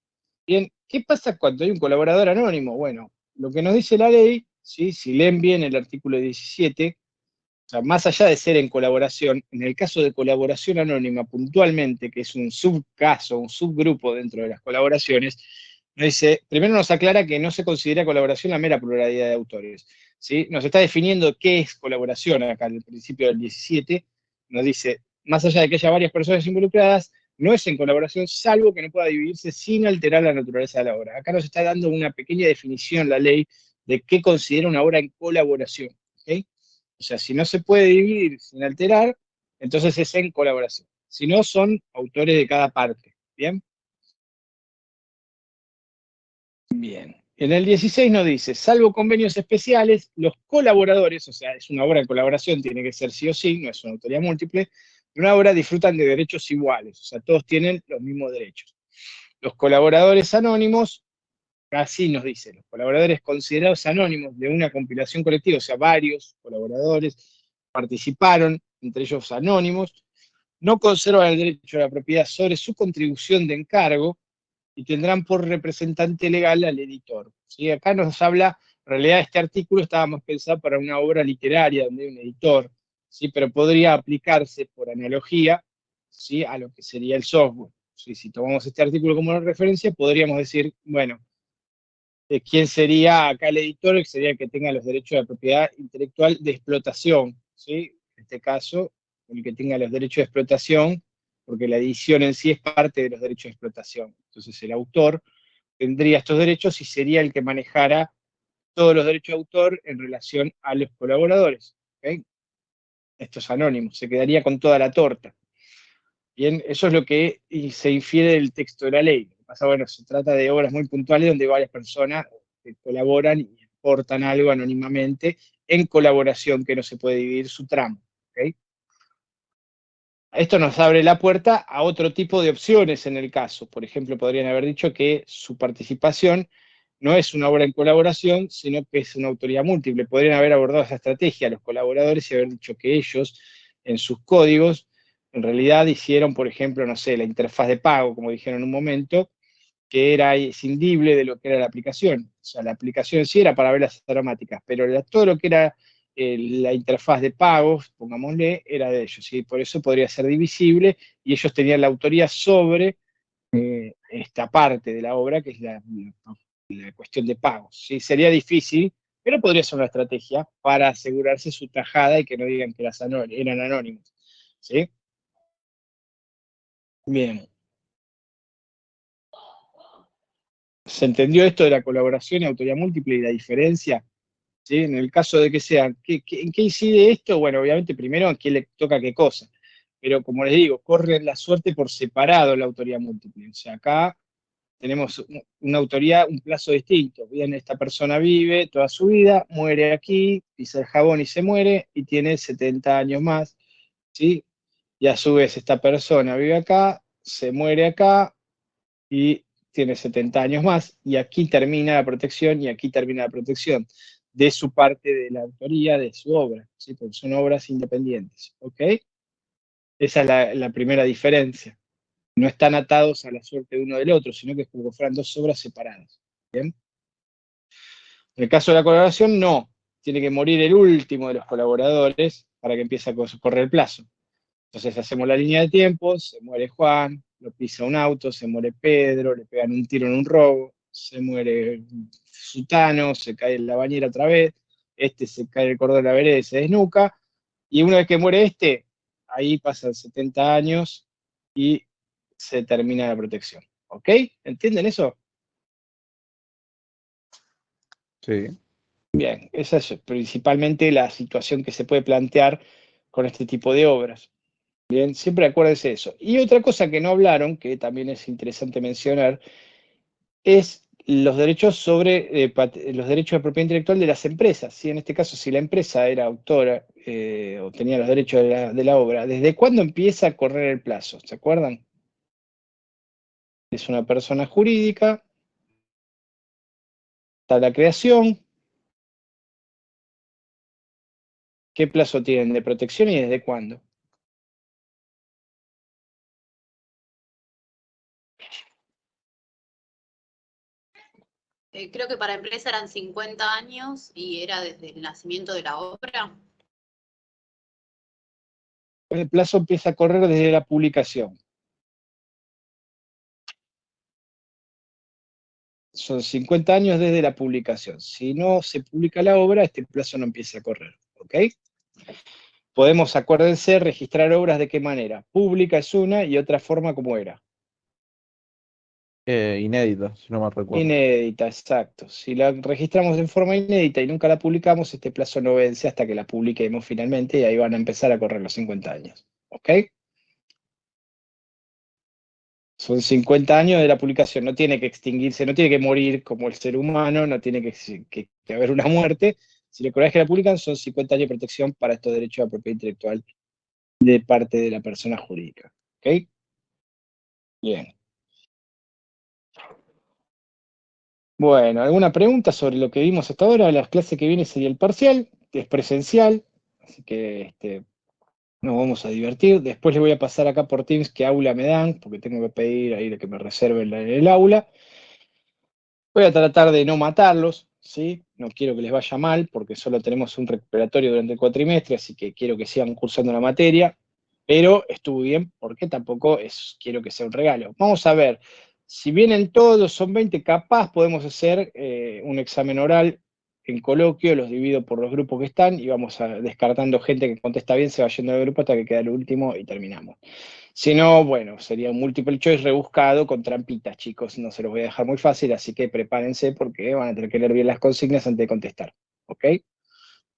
Bien, ¿qué pasa cuando hay un colaborador anónimo? Bueno, lo que nos dice la ley, ¿sí? Si leen bien el artículo 17, o sea, más allá de ser en colaboración, en el caso de colaboración anónima puntualmente, que es un subcaso, un subgrupo dentro de las colaboraciones, nos dice, primero nos aclara que no se considera colaboración la mera pluralidad de autores, ¿sí? Nos está definiendo qué es colaboración acá en el principio del 17, nos dice, más allá de que haya varias personas involucradas, no es en colaboración, salvo que no pueda dividirse sin alterar la naturaleza de la obra. Acá nos está dando una pequeña definición la ley de qué considera una obra en colaboración, ¿ok? O sea, si no se puede dividir sin alterar, entonces es en colaboración. Si no, son autores de cada parte. ¿Bien? Bien. En el 16 nos dice, salvo convenios especiales, los colaboradores, o sea, es una obra en colaboración, tiene que ser sí o sí, no es una autoría múltiple, una obra disfrutan de derechos iguales, o sea, todos tienen los mismos derechos. Los colaboradores anónimos Así nos dice, los colaboradores considerados anónimos de una compilación colectiva, o sea, varios colaboradores participaron, entre ellos anónimos, no conservan el derecho a la propiedad sobre su contribución de encargo y tendrán por representante legal al editor. ¿Sí? Acá nos habla, en realidad este artículo estábamos pensado para una obra literaria donde hay un editor, ¿sí? Pero podría aplicarse por analogía, ¿sí? A lo que sería el software. ¿Sí? Si tomamos este artículo como referencia, podríamos decir, bueno, ¿quién sería acá el editor? Que sería el que tenga los derechos de la propiedad intelectual de explotación, ¿sí? En este caso, el que tenga los derechos de explotación, porque la edición en sí es parte de los derechos de explotación. Entonces el autor tendría estos derechos y sería el que manejara todos los derechos de autor en relación a los colaboradores. ¿Okay? Estos anónimos, se quedaría con toda la torta. Bien, eso es lo que se infiere del texto de la ley. Lo que pasa, bueno, se trata de obras muy puntuales donde varias personas colaboran y aportan algo anónimamente en colaboración que no se puede dividir su tramo. ¿Okay? Esto nos abre la puerta a otro tipo de opciones en el caso. Por ejemplo, podrían haber dicho que su participación no es una obra en colaboración, sino que es una autoría múltiple. Podrían haber abordado esa estrategia a los colaboradores y haber dicho que ellos, en sus códigos, en realidad hicieron, por ejemplo, no sé, la interfaz de pago, como dijeron en un momento, que era escindible de lo que era la aplicación. O sea, la aplicación sí era para velas aromáticas, pero todo lo que era la interfaz de pagos, pongámosle, era de ellos. ¿Sí? Por eso podría ser divisible y ellos tenían la autoría sobre esta parte de la obra, que es la cuestión de pagos. ¿Sí? Sería difícil, pero podría ser una estrategia para asegurarse su tajada y que no digan que eran anónimos. ¿Sí? Bien. ¿Se entendió esto de la colaboración y autoría múltiple y la diferencia? ¿Sí? En el caso de que sean, ¿en qué incide esto? Bueno, obviamente primero en qué le toca qué cosa. Pero como les digo, corre la suerte por separado la autoría múltiple. O sea, acá tenemos una autoría, un plazo distinto. Bien, esta persona vive toda su vida, muere aquí, pisa el jabón y se muere, y tiene 70 años más, ¿sí? Y a su vez esta persona vive acá, se muere acá, y tiene 70 años más, y aquí termina la protección, y aquí termina la protección de su parte de la autoría de su obra, ¿sí? Porque son obras independientes, ¿ok? Esa es la primera diferencia. No están atados a la suerte de uno del otro, sino que es como que fueran dos obras separadas. ¿Bien? En el caso de la colaboración, no. Tiene que morir el último de los colaboradores para que empiece a correr el plazo. Entonces hacemos la línea de tiempos, se muere Juan, lo pisa un auto, se muere Pedro, le pegan un tiro en un robo, se muere Sutano, se cae en la bañera otra vez, se cae el cordón de la vereda y se desnuca, y una vez que muere ahí pasan 70 años y se termina la protección. ¿Ok? ¿Entienden eso? Sí. Bien, esa es principalmente la situación que se puede plantear con este tipo de obras. Bien, siempre acuérdense de eso. Y otra cosa que no hablaron, que también es interesante mencionar, es los derechos sobre los derechos de propiedad intelectual de las empresas. ¿Sí? En este caso, si la empresa era autora o tenía los derechos de la obra, ¿desde cuándo empieza a correr el plazo? ¿Se acuerdan? Es una persona jurídica, está la creación. ¿Qué plazo tienen de protección y desde cuándo? Creo que para empresa eran 50 años y era desde el nacimiento de la obra. El plazo empieza a correr desde la publicación. Son 50 años desde la publicación. Si no se publica la obra, este plazo no empieza a correr. ¿Ok? Podemos, acuérdense, registrar obras de qué manera. Pública es una y otra forma como era. Inédita, si no me recuerdo. Inédita, exacto. Si la registramos en forma inédita y nunca la publicamos, este plazo no vence hasta que la publiquemos finalmente y ahí van a empezar a correr los 50 años. ¿Ok? Son 50 años de la publicación, no tiene que extinguirse, no tiene que morir como el ser humano, no tiene que haber una muerte. Si recordás que la publican, son 50 años de protección para estos derechos de propiedad intelectual de parte de la persona jurídica. ¿Ok? Bien. Bueno, ¿alguna pregunta sobre lo que vimos hasta ahora? La clase que viene sería el parcial, que es presencial, así que nos vamos a divertir. Después les voy a pasar acá por Teams qué aula me dan, porque tengo que pedir ahí de que me reserven en el aula. Voy a tratar de no matarlos, ¿sí? No quiero que les vaya mal, porque solo tenemos un recuperatorio durante el cuatrimestre, así que quiero que sigan cursando la materia, pero estuvo bien porque tampoco quiero que sea un regalo. Vamos a ver, si vienen todos, son 20, capaz podemos hacer un examen oral en coloquio, los divido por los grupos que están y vamos descartando gente que contesta bien, se va yendo del grupo hasta que queda el último y terminamos. Si no, bueno, sería un multiple choice rebuscado con trampitas, chicos. No se los voy a dejar muy fácil, así que prepárense porque van a tener que leer bien las consignas antes de contestar. ¿Ok?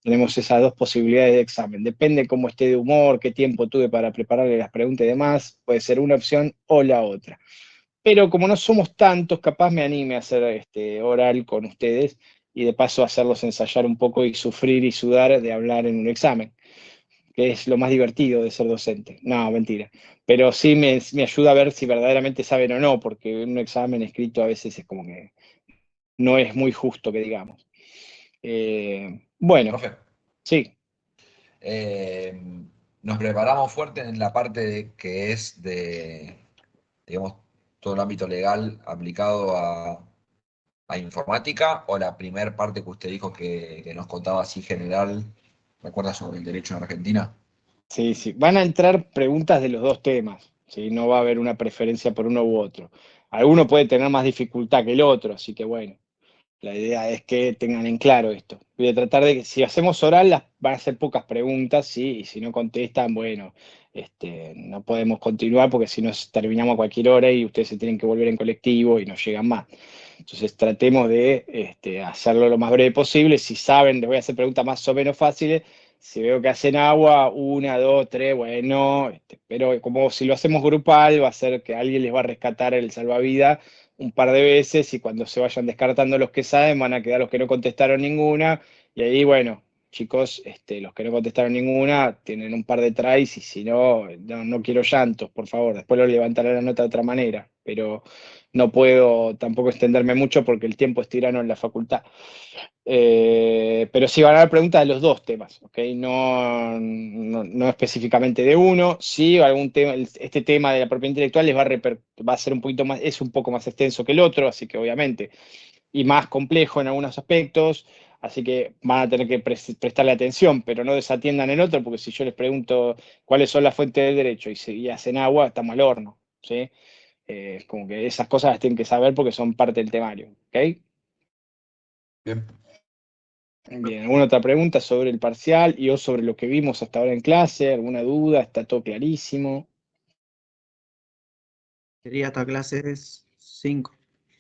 Tenemos esas dos posibilidades de examen. Depende cómo esté de humor, qué tiempo tuve para prepararle las preguntas y demás. Puede ser una opción o la otra. Pero como no somos tantos, capaz me anime a hacer oral con ustedes y de paso hacerlos ensayar un poco y sufrir y sudar de hablar en un examen, que es lo más divertido de ser docente. No, mentira. Pero sí me ayuda a ver si verdaderamente saben o no, porque un examen escrito a veces es como que no es muy justo, que digamos. Bueno, Profe, sí. nos preparamos fuerte en la parte que es de, digamos, todo el ámbito legal aplicado a informática, o la primer parte que usted dijo que nos contaba así general, ¿recuerda sobre el derecho en Argentina? Sí, sí. Van a entrar preguntas de los dos temas, ¿sí? No va a haber una preferencia por uno u otro. Alguno puede tener más dificultad que el otro, así que bueno, la idea es que tengan en claro esto. Voy a tratar de que si hacemos oral van a ser pocas preguntas, ¿sí? Y si no contestan, bueno, no podemos continuar porque si no terminamos a cualquier hora y ustedes se tienen que volver en colectivo y no llegan más. Entonces tratemos de hacerlo lo más breve posible. Si saben, les voy a hacer preguntas más o menos fáciles. Si veo que hacen agua, 1, 2, 3, bueno, pero como si lo hacemos grupal, va a ser que alguien les va a rescatar el salvavidas un par de veces y cuando se vayan descartando los que saben, van a quedar los que no contestaron ninguna. Y ahí, bueno, chicos, los que no contestaron ninguna tienen un par de tries y si no, no quiero llantos, por favor. Después lo levantaré la nota de otra manera, pero no puedo tampoco extenderme mucho porque el tiempo es tirano en la facultad. Pero sí van a haber preguntas de los dos temas, ¿ok? No específicamente de uno. Sí, algún tema, este tema de la propiedad intelectual les va a ser un poquito más, es un poco más extenso que el otro, así que obviamente, y más complejo en algunos aspectos, así que van a tener que prestarle atención, pero no desatiendan el otro, porque si yo les pregunto cuáles son las fuentes del derecho y hacen agua, estamos al horno, ¿sí? Como que esas cosas las tienen que saber porque son parte del temario, ¿ok? Bien. Bien, ¿alguna otra pregunta sobre el parcial y o sobre lo que vimos hasta ahora en clase? ¿Alguna duda? ¿Está todo clarísimo? Sería hasta clases 5,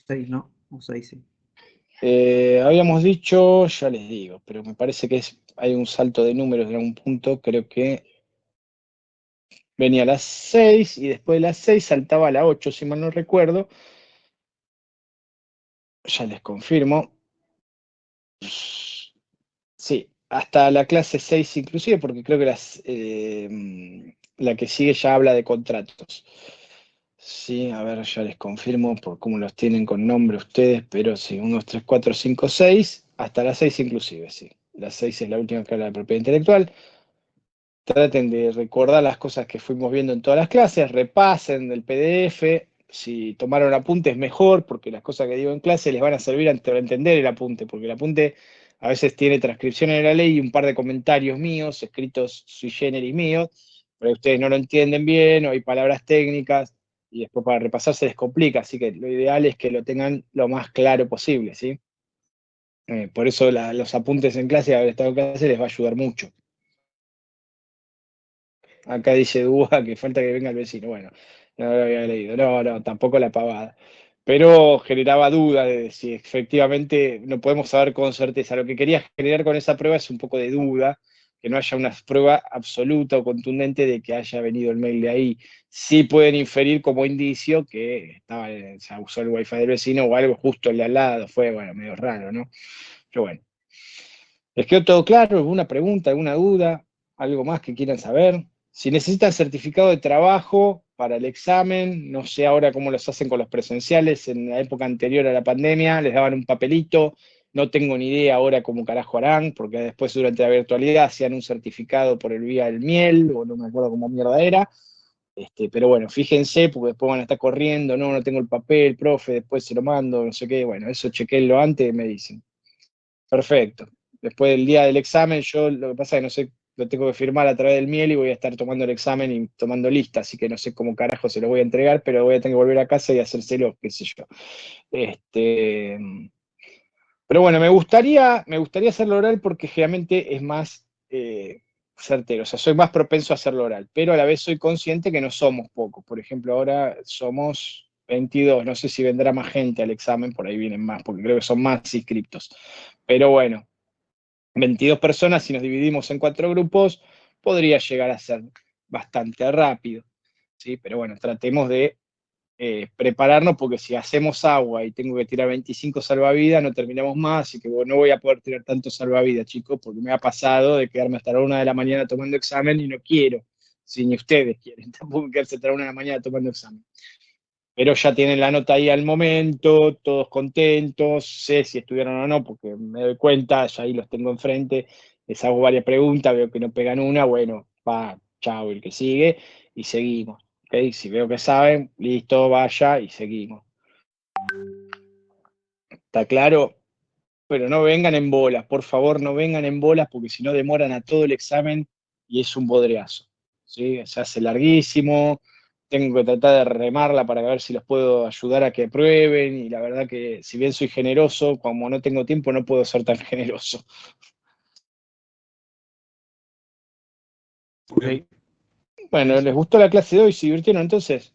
6, ¿no? O 6, sí. Habíamos dicho, ya les digo, pero me parece que hay un salto de números en algún punto, creo que venía a las 6 y después de las 6 saltaba a la 8, si mal no recuerdo. Ya les confirmo. Sí, hasta la clase 6 inclusive, porque creo que la que sigue ya habla de contratos. Sí, a ver, ya les confirmo por cómo los tienen con nombre ustedes, pero sí, 1, 2, 3, 4, 5, 6, hasta la 6 inclusive, sí. La 6 es la última que habla de propiedad intelectual. Traten de recordar las cosas que fuimos viendo en todas las clases, repasen del PDF, si tomaron apuntes mejor, porque las cosas que digo en clase les van a servir para entender el apunte, porque el apunte a veces tiene transcripción en la ley y un par de comentarios míos, escritos sui generis míos, pero ustedes no lo entienden bien o hay palabras técnicas y después para repasar se les complica, así que lo ideal es que lo tengan lo más claro posible, ¿sí? Por eso los apuntes en clase, haber estado en clase, les va a ayudar mucho. Acá dice Dúa que falta que venga el vecino. Bueno, no lo había leído. No, tampoco la pavada. Pero generaba duda de si efectivamente no podemos saber con certeza. Lo que quería generar con esa prueba es un poco de duda, que no haya una prueba absoluta o contundente de que haya venido el mail de ahí. Sí pueden inferir como indicio que se usó el wifi del vecino o algo justo al lado. Fue, bueno, medio raro, ¿no? Pero bueno. ¿Les quedó todo claro? ¿Alguna pregunta, alguna duda? ¿Algo más que quieran saber? Si necesitan certificado de trabajo, para el examen. No sé ahora cómo los hacen con los presenciales. En la época anterior a la pandemia les daban un papelito. No tengo ni idea ahora cómo carajo harán, porque después durante la virtualidad hacían un certificado por el vía del miel, o no me acuerdo cómo mierda era. Pero bueno, fíjense, porque después van a estar corriendo, no tengo el papel, profe, después se lo mando, no sé qué. Bueno, eso chequenlo antes, me dicen. Perfecto. Después del día del examen, yo lo que pasa es que no sé, lo tengo que firmar a través del miel y voy a estar tomando el examen y tomando lista, así que no sé cómo carajo se lo voy a entregar, pero voy a tener que volver a casa y hacérselo, qué sé yo. Pero bueno, me gustaría hacerlo oral porque generalmente es más certero, o sea, soy más propenso a hacerlo oral, pero a la vez soy consciente que no somos pocos. Por ejemplo, ahora somos 22, no sé si vendrá más gente al examen, por ahí vienen más, porque creo que son más inscriptos. Pero bueno, 22 personas, si nos dividimos en 4 grupos, podría llegar a ser bastante rápido, ¿sí? Pero bueno, tratemos de prepararnos, porque si hacemos agua y tengo que tirar 25 salvavidas, no terminamos más, así que no voy a poder tirar tanto salvavidas, chicos, porque me ha pasado de quedarme hasta la 1 de la mañana tomando examen y no quiero, si ni ustedes quieren, tampoco quedarse hasta la 1 de la mañana tomando examen. Pero ya tienen la nota ahí al momento, todos contentos, sé si estuvieron o no, porque me doy cuenta, ya ahí los tengo enfrente, les hago varias preguntas, veo que no pegan una, bueno, chao, el que sigue, y seguimos. ¿Okay? Si veo que saben, listo, vaya, y seguimos. ¿Está claro? Pero no vengan en bolas, por favor, no vengan en bolas, porque si no demoran a todo el examen y es un bodreazo, ¿sí? Se hace larguísimo, tengo que tratar de remarla para ver si los puedo ayudar a que aprueben, y la verdad que si bien soy generoso, como no tengo tiempo no puedo ser tan generoso. Okay. Bueno, ¿les gustó la clase de hoy? ¿Se divirtieron entonces?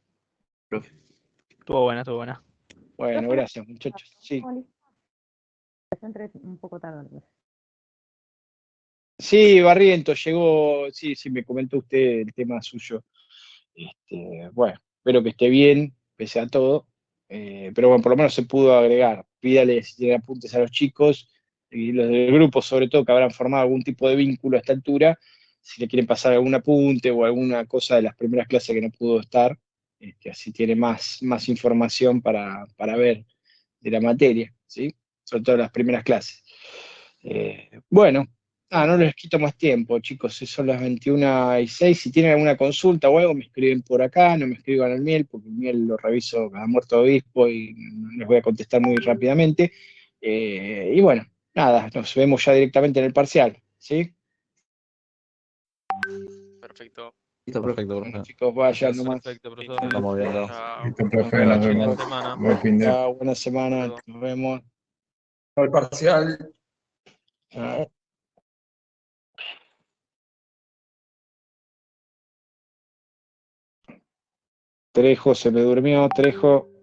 Estuvo buena, estuvo buena. Bueno, gracias muchachos. Sí. Yo entré un poco tarde. Sí, Barriento llegó, sí, me comentó usted el tema suyo. Bueno, espero que esté bien, pese a todo. Pero bueno, por lo menos se pudo agregar. Pídale si tiene apuntes a los chicos y los del grupo, sobre todo, que habrán formado algún tipo de vínculo a esta altura, si le quieren pasar algún apunte o alguna cosa de las primeras clases que no pudo estar, así tiene más información para ver de la materia, ¿sí? Sobre todo las primeras clases. Bueno, no les quito más tiempo, chicos, son las 21:06. Si tienen alguna consulta o algo, me escriben por acá, no me escriban al miel, porque el miel lo reviso cada muerto obispo y les voy a contestar muy rápidamente. Y bueno, nada, nos vemos ya directamente en el parcial, ¿sí? Perfecto. Listo, perfecto, Bueno, chicos, vayan nomás. Perfecto, profesor. Estamos viendo. Chao. Listo, profe, nos Buena vemos. semana. Buen fin de. Chao, buena semana, Hasta luego. nos vemos. El parcial. Chao. Trejo se me durmió, Trejo.